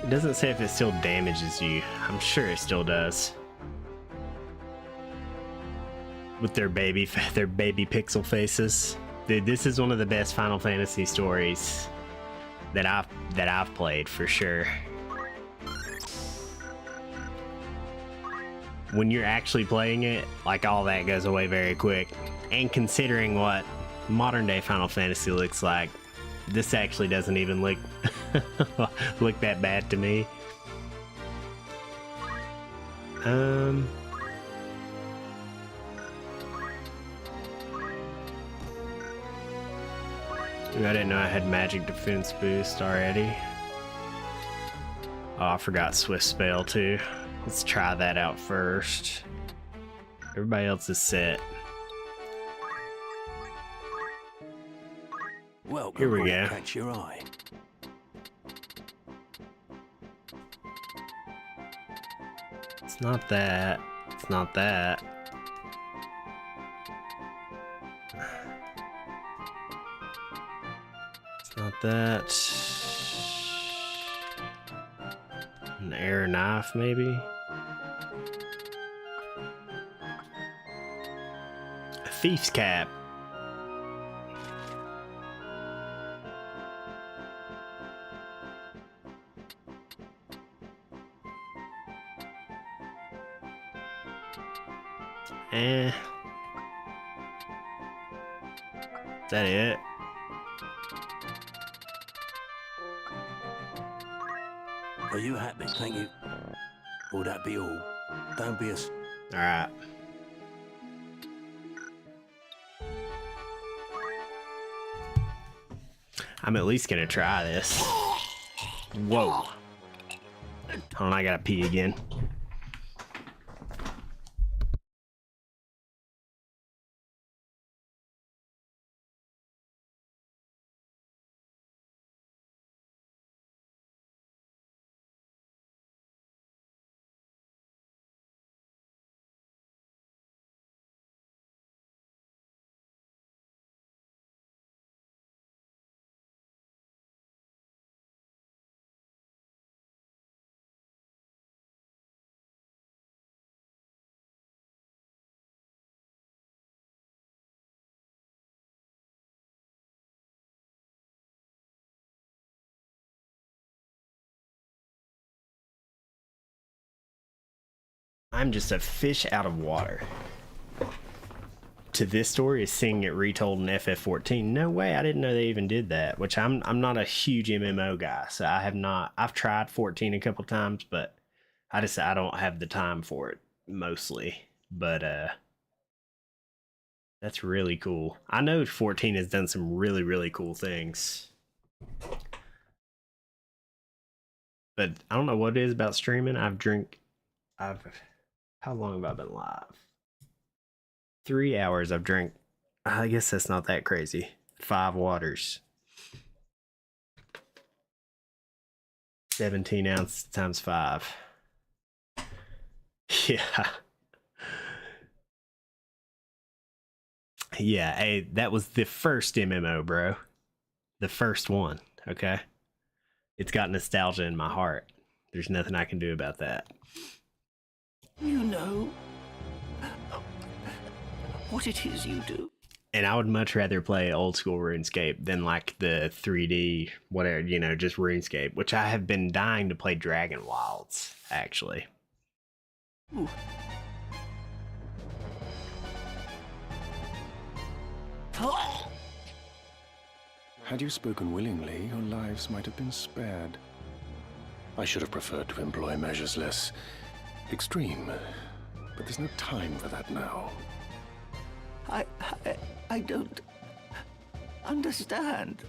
It doesn't say if it still damages you. I'm sure it still does. With their baby pixel faces. Dude, this is one of the best Final Fantasy stories that I've played for sure. When you're actually playing it, like, all that goes away very quick. And considering what modern day Final Fantasy looks like, this actually doesn't even look look that bad to me. I didn't know I had magic defense boost already. Oh, I forgot Swift Spell too. Let's try that out first. Everybody else is set. Welcome. Here we go. Catch your eye. It's not that. It's not that. It's not that. An air knife, maybe? A thief's cap. Is that it? Are you happy? Thank you. Will that be all? Don't be a... Alright. I'm at least gonna try this. Whoa. Hold on, I gotta pee again. I'm just a fish out of water. To this story is seeing it retold in FF14. No way, I didn't know they even did that. Which I'm not a huge MMO guy, so I have not. I've tried 14 a couple times, but I don't have the time for it mostly. But that's really cool. I know 14 has done some really, really cool things. But I don't know what it is about streaming. How long have I been live? 3 hours. I've drank, I guess that's not that crazy. 5 waters. 17 ounces times 5. Yeah. Yeah, hey, that was the first MMO, bro. The first one, okay? It's got nostalgia in my heart. There's nothing I can do about that. You know what it is you do. And I would much rather play old school RuneScape than like the 3D, whatever, you know, just RuneScape, which I have been dying to play Dragon Wilds, actually. Ooh. Had you spoken willingly, your lives might have been spared. I should have preferred to employ measures less extreme, but there's no time for that now. I don't understand.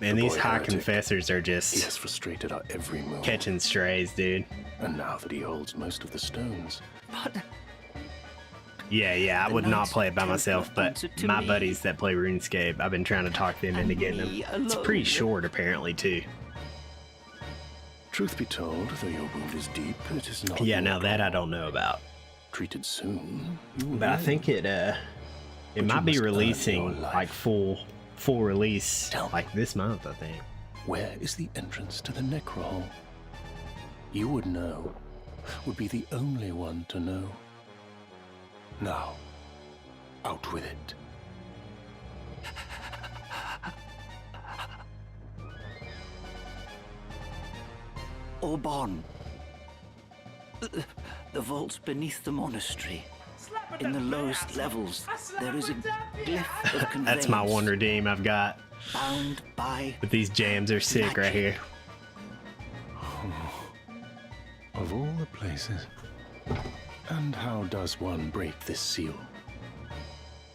Man, these high confessors are He just has frustrated our every move. catching strays, dude. And now that he holds most of the stones. But yeah, I would not play it by myself, but my buddies that play RuneScape, I've been trying to talk them into getting them. It's pretty short, apparently, too. Truth be told, though your wound is deep, it is not. Yeah, now that I don't know about. Treated soon. But I think it might be releasing like full release like this month, I think. Where is the entrance to the Necrohole? You would know. Would be the only one to know. Now, out with it. Orban. The vaults beneath the monastery. In the lowest levels, there is a glyph of conveyance. That's my one redeem I've got. Bound by. But these jams are sick right here. Of all the places. And how does one break this seal?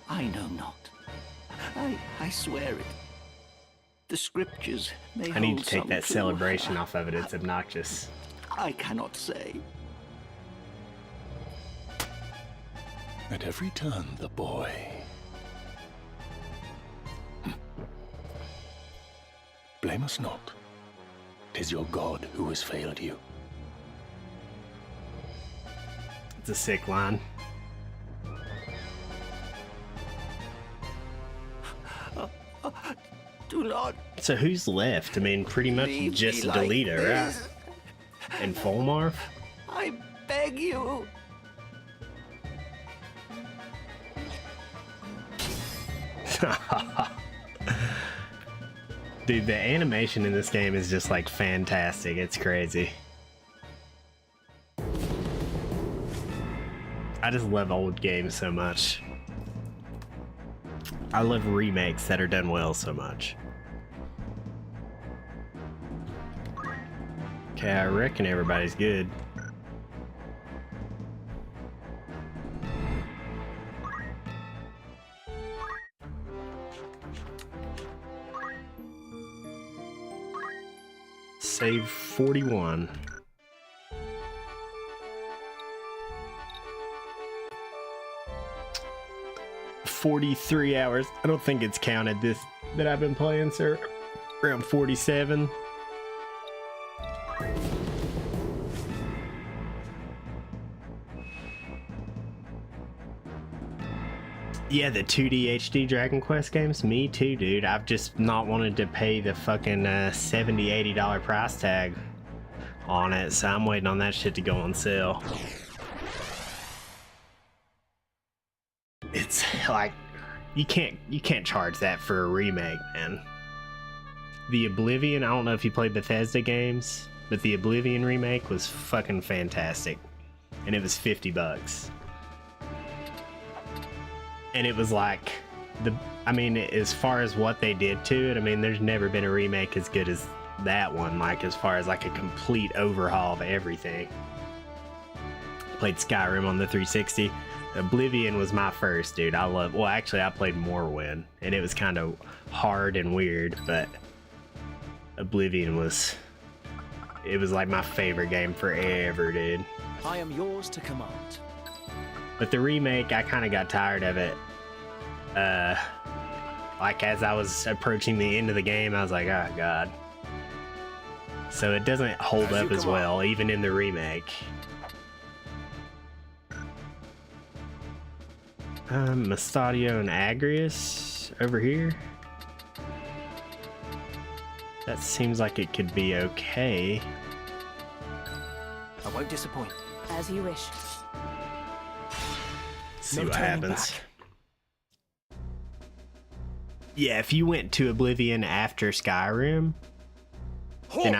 I know not. I swear it. The scriptures may I need hold to take some that clue. celebration off of it. It's obnoxious. I cannot say. At every turn, the boy. Blame us not. 'Tis your God who has failed you. It's a sick line. Do not. So who's left? I mean, pretty much leave just me like Delita, right? this. And Fulmar? I beg you. Dude, the animation in this game is just like fantastic. It's crazy. I just love old games so much. I love remakes that are done well so much. Okay, I reckon everybody's good. Save 41. $43 hours. I don't think it's counted this that I've been playing, sir. Around 47. Yeah, the 2D HD Dragon Quest games. Me too, dude. I've just not wanted to pay the fucking $70, $80 price tag on it, so I'm waiting on that shit to go on sale. It's like you can't charge that for a remake, man. The Oblivion, I don't know if you played Bethesda games, but the Oblivion remake was fucking fantastic. and it was $50. And it was like I mean, as far as what they did to it, I mean, there's never been a remake as good as that one, like as far as like a complete overhaul of everything. Played Skyrim on the 360. Oblivion was my first, dude. Well, actually I played Morrowind, and it was kind of hard and weird, but Oblivion was like my favorite game forever, dude. I am yours to command. But the remake, I kind of got tired of it. Like as I was approaching the end of the game, I was like, oh god. So it doesn't hold up as well, even in the remake. Mustadio and Agrius over here. That seems like it could be okay. I won't disappoint. As you wish. See what happens. Yeah, if you went to Oblivion after Skyrim, then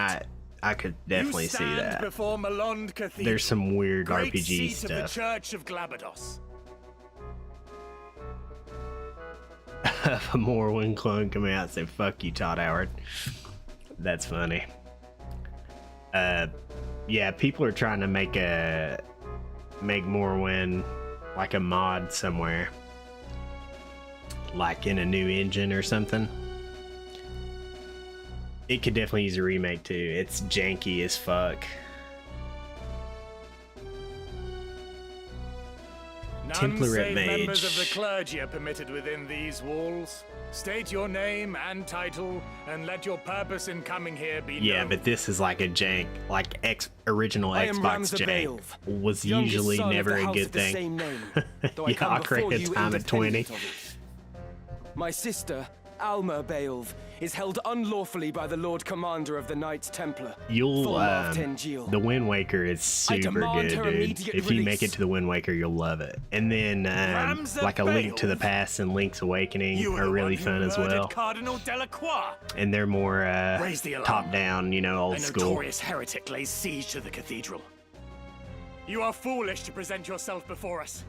I could definitely see that. Before Malond Cathedral, there's some weird great RPG seat stuff. Of the Church of Glabados. If a Morrowind clone come out and say, fuck you, Todd Howard. That's funny. Yeah, people are trying to make Morrowind like a mod somewhere. Like in a new engine or something. It could definitely use a remake too. It's janky as fuck. None save members of the clergy are permitted within these walls. State your name and title, and let your purpose in coming here be known. Yeah, but this is like a jank, like original Xbox jank was usually never a good thing. Yeah, I'll create a time at 20. My sister, Alma Beowulf, is held unlawfully by the Lord Commander of the Knights Templar. The Wind Waker is super good, dude. If you make it to the Wind Waker, you'll love it. And then like A Link to the Past and Link's Awakening are really fun as well. Cardinal Delacroix. And they're more top-down, you know, old school. A notorious heretic lays siege to the cathedral. You are foolish to present yourself before us.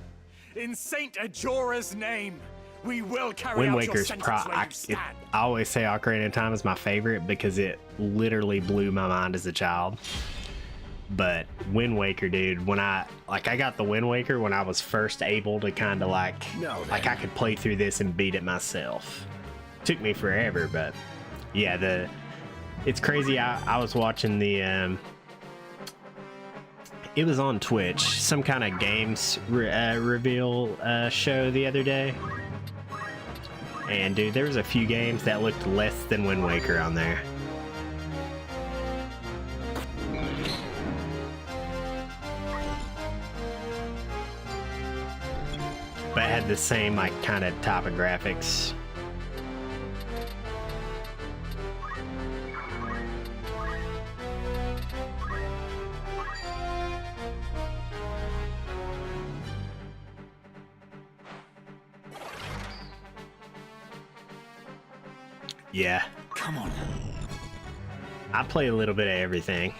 In Saint Ajora's name, we will carry Wind out Waker's your sentence where you stand. I always say Ocarina of Time is my favorite because it literally blew my mind as a child. But Wind Waker, dude, when I got the Wind Waker when I was first able to kind of like I could play through this and beat it myself. Took me forever, but yeah, it's crazy. I was watching the it was on Twitch, some kind of games reveal show the other day. And dude, there was a few games that looked less than Wind Waker on there. But it had the same like kind of type of graphics. Yeah. Come on. I play a little bit of everything.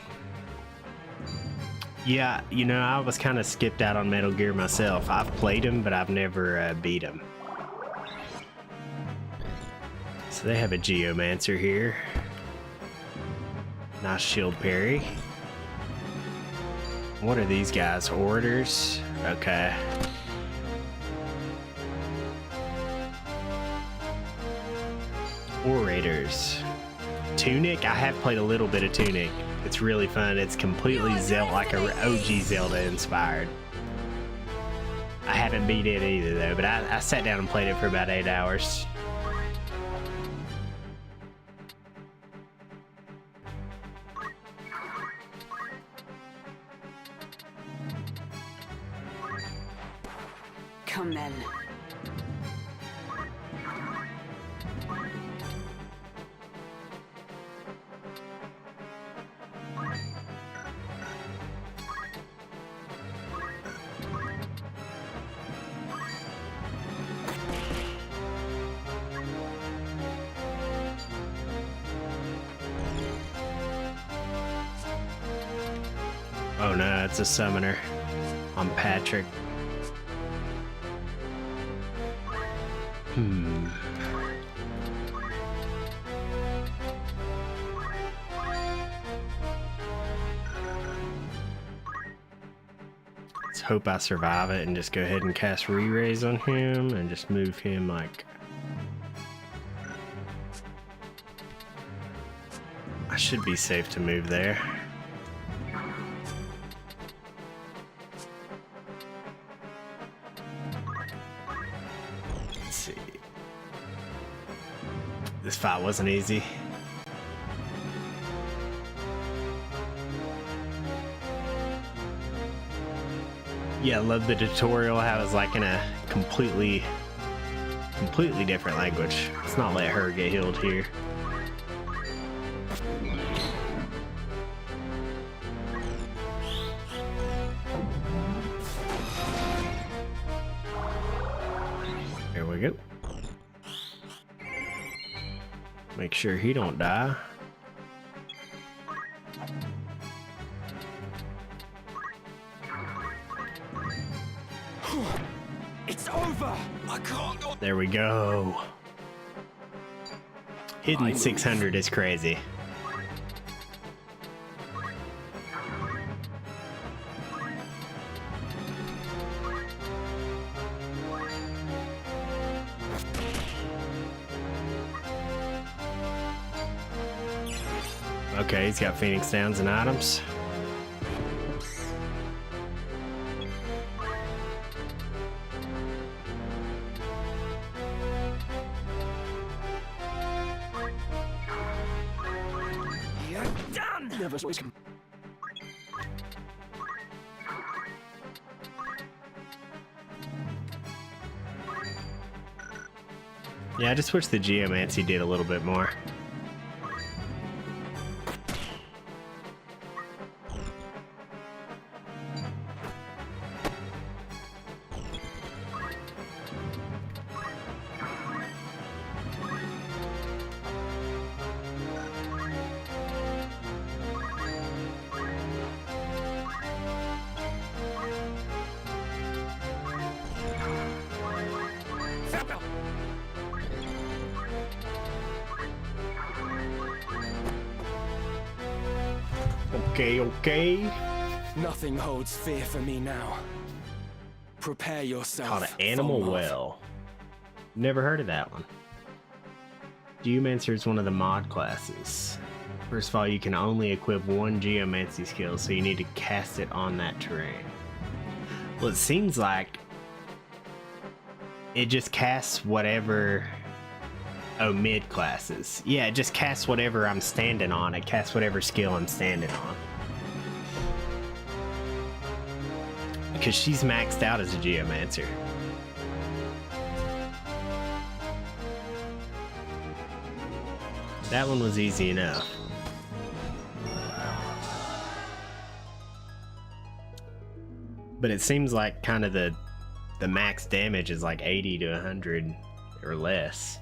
Yeah, you know, I was kind of skipped out on Metal Gear myself. I've played them, but I've never beat them. So they have a Geomancer here. Nice shield parry. What are these guys? Orators? Okay. Orators. Tunic? I have played a little bit of Tunic. It's really fun. It's completely Zelda, like a OG Zelda inspired. I haven't beat it either though, but I sat down and played it for about 8 hours. Come then. Oh no, it's a summoner. on Patrick. Let's hope I survive it and just go ahead and cast Re-Raise on him and just move him like... I should be safe to move there. Let's see. This fight wasn't easy. Yeah, I love the tutorial, how it's like in a completely different language. Let's not let her get healed here. There we go. Make sure he don't die. It's over! I can't go. There we go. Hitting 600 is crazy. Okay, he's got Phoenix Downs and items. You're done! Never switch. Yeah, I just wish the Geomancy did a little bit more. Okay. Nothing holds fear for me now. Prepare yourself. Called an Animal Fulmar. Well. Never heard of that one. Geomancer is one of the mod classes. First of all, you can only equip one Geomancy skill, so you need to cast it on that terrain. Well, it seems like it just casts whatever... Oh, mid classes. Yeah, it just casts whatever I'm standing on. It casts whatever skill I'm standing on. Because she's maxed out as a Geomancer. That one was easy enough. But it seems like kind of the max damage is like 80 to 100 or less.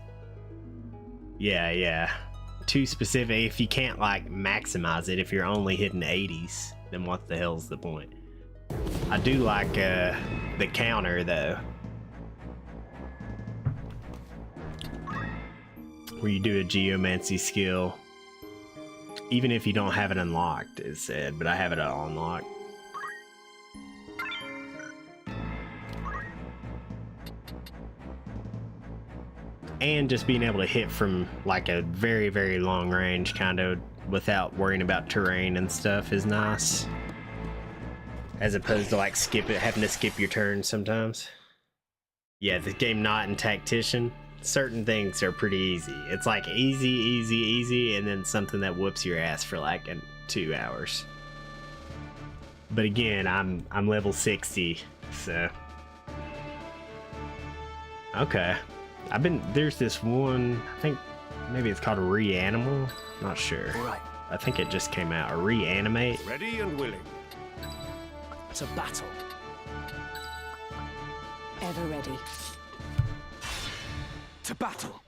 Yeah. Too specific. If you can't like maximize it, if you're only hitting 80s, then what the hell's the point? I do like the counter though. Where you do a Geomancy skill. Even if you don't have it unlocked, it said, but I have it unlocked. And just being able to hit from like a very, very long range kind of without worrying about terrain and stuff is nice. As opposed to like having to skip your turn sometimes. Yeah, the game not in Tactician, certain things are pretty easy. It's like easy, and then something that whoops your ass for like 2 hours. But again, I'm level 60, so. Okay. There's this one, I think maybe it's called a Reanimal, not sure. Right. I think it just came out, a Reanimate. Ready and willing. To battle. Ever ready. To battle.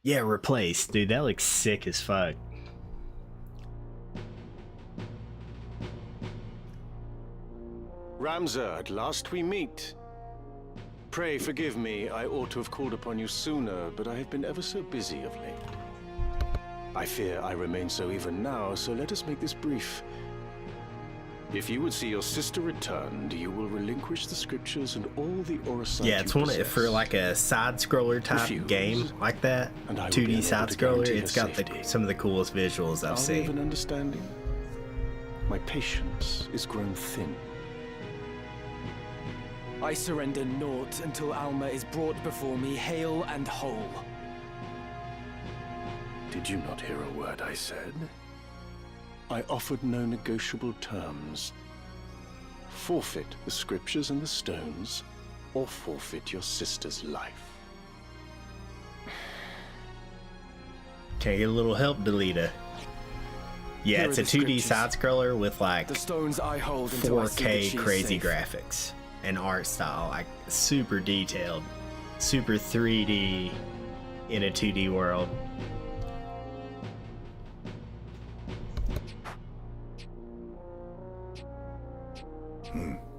Yeah, replace, dude, that looks sick as fuck. Ramza, at last we meet. Pray forgive me, I ought to have called upon you sooner, but I have been ever so busy of late. I fear I remain so even now, so let us make this brief. If you would see your sister returned, you will relinquish the scriptures and all the Orosite. Yeah, it's one for like a side-scroller type game like that. 2D side-scroller. It's got some of the coolest visuals I've seen. An understanding? My patience is grown thin. I surrender naught until Alma is brought before me hale and whole. Did you not hear a word I said? I offered no negotiable terms. Forfeit the scriptures and the stones, or forfeit your sister's life. Can I get a little help, Delita? Yeah, it's a 2D side-scroller with like the stones I hold 4K crazy graphics and art style, like super detailed, super 3D in a 2D world.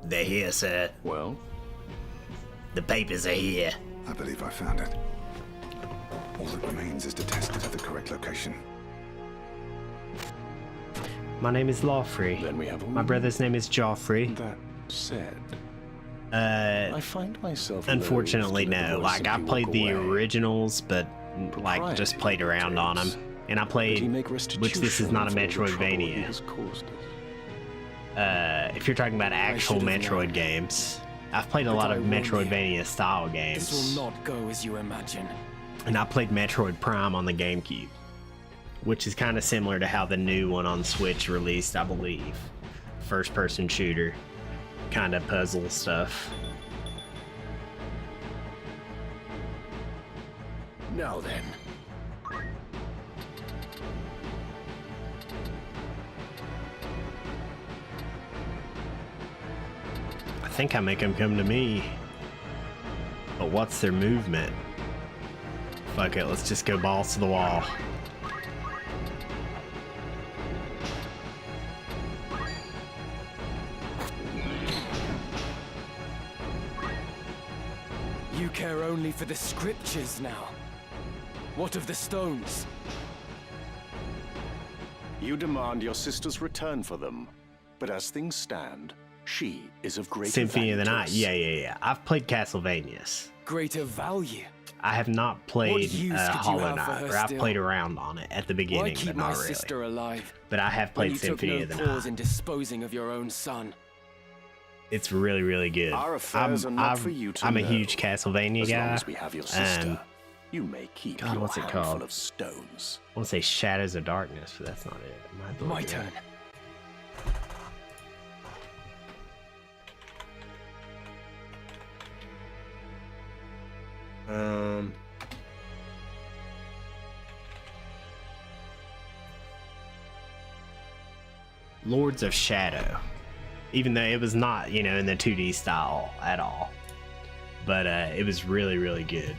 They're here, sir. Well? The papers are here. I believe I found it. All that remains is to test it at the correct location. My name is Lawfrey. Then we have my brother's name is Joffrey. That said, I find myself unfortunately no. Like I played the originals, but like just played around on them. And I played, which this is not a Metroidvania. If you're talking about actual Metroid games, I've played a lot of Metroidvania style games. This will not go as you imagine. And I played Metroid Prime on the GameCube, which is kind of similar to how the new one on Switch released, I believe. First-person shooter, kind of puzzle stuff. Now then. I think I make them come to me. But what's their movement? Fuck it, let's just go balls to the wall. You care only for the scriptures now. What of the stones? You demand your sister's return for them, but as things stand, she is of greater Symphony of the value Night. to us. Yeah. I've played Castlevanias. Greater value? I have not played Hollow Knight, or I've still? played around on it at the Why beginning, keep but my not really. sister alive? But I have played Symphony of the when you took no Night. pause in disposing of your own son. It's really, really good. Our affairs are not for you to I'm a know. huge Castlevania As guy. long as we have your sister, you may keep God, your what's it handful called? of stones. I want to say Shadows of Darkness, but that's not it. My turn. Lords of Shadow. Even though it was not, in the 2D style at all. But it was really, really good.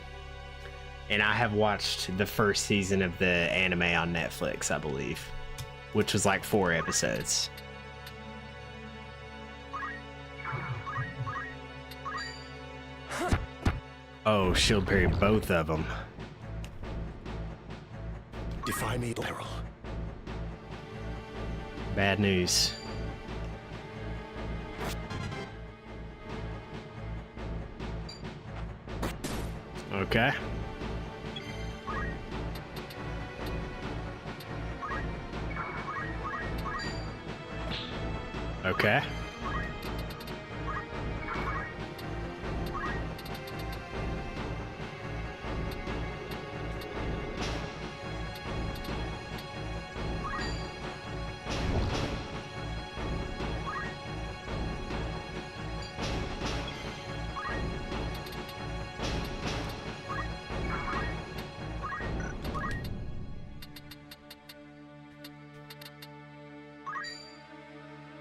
And I have watched the first season of the anime on Netflix, I believe. Which was like 4 episodes. Oh, shield parry both of them. Defy me, peril. Bad news. Okay. Okay.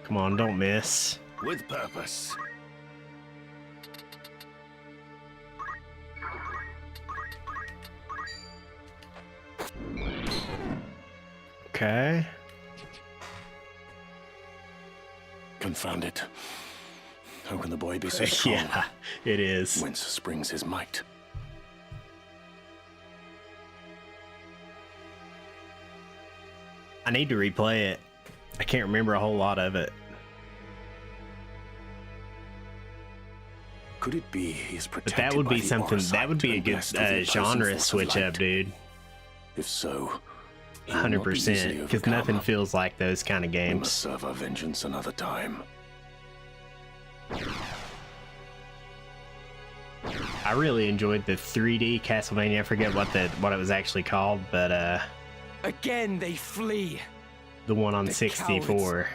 Come on, don't miss. With purpose. Okay. Confound it. How can the boy be so strong? Yeah, it is. Whence springs his might? I need to replay it. I can't remember a whole lot of it. Could it be he's protected? But that would by be the something. Orsight That would be a and good blessed with the opposing genre force of switch up, light? dude. If so, he will not be 100%. easily Because overcome. nothing feels like those kind of We must games. serve our vengeance another time. I really enjoyed the 3D Castlevania. I forget what it was actually called, but Again, they flee. the one on The 64. cowards.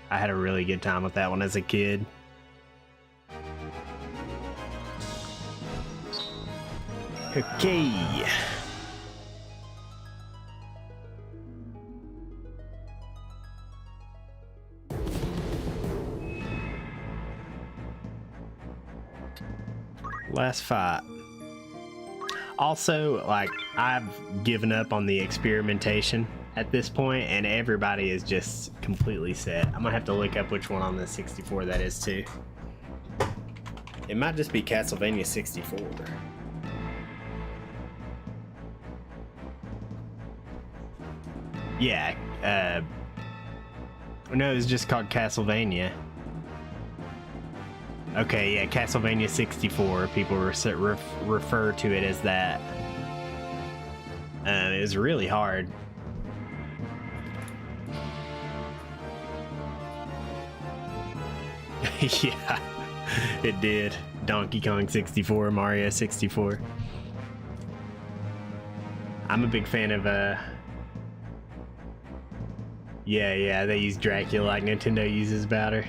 I had a really good time with that one as a kid. Okay. Last fight. Also, like, I've given up on the experimentation at this point, and everybody is just completely set. I'm gonna have to look up which one on the 64 that is too. It might just be Castlevania 64. Yeah, no, it's just called Castlevania. Okay, yeah, Castlevania 64. People refer to it as that. It was really hard. Yeah, it did. Donkey Kong 64, Mario 64. I'm a big fan of, yeah, they use Dracula like Nintendo uses Bowser.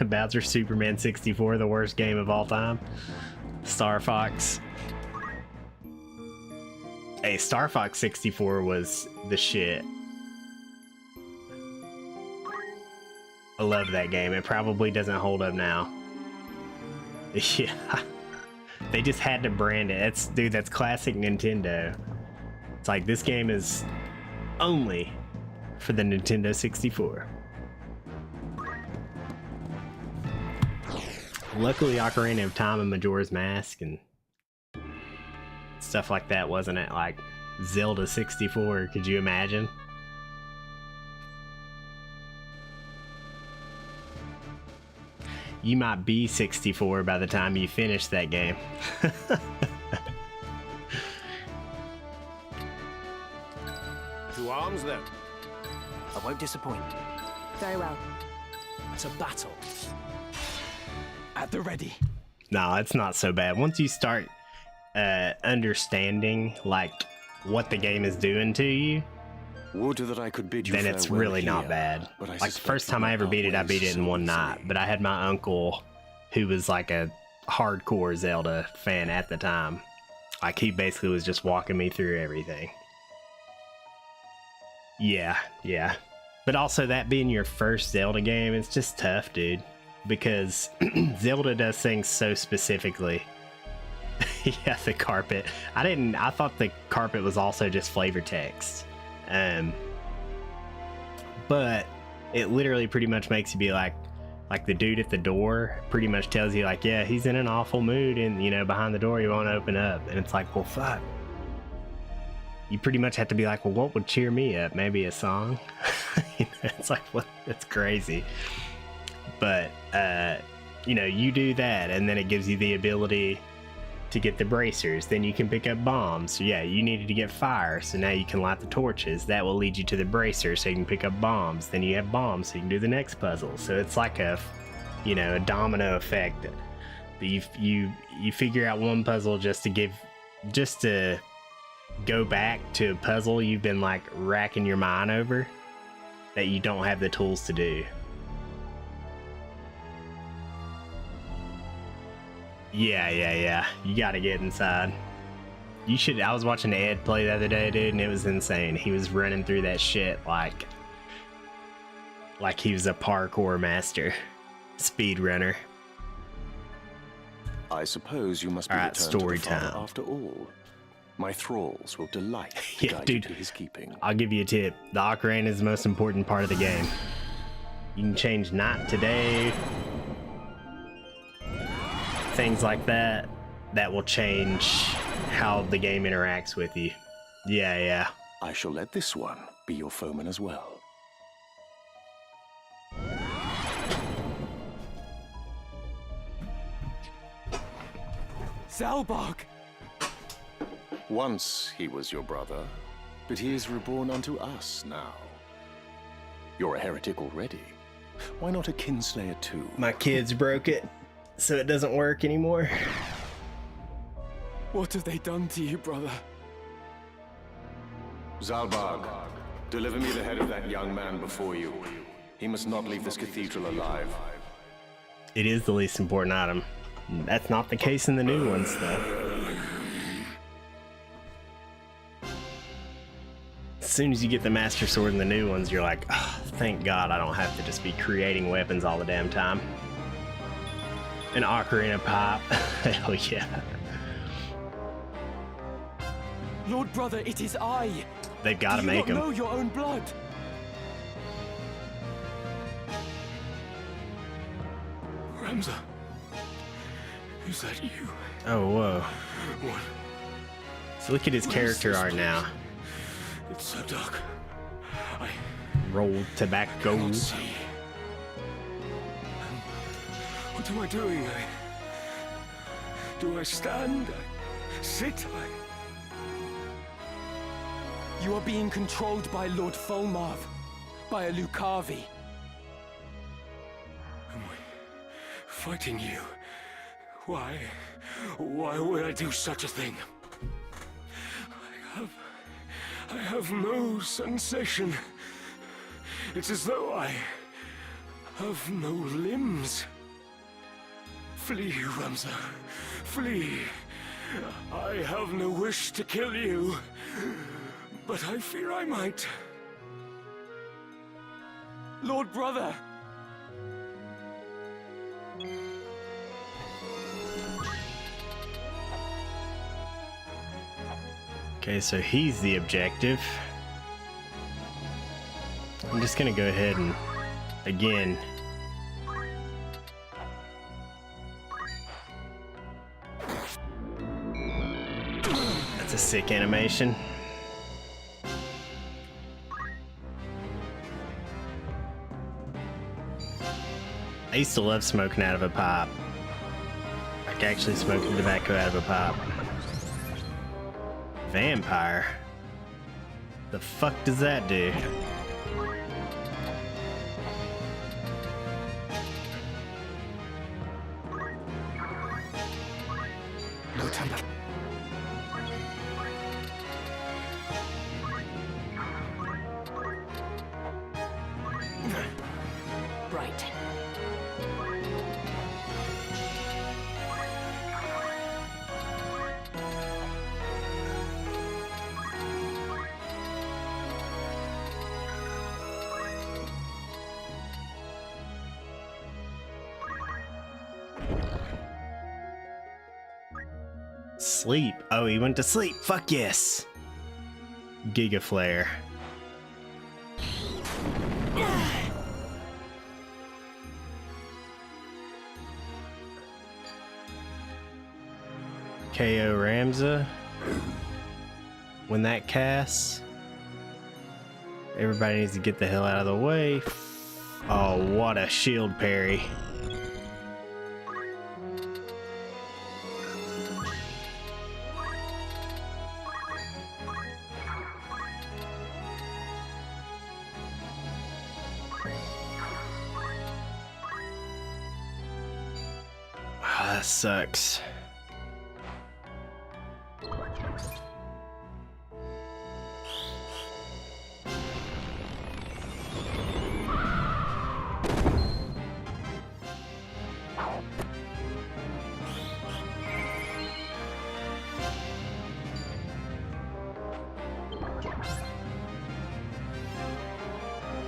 Bowser Superman 64, the worst game of all time. Star Fox. Hey, Star Fox 64 was the shit. I love that game. It probably doesn't hold up now. Yeah. They just had to brand it. That's classic Nintendo. It's like, this game is only for the Nintendo 64. Luckily, Ocarina of Time and Majora's Mask and stuff like that wasn't it? Like Zelda 64, could you imagine? You might be 64 by the time you finish that game. To arms, then. I won't disappoint. Very well. To battle. At the ready. No, it's not so bad. Once you start understanding like what the game is doing to you, Would that I could bid you then it's farewell really not here, bad. but I Like the suspect first we time I might ever part beat it, I beat ways it in one soon, night. But I had my uncle who was like a hardcore Zelda fan at the time. Like he basically was just walking me through everything. Yeah. But also that being your first Zelda game, it's just tough, dude. Because Zelda does things so specifically. Yeah, the carpet. I thought the carpet was also just flavor text. But it literally pretty much makes you be like the dude at the door pretty much tells you like, yeah, he's in an awful mood and, you know, behind the door he won't open up. And it's like, well, fuck. You pretty much have to be like, well, what would cheer me up? Maybe a song? It's like, what? That's crazy. But, you know, you do that and then it gives you the ability to get the bracers. Then you can pick up bombs. So yeah, you needed to get fire, so now you can light the torches. That will lead you to the bracers so you can pick up bombs. Then you have bombs so you can do the next puzzle. So it's like a, you know, a domino effect. But you figure out one puzzle just to go back to a puzzle you've been like racking your mind over that you don't have the tools to do. Yeah. You gotta get inside. You should. I was watching Ed play the other day, dude, and it was insane. He was running through that shit like he was a parkour master, speed runner. I suppose you must be Alright, returned story to the father time. after all. My thralls will delight to Yeah, guide dude. you to his keeping. I'll give you a tip. The ocarina is the most important part of the game. You can change night to day. things like that, that will change how the game interacts with you. Yeah. I shall let this one be your foeman as well. Zalbarg! Once he was your brother, but he is reborn unto us now. You're a heretic already. Why not a kinslayer too? My kids broke it, so it doesn't work anymore. What have they done to you, brother? Zalbarg, deliver me the head of that young man before you. He must not leave this cathedral alive. It is the least important item. That's not the case in the new ones, though. As soon as you get the Master Sword in the new ones, you're like, oh, thank God I don't have to just be creating weapons all the damn time. An ocarina pipe. Hell yeah. Lord brother, it is I. They've got to make them. Do you not know your own blood? Ramza, is that you? Oh, whoa. What? So look at his character art now. It's so dark. Rolled tobacco. I see. What am I doing? Do I stand? I sit? You are being controlled by Lord Folmarv, by a Lucavi. Am I fighting you? Why? Why would I do such a thing? I have no sensation. It's as though I have no limbs. Flee, Ramza. Flee. I have no wish to kill you, but I fear I might. Lord brother! Okay, so he's the objective. I'm just gonna go ahead and, again, that's a sick animation. I used to love smoking out of a pipe. Like actually smoking tobacco out of a pipe. Vampire? The fuck does that do? No time. Right. Sleep. Oh, he went to sleep. Fuck yes. Giga Flare. KO Ramza. When that casts, everybody needs to get the hell out of the way. Oh, what a shield parry. That sucks.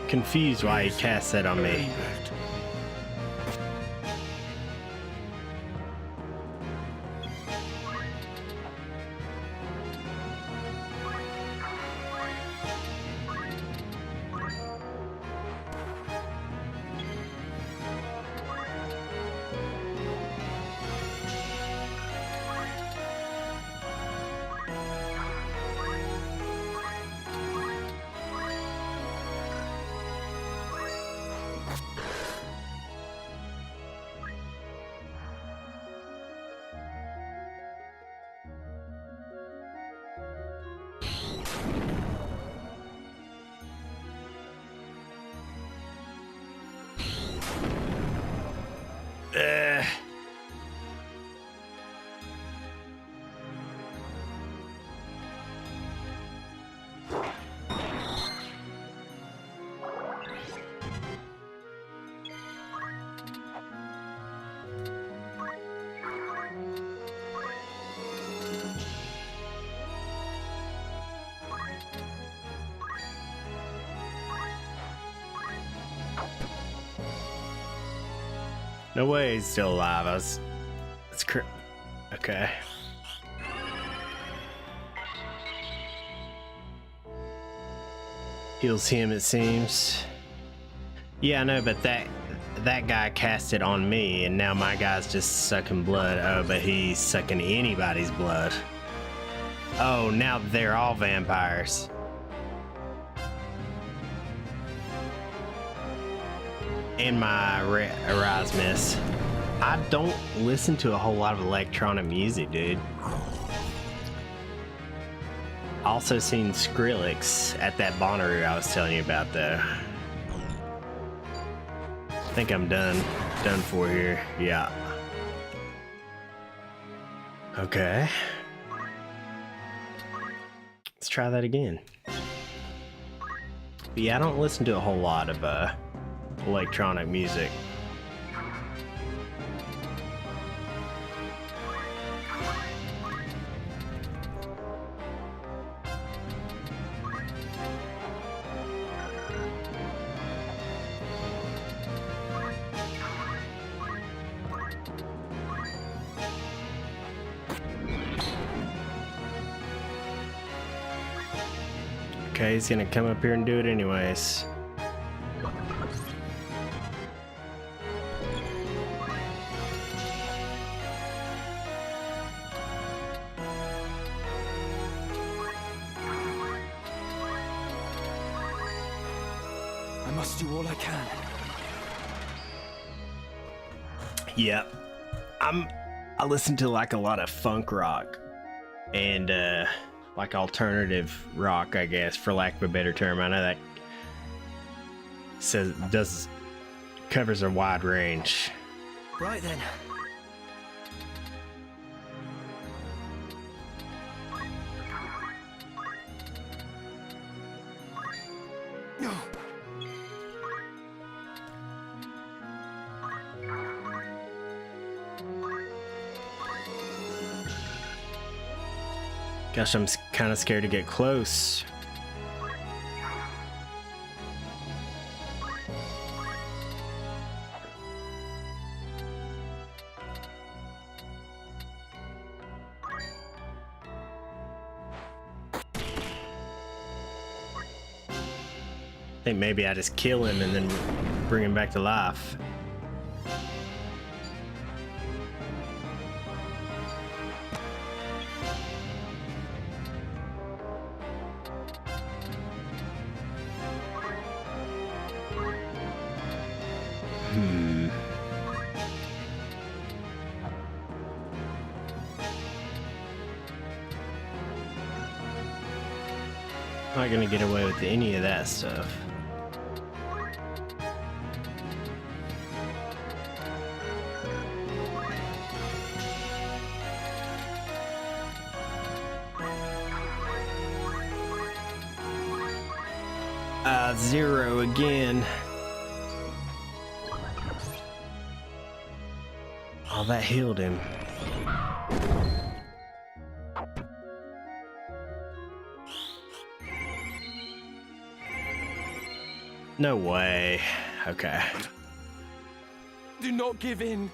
Confused why he cast that on me. No way he's still alive. It's okay. Heals him, it seems. Yeah, I know, but that guy cast it on me, and now my guy's just sucking blood. Oh, but he's sucking anybody's blood. Oh, now they're all vampires. And my Erasmus. I don't listen to a whole lot of electronic music, dude. Also seen Skrillex at that Bonnaroo I was telling you about, though. I think I'm done for here. Yeah. Okay. Let's try that again. But yeah, I don't listen to a whole lot of electronic music. Okay, he's gonna come up here and do it anyways. I must do all I can. Yep. I listen to like a lot of funk rock and like alternative rock, I guess, for lack of a better term. I know that covers a wide range. Right then. No. Gosh, I'm kind of scared to get close. I think maybe I just kill him and then bring him back to life. Not gonna get away with any of that stuff. Zero again. Oh, that healed him. No way. Okay. Do not give in.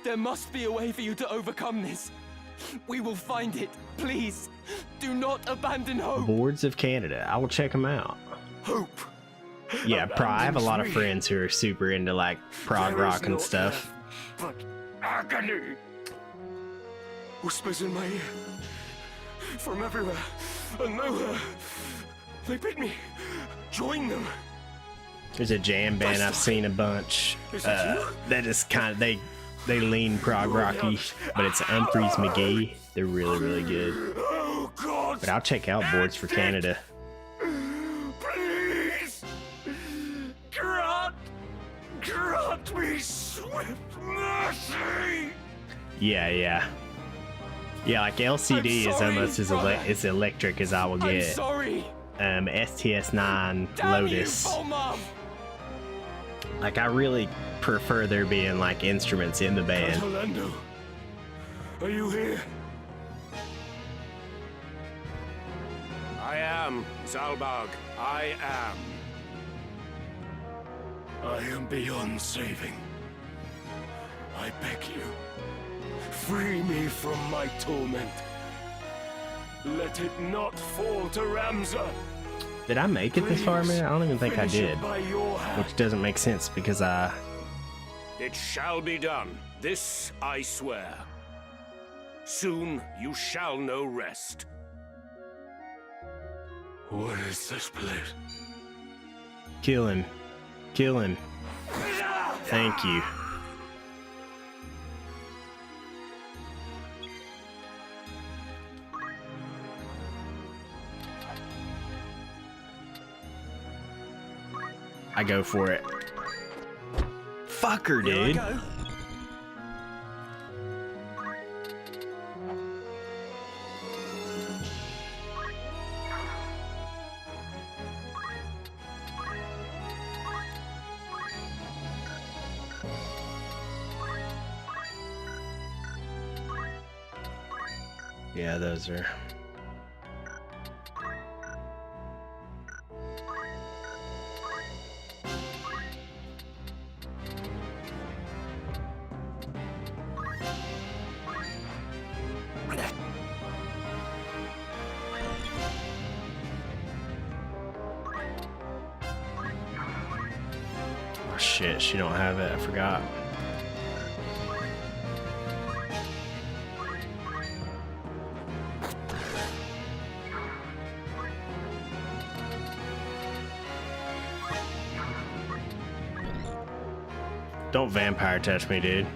There must be a way for you to overcome this. We will find it. Please, do not abandon hope. Boards of Canada. I will check them out. Hope. Yeah, I have a lot of friends who are super into like prog rock and stuff. But agony. Whispers in my ear. From everywhere and nowhere. They bid me join them. There's a jam band I've seen a bunch. That is kind of they lean prog rocky, but it's Humphreys McGee. They're really, really good. But I'll check out Boards for Canada. Please, grant me swift mercy. Yeah. Like LCD is almost as electric as I will get. Sorry. STS9 Lotus. Like, I really prefer there being like instruments in the band. Orlando, are you here? I am, Zalbag. I am. I am beyond saving. I beg you, free me from my torment. Let it not fall to Ramza. Did I make it this far, man? I don't even think I Finish it did. by your hand. Which doesn't make sense because I... It shall be done. This I swear. Soon you shall know rest. What is this place? Kill him. Kill him. Thank you. I go for it. Fucker, dude. Yeah, those are... Oh shit, she don't have it, I forgot. Don't vampire touch me, dude.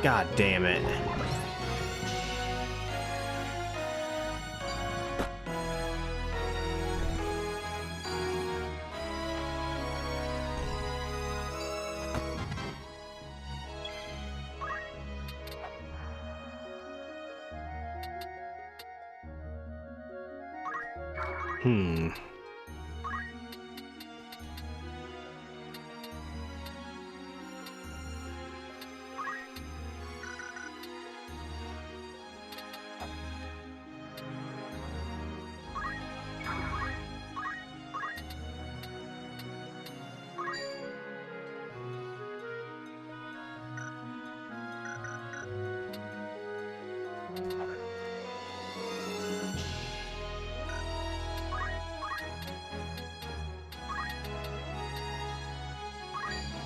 God damn it.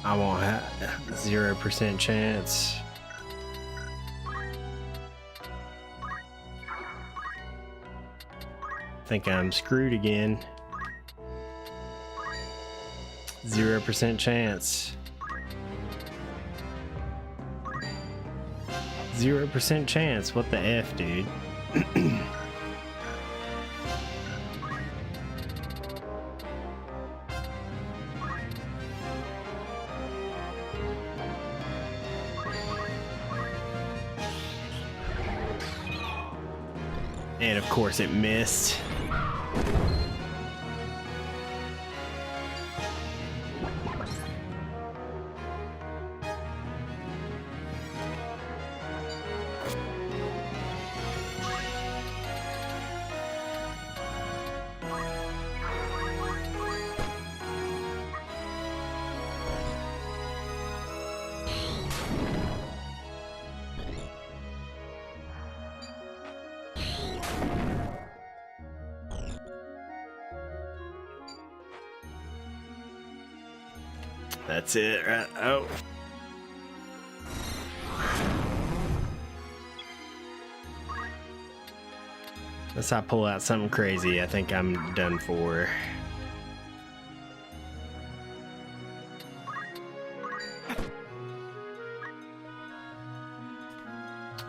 I won't have 0% chance. Think I'm screwed again. 0% chance. 0% chance. What the F, dude? And of course it missed. That's it, right? Oh. Unless I pull out something crazy, I think I'm done for.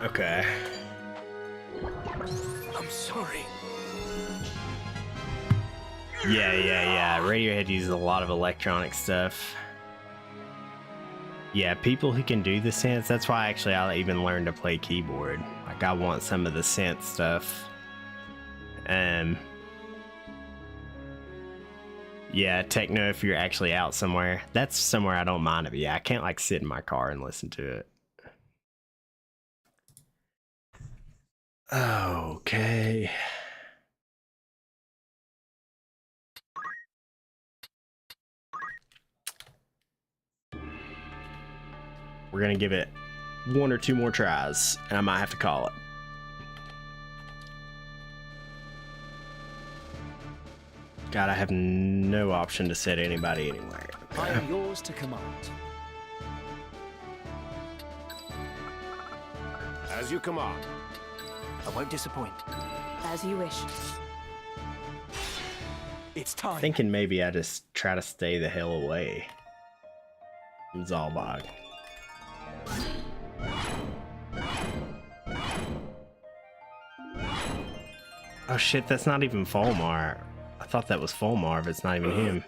Okay. I'm sorry. Yeah. Radiohead uses a lot of electronic stuff. Yeah, people who can do the synths, that's why actually I even learned to play keyboard. Like, I want some of the synth stuff. Yeah, techno if you're actually out somewhere. That's somewhere I don't mind to be. I can't, like, sit in my car and listen to it. Okay. We're gonna give it 1 or 2 more tries, and I might have to call it. God, I have no option to set anybody anywhere. I am yours to command. As you command. I won't disappoint. As you wish. It's time. Thinking maybe I just try to stay the hell away from Zalbog. Oh shit, that's not even Folmar. I thought that was Folmar, but it's not even him.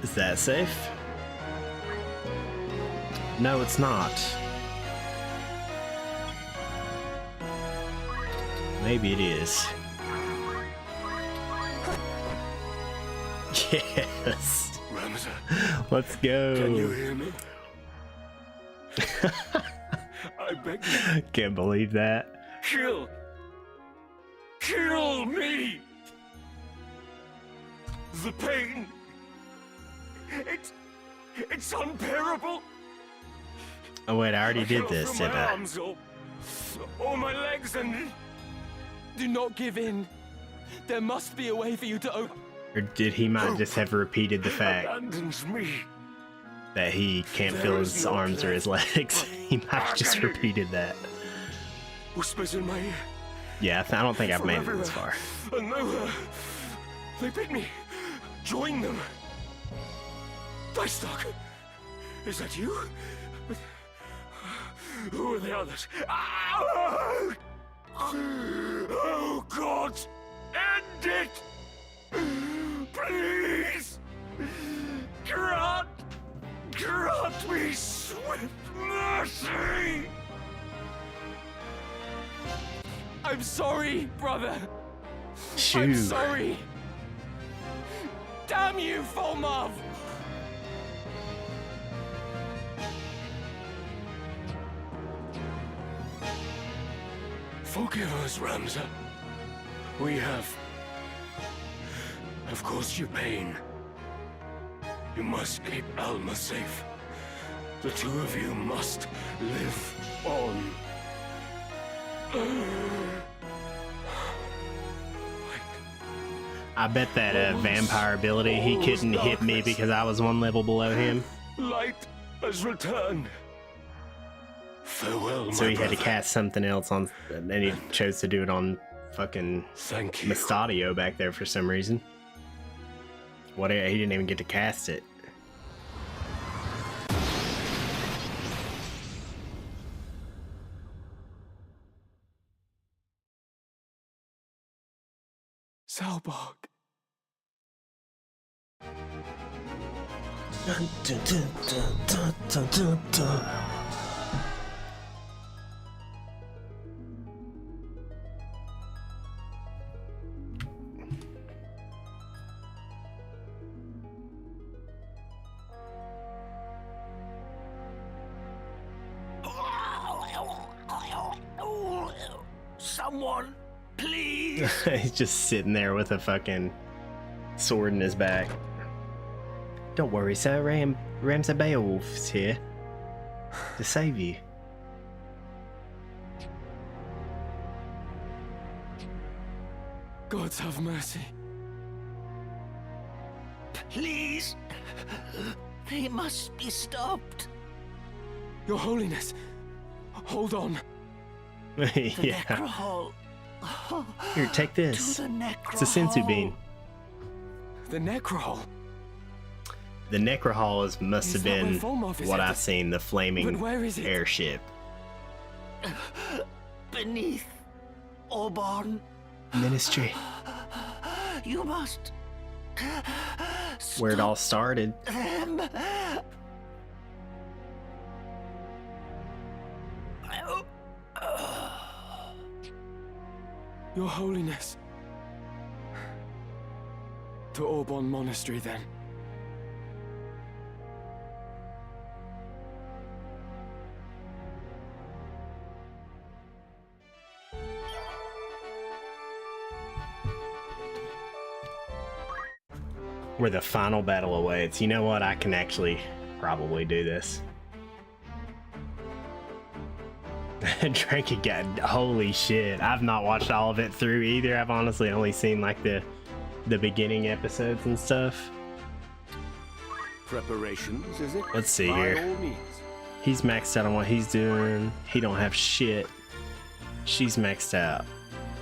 Is that safe? No, it's not. Maybe it is. Yes. Ramza, let's go. Can you hear me? I beg you. Can't believe that. Kill me. The pain. It's unbearable. Oh wait, I already did this, didn't I? Arms or my legs and... Do not give in. There must be a way for you to open... Or did he might just have repeated the fact abandons me. that he can't feel his arms or his legs? He might have just repeated that. Whispers in my ear. Yeah, I don't think I've made it this far. And nowhere. They bid me join them. Dicestock, is that you? Who are the others? Oh God! End it! Please! Grant me swift mercy! I'm sorry, brother. Shoot. I'm sorry. Damn you, Folmar! Forgive us, Ramza. We have caused you pain. You must keep Alma safe. The two of you must live on. I bet that vampire ability, he couldn't hit me because I was 1 level below him. Light has returned. Farewell, So he my had to brother. cast something else on, and he chose to do it on fucking Mustadio back there for some reason. What? He didn't even get to cast it. Zalbog. Someone, please. He's just sitting there with a fucking sword in his back. Don't worry, sir. Ramza Beowulf's here to save you. Gods have mercy. Please. They must be stopped. Your Holiness, hold on. Yeah. Necrohall. Here, take this. To the It's a sensu bean. The Necrohall? The Necrohall must have Is that where been Folmar is what I've headed? seen, the But flaming where is it? airship. Beneath Auburn. Ministry. You must where it all started. Them. Your Holiness. To Auburn Monastery, then. Where the final battle awaits. You know what? I can actually probably do this. Drake again. Holy shit. I've not watched all of it through either. I've honestly only seen like the beginning episodes and stuff. Preparations, is it? Let's see By here. all means. He's maxed out on what he's doing. He don't have shit. She's maxed out.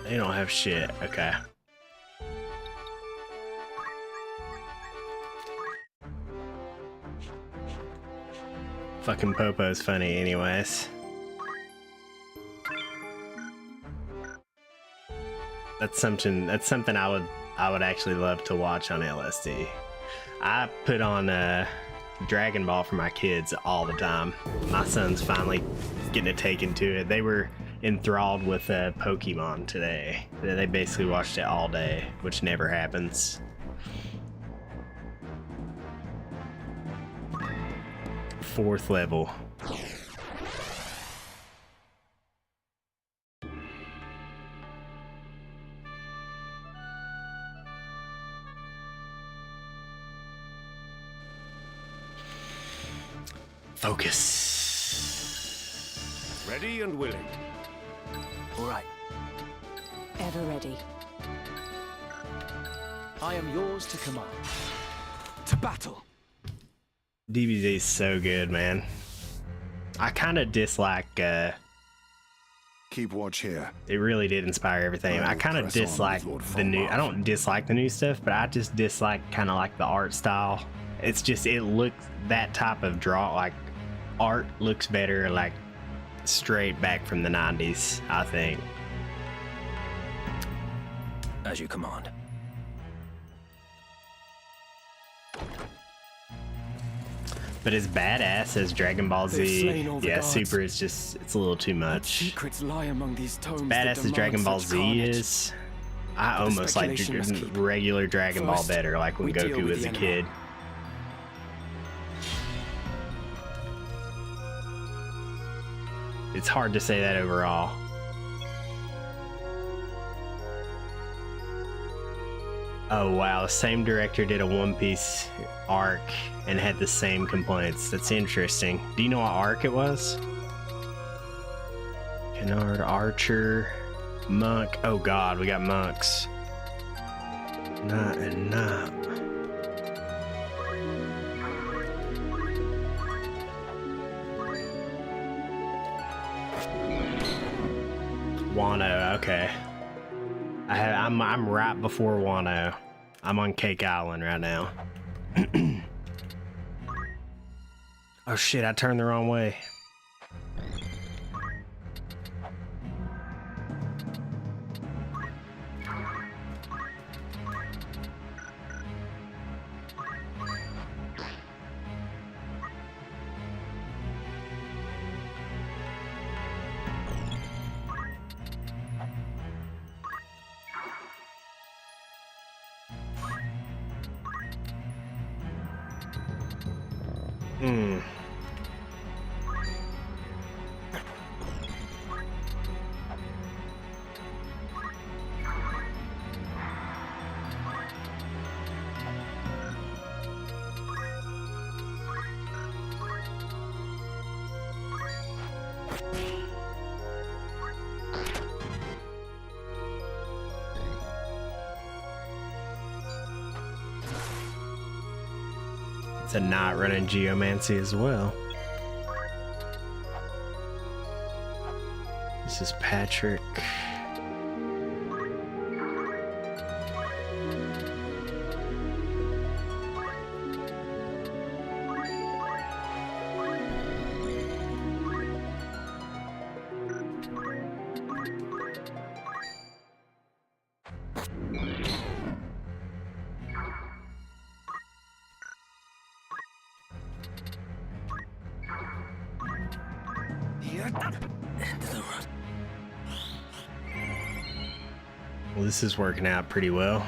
They don't have shit. Okay. Fucking Popo's funny anyways. That's something I would actually love to watch on LSD. I put on Dragon Ball for my kids all the time. My son's finally getting a take into it. They were enthralled with Pokemon today. They basically watched it all day, which never happens. Fourth level. Focus. Ready and willing. All right. Ever ready. I am yours to command. To battle. DBZ is so good, man. I kind of dislike. Keep watch here. It really did inspire everything. I kind of dislike the new. I don't dislike the new stuff, but I just dislike kind of like the art style. It's just it looks that type of draw like art looks better like straight back from the 90s, I think. As you command. But as badass as Dragon Ball Z, yeah, gods. Super is just, it's a little too much. Secrets lie among these tomes. Badass as Dragon Ball Z is, I almost like regular Dragon Ball better, like when Goku was a kid. It's hard to say that overall. Oh wow, the same director did a One Piece arc and had the same complaints. That's interesting. Do you know what arc it was? Kennard, Archer, Monk. Oh god, we got monks. Not and not. Wano, okay. I'm right before Wano. I'm on Cake Island right now. Oh shit, I turned the wrong way. To not running geomancy as well. This is Patrick. Well, this is working out pretty well.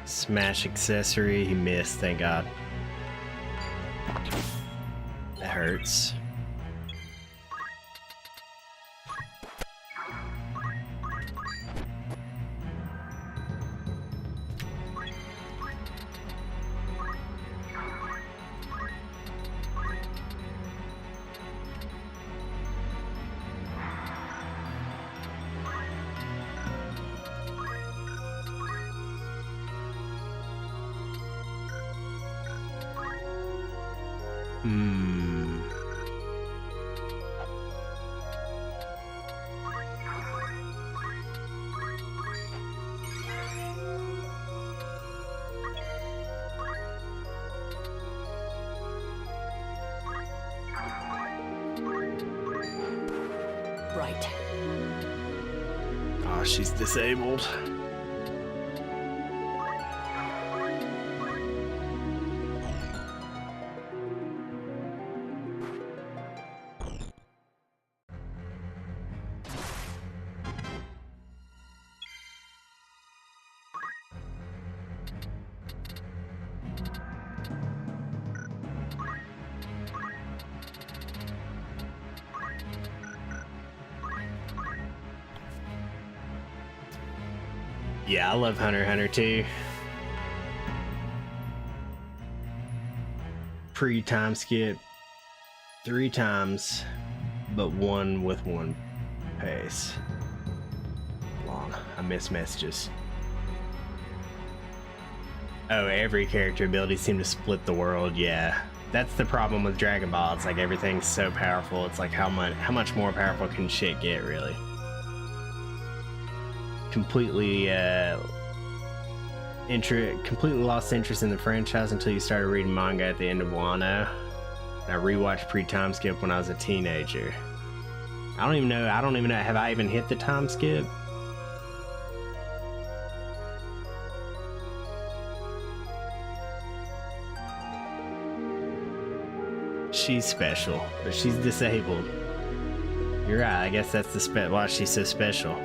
Smash accessory. He missed, thank God. That hurts. Right. Oh, she's disabled. Yeah, I love Hunter x Hunter too. Pre-time skip 3 times, but 1 with 1 pace. Long. I miss messages. Oh, every character ability seemed to split the world. Yeah, that's the problem with Dragon Ball. It's like everything's so powerful. It's like how much more powerful can shit get, really? Completely lost interest in the franchise until you started reading manga at the end of Wano. I rewatched pre-time skip when I was a teenager. I don't even know. Have I even hit the time skip? She's special, but she's disabled. You're right. I guess that's why she's so special.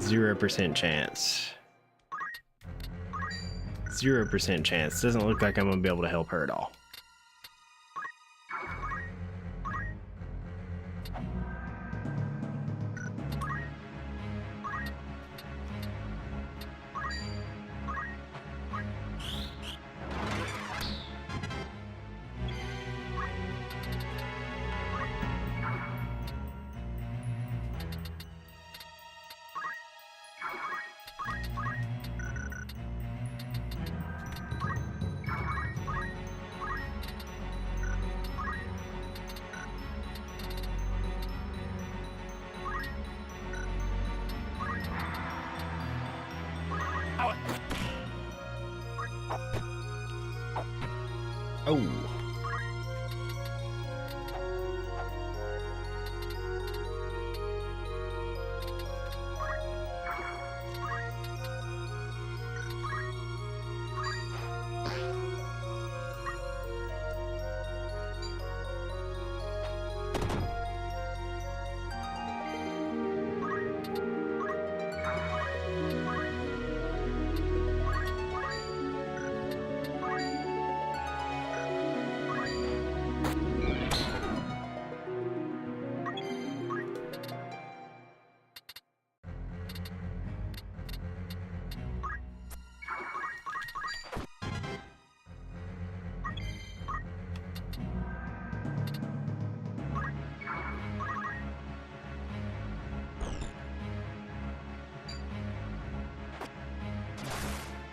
0% chance. 0% chance. Doesn't look like I'm gonna be able to help her at all. Oh.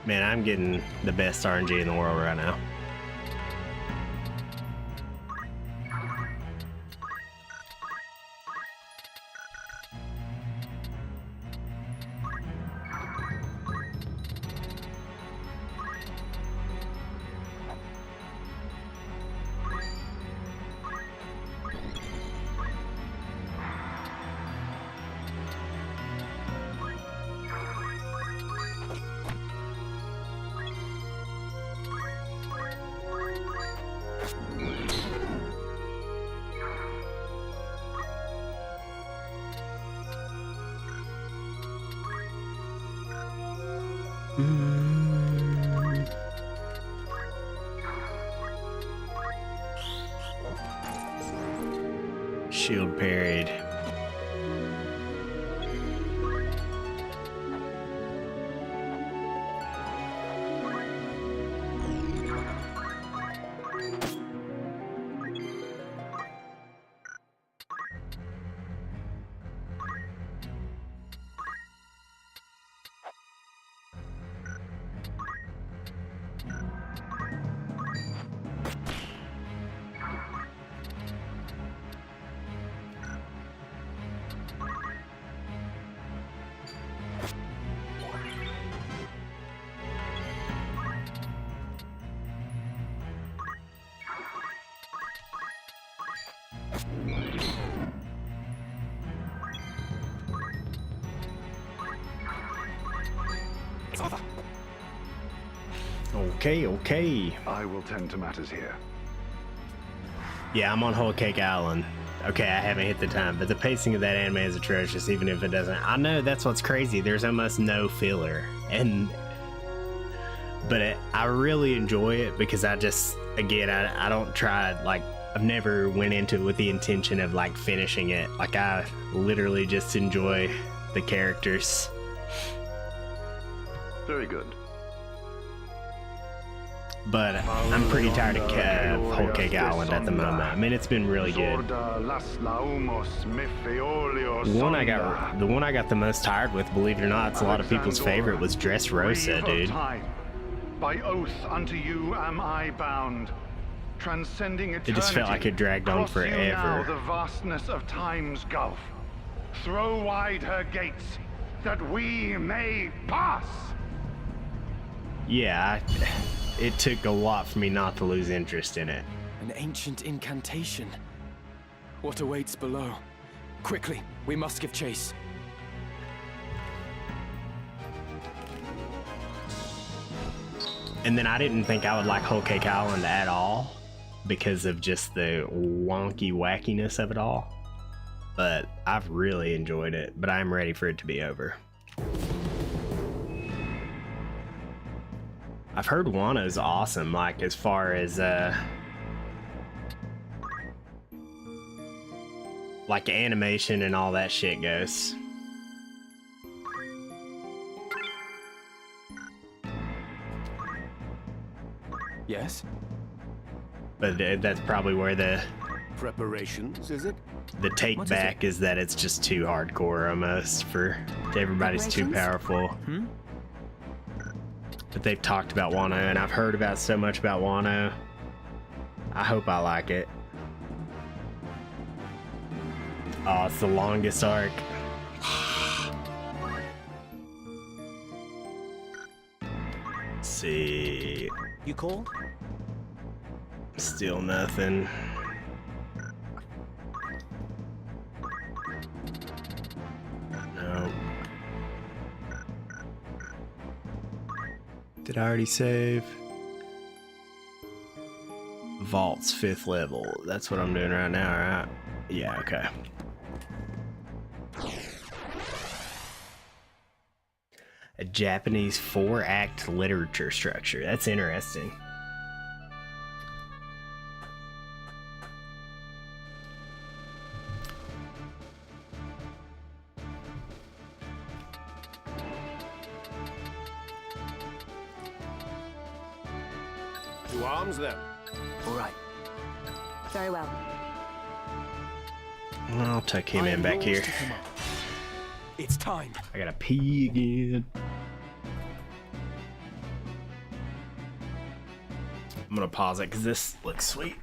Man, I'm getting the best RNG in the world right now. Shield parried. Okay. I will tend to matters here. Yeah, I'm on Whole Cake Island. Okay, I haven't hit the time, but the pacing of that anime is atrocious, even if it doesn't. I know that's what's crazy. There's almost no filler, but I really enjoy it because I just, again, I don't try, like, I've never went into it with the intention of, like, finishing it. Like, I literally just enjoy the characters. Very good. But I'm pretty tired of Whole Cake Island at the moment. I mean, it's been really good. The one I got the most tired with, believe it or not, it's a lot of people's favorite, was Dressrosa, dude. By oath unto you am I bound, transcending eternity. It just felt like it dragged on forever. Now the vastness of time's gulf. Throw wide her gates, that we may pass. Yeah, it took a lot for me not to lose interest in it. An ancient incantation. What awaits below? Quickly, we must give chase. And then I didn't think I would like Whole Cake Island at all because of just the wonky wackiness of it all. But I've really enjoyed it, but I'm ready for it to be over. I've heard Wano's awesome, like as far as like animation and all that shit goes. Yes? But that's probably where the preparations, is it? The take back is that it's just too hardcore almost for everybody's too powerful. But they've talked about Wano, and I've heard about so much about Wano. I hope I like it. Oh, it's the longest arc. Let's see. You called? Still nothing. No. Did I already save? Vault's 5th level. That's what I'm doing right now, right? Yeah, okay. A Japanese 4-act literature structure. That's interesting. To arms, then. All right. Very well. I'll tuck him in back here. It's time. I gotta pee again. I'm gonna pause it because this looks sweet.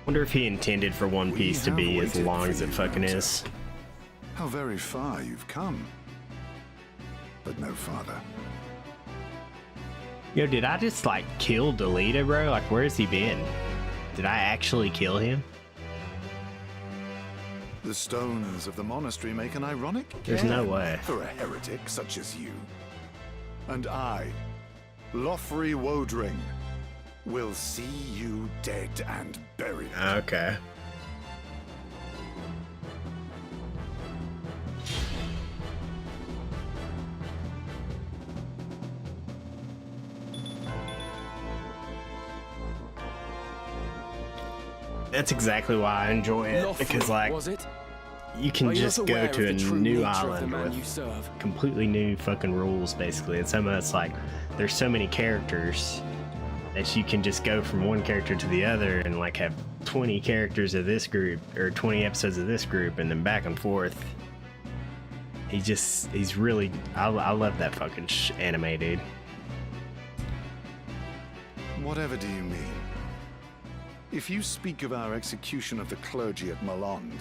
Wonder if he intended for One Piece to be as long as it fucking is. How very far you've come. But no farther. Yo, did I just like kill Delita, bro? Like, where has he been? Did I actually kill him? The stones of the monastery make an ironic There's no cairn way. for a heretic such as you. And I, Lothry Wodring, will see you dead and buried. Okay. That's exactly why I enjoy it, because like you can just go to a new island with completely new fucking rules basically. And some of it's like there's so many characters that you can just go from one character to the other and like have 20 characters of this group or 20 episodes of this group and then back and forth. He's really, I love that fucking anime, dude. Whatever do you mean? If you speak of our execution of the clergy at Malond,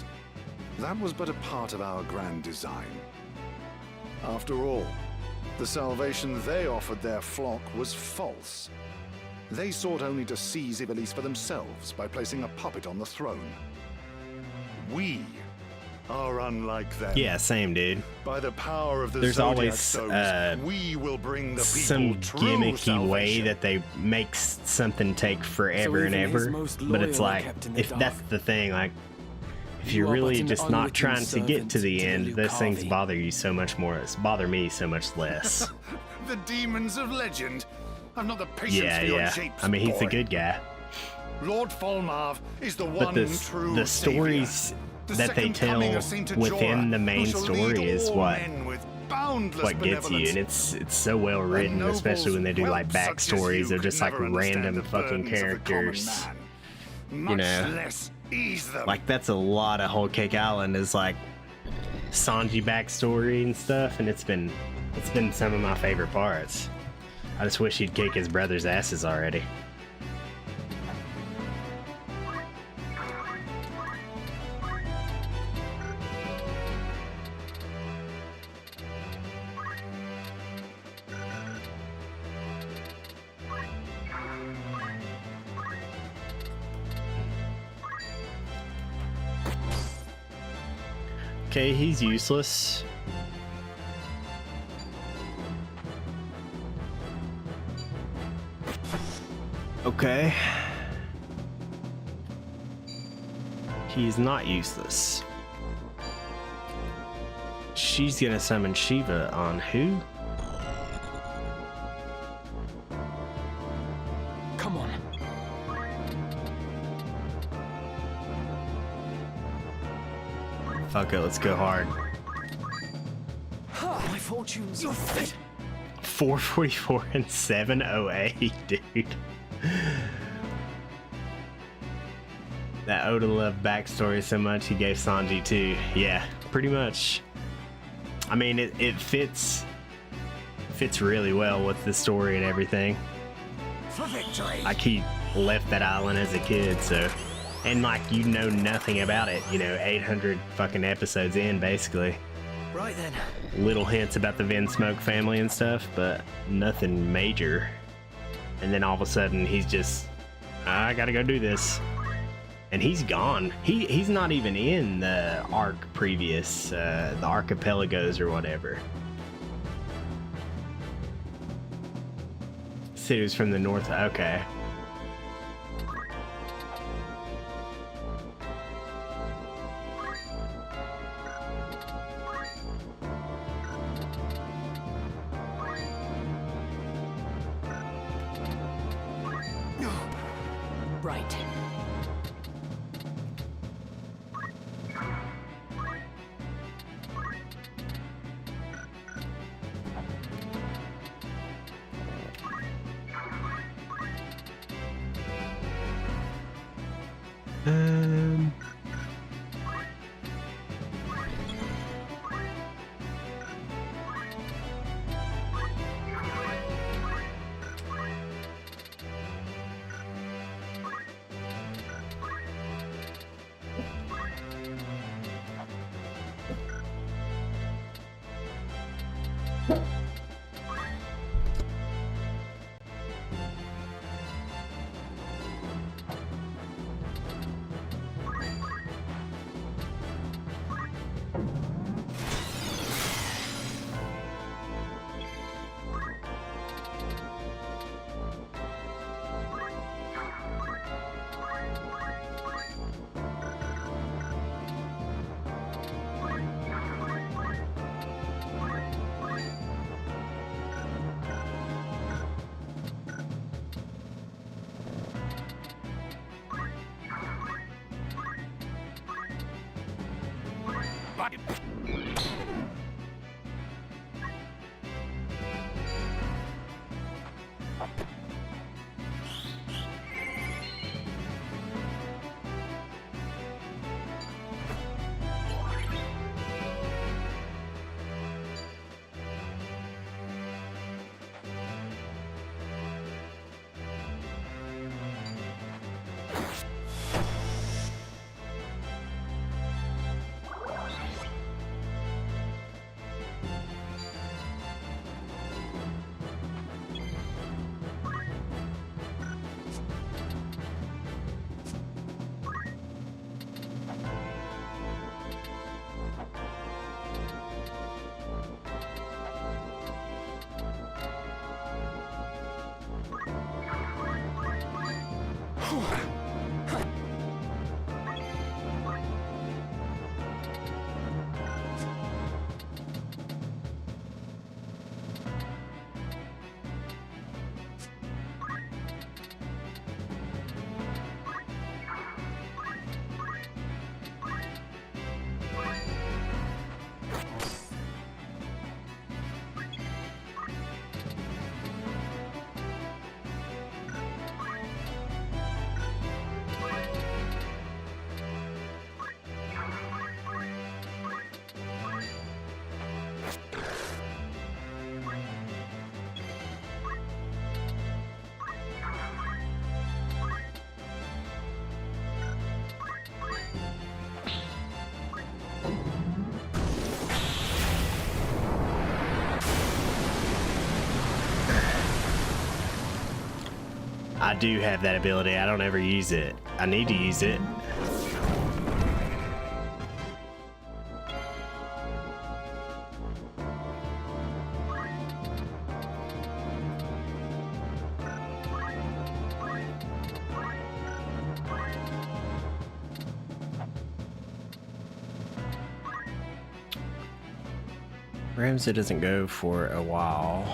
that was but a part of our grand design. After all, the salvation they offered their flock was false. They sought only to seize Ivalice for themselves by placing a puppet on the throne. We are unlike them. Yeah, same, dude. By the power of the There's Zodiac always stones, we will bring the people some true gimmicky salvation. way that they make something take forever and ever, but it's like if that's the thing, like if you're really just not trying to get to the end, those things bother you so much more. It's bother me so much less. The demons of legend. I'm not the patience for your shapes, I mean, he's boy. a good guy. Lord Folmarv is the But one true the stories savior. The that they second tell coming of Saint within Ajora, the main who shall lead story is all what men with boundless gets you, and it's so well written, nobles especially when they do like whelps such as backstories you of just could like never understand random the fucking burdens of the common characters. man, You much know, less ease them. like that's a lot of Whole Cake Island is like Sanji backstory and stuff, and it's been some of my favorite parts. I just wish he'd kick his brother's asses already. Okay, he's useless. Okay. He's not useless. She's gonna summon Shiva on who? Come on. Fuck it, let's go hard. My fortunes. You're fit. 444 and 708, dude. That Oda loved backstory so much he gave Sanji too. Yeah, pretty much. I mean, it fits really well with the story and everything. For victory. Like he left that island as a kid, so, and like you know nothing about it. You know, 800 fucking episodes in, basically. Right then. Little hints about the Vinsmoke family and stuff, but nothing major. And then all of a sudden he's just, I gotta go do this. And he's gone. He's not even in the arc previous, the archipelagos or whatever. Said he was from the north. Okay. Right. I do have that ability. I don't ever use it. I need to use it. Ramsey doesn't go for a while.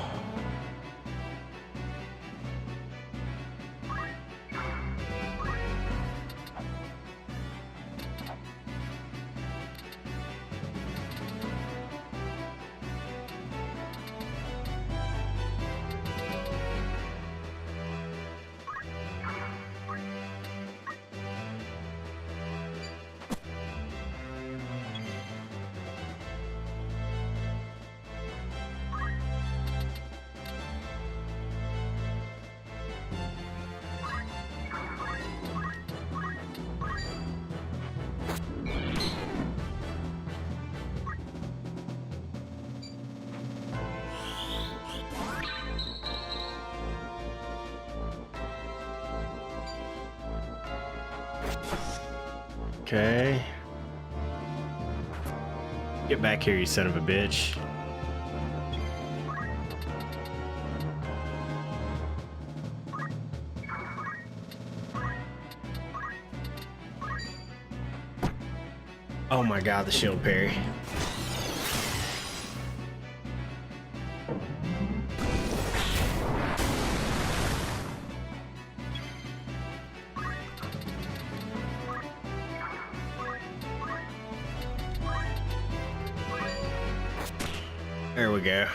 Okay. Get back here, you son of a bitch. Oh my god, the shield parry. There we go.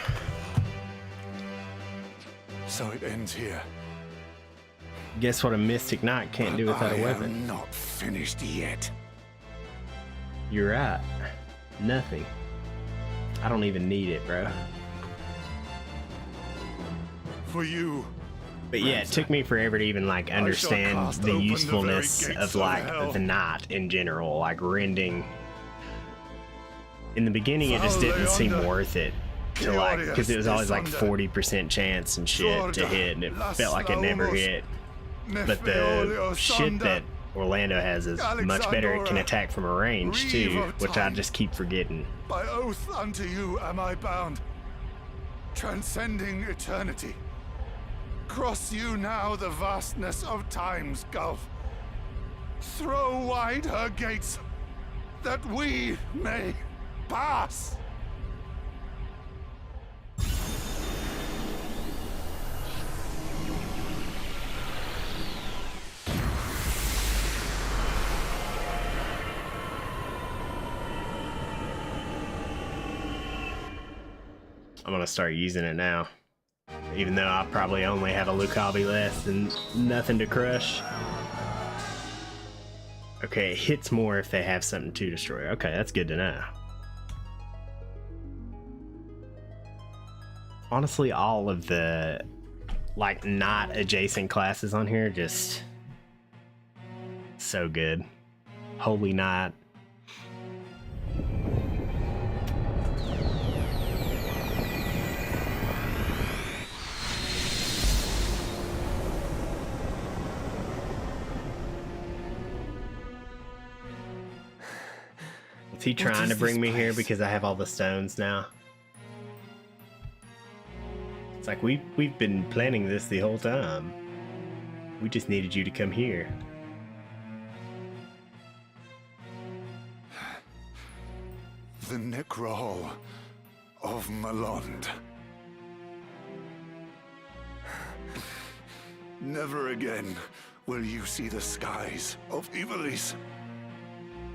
So it ends here. Guess what a Mystic Knight can't do without a weapon? I am not finished yet. You're right. Nothing. I don't even need it, bro. For you. But yeah, it took me forever to even like understand the usefulness of like the knight in general, like rending. In the beginning, it just didn't seem worth it. to like, because it was always like 40% chance and shit to hit, and it felt like it never hit. But the shit that Orlando has is much better. It can attack from a range too, which I just keep forgetting. By oath unto you am I bound, transcending eternity. Cross you now the vastness of time's gulf. Throw wide her gates, that we may pass. I'm gonna start using it now. Even though I probably only have a Lucavi left and nothing to crush. Okay, it hits more if they have something to destroy. Okay, that's good to know. Honestly, all of the like not adjacent classes on here just so good. Holy Knight. Is he trying to bring me here because I have all the stones now? It's like we've been planning this the whole time. We just needed you to come here. The Necrohol of Malond. Never again will you see the skies of Ivalice.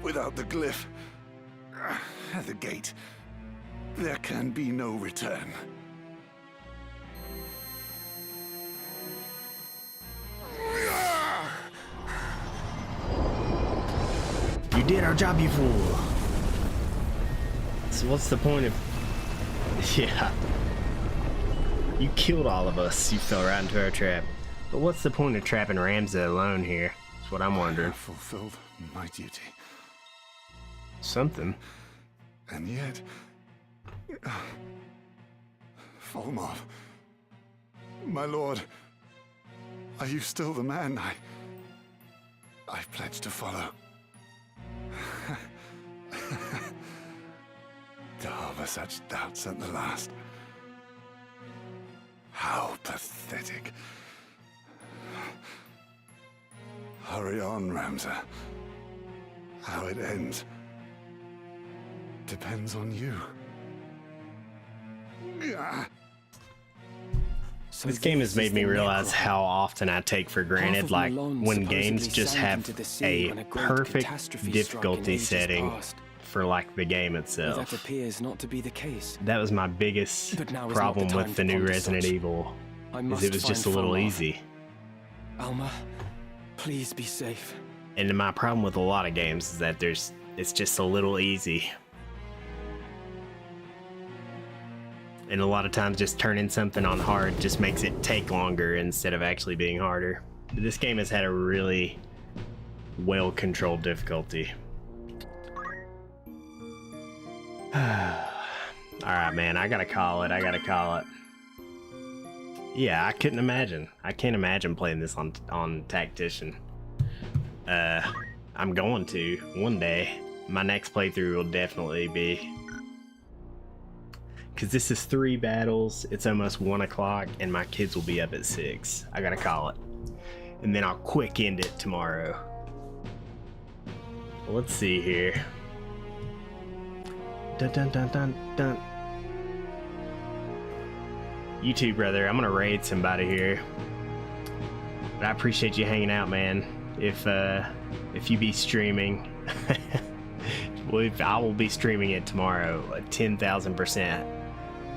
Without the glyph, the gate, there can be no return. You did our job, you fool. So what's the point of... Yeah. You killed all of us. You fell right into our trap. But what's the point of trapping Ramza alone here? That's what I'm wondering. I have fulfilled my duty. Something. And yet... Folmar, my lord, are you still the man I pledged to follow? To harbor such doubts at the last. How pathetic. Hurry on, Ramza. How it ends depends on you. This game has made me realize how often I take for granted, like, when games just have a perfect difficulty setting for, like, the game itself. That appears not to be the case. That was my biggest problem with the new Resident Evil, is it was just a little easy. Alma, please be safe. And my problem with a lot of games is that it's just a little easy. And a lot of times just turning something on hard just makes it take longer instead of actually being harder. But this game has had a really well-controlled difficulty. Alright, man, I gotta call it. Yeah, I couldn't imagine. I can't imagine playing this on Tactician. I'm going to one day. My next playthrough will definitely be... Because this is 3 battles, it's almost 1 o'clock, and my kids will be up at 6. I gotta call it. And then I'll quick end it tomorrow. Let's see here. Dun dun dun dun dun. You too, brother. I'm gonna raid somebody here. But I appreciate you hanging out, man. If you be streaming, I will be streaming it tomorrow. A 10,000%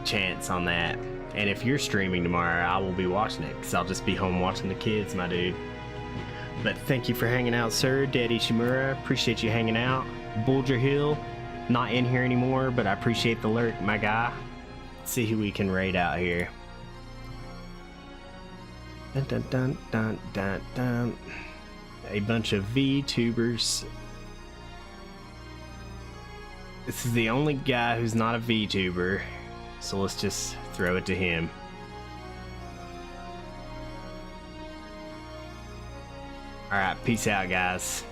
chance on that. And if you're streaming tomorrow, I will be watching it because I'll just be home watching the kids, my dude. But thank you for hanging out, sir. Daddy Shimura, appreciate you hanging out. Bulger Hill, not in here anymore, but I appreciate the lurk, my guy. Let's see who we can raid out here. Dun dun dun dun dun dun. A bunch of VTubers. This is the only guy who's not a VTuber. So let's just throw it to him. Alright, peace out, guys.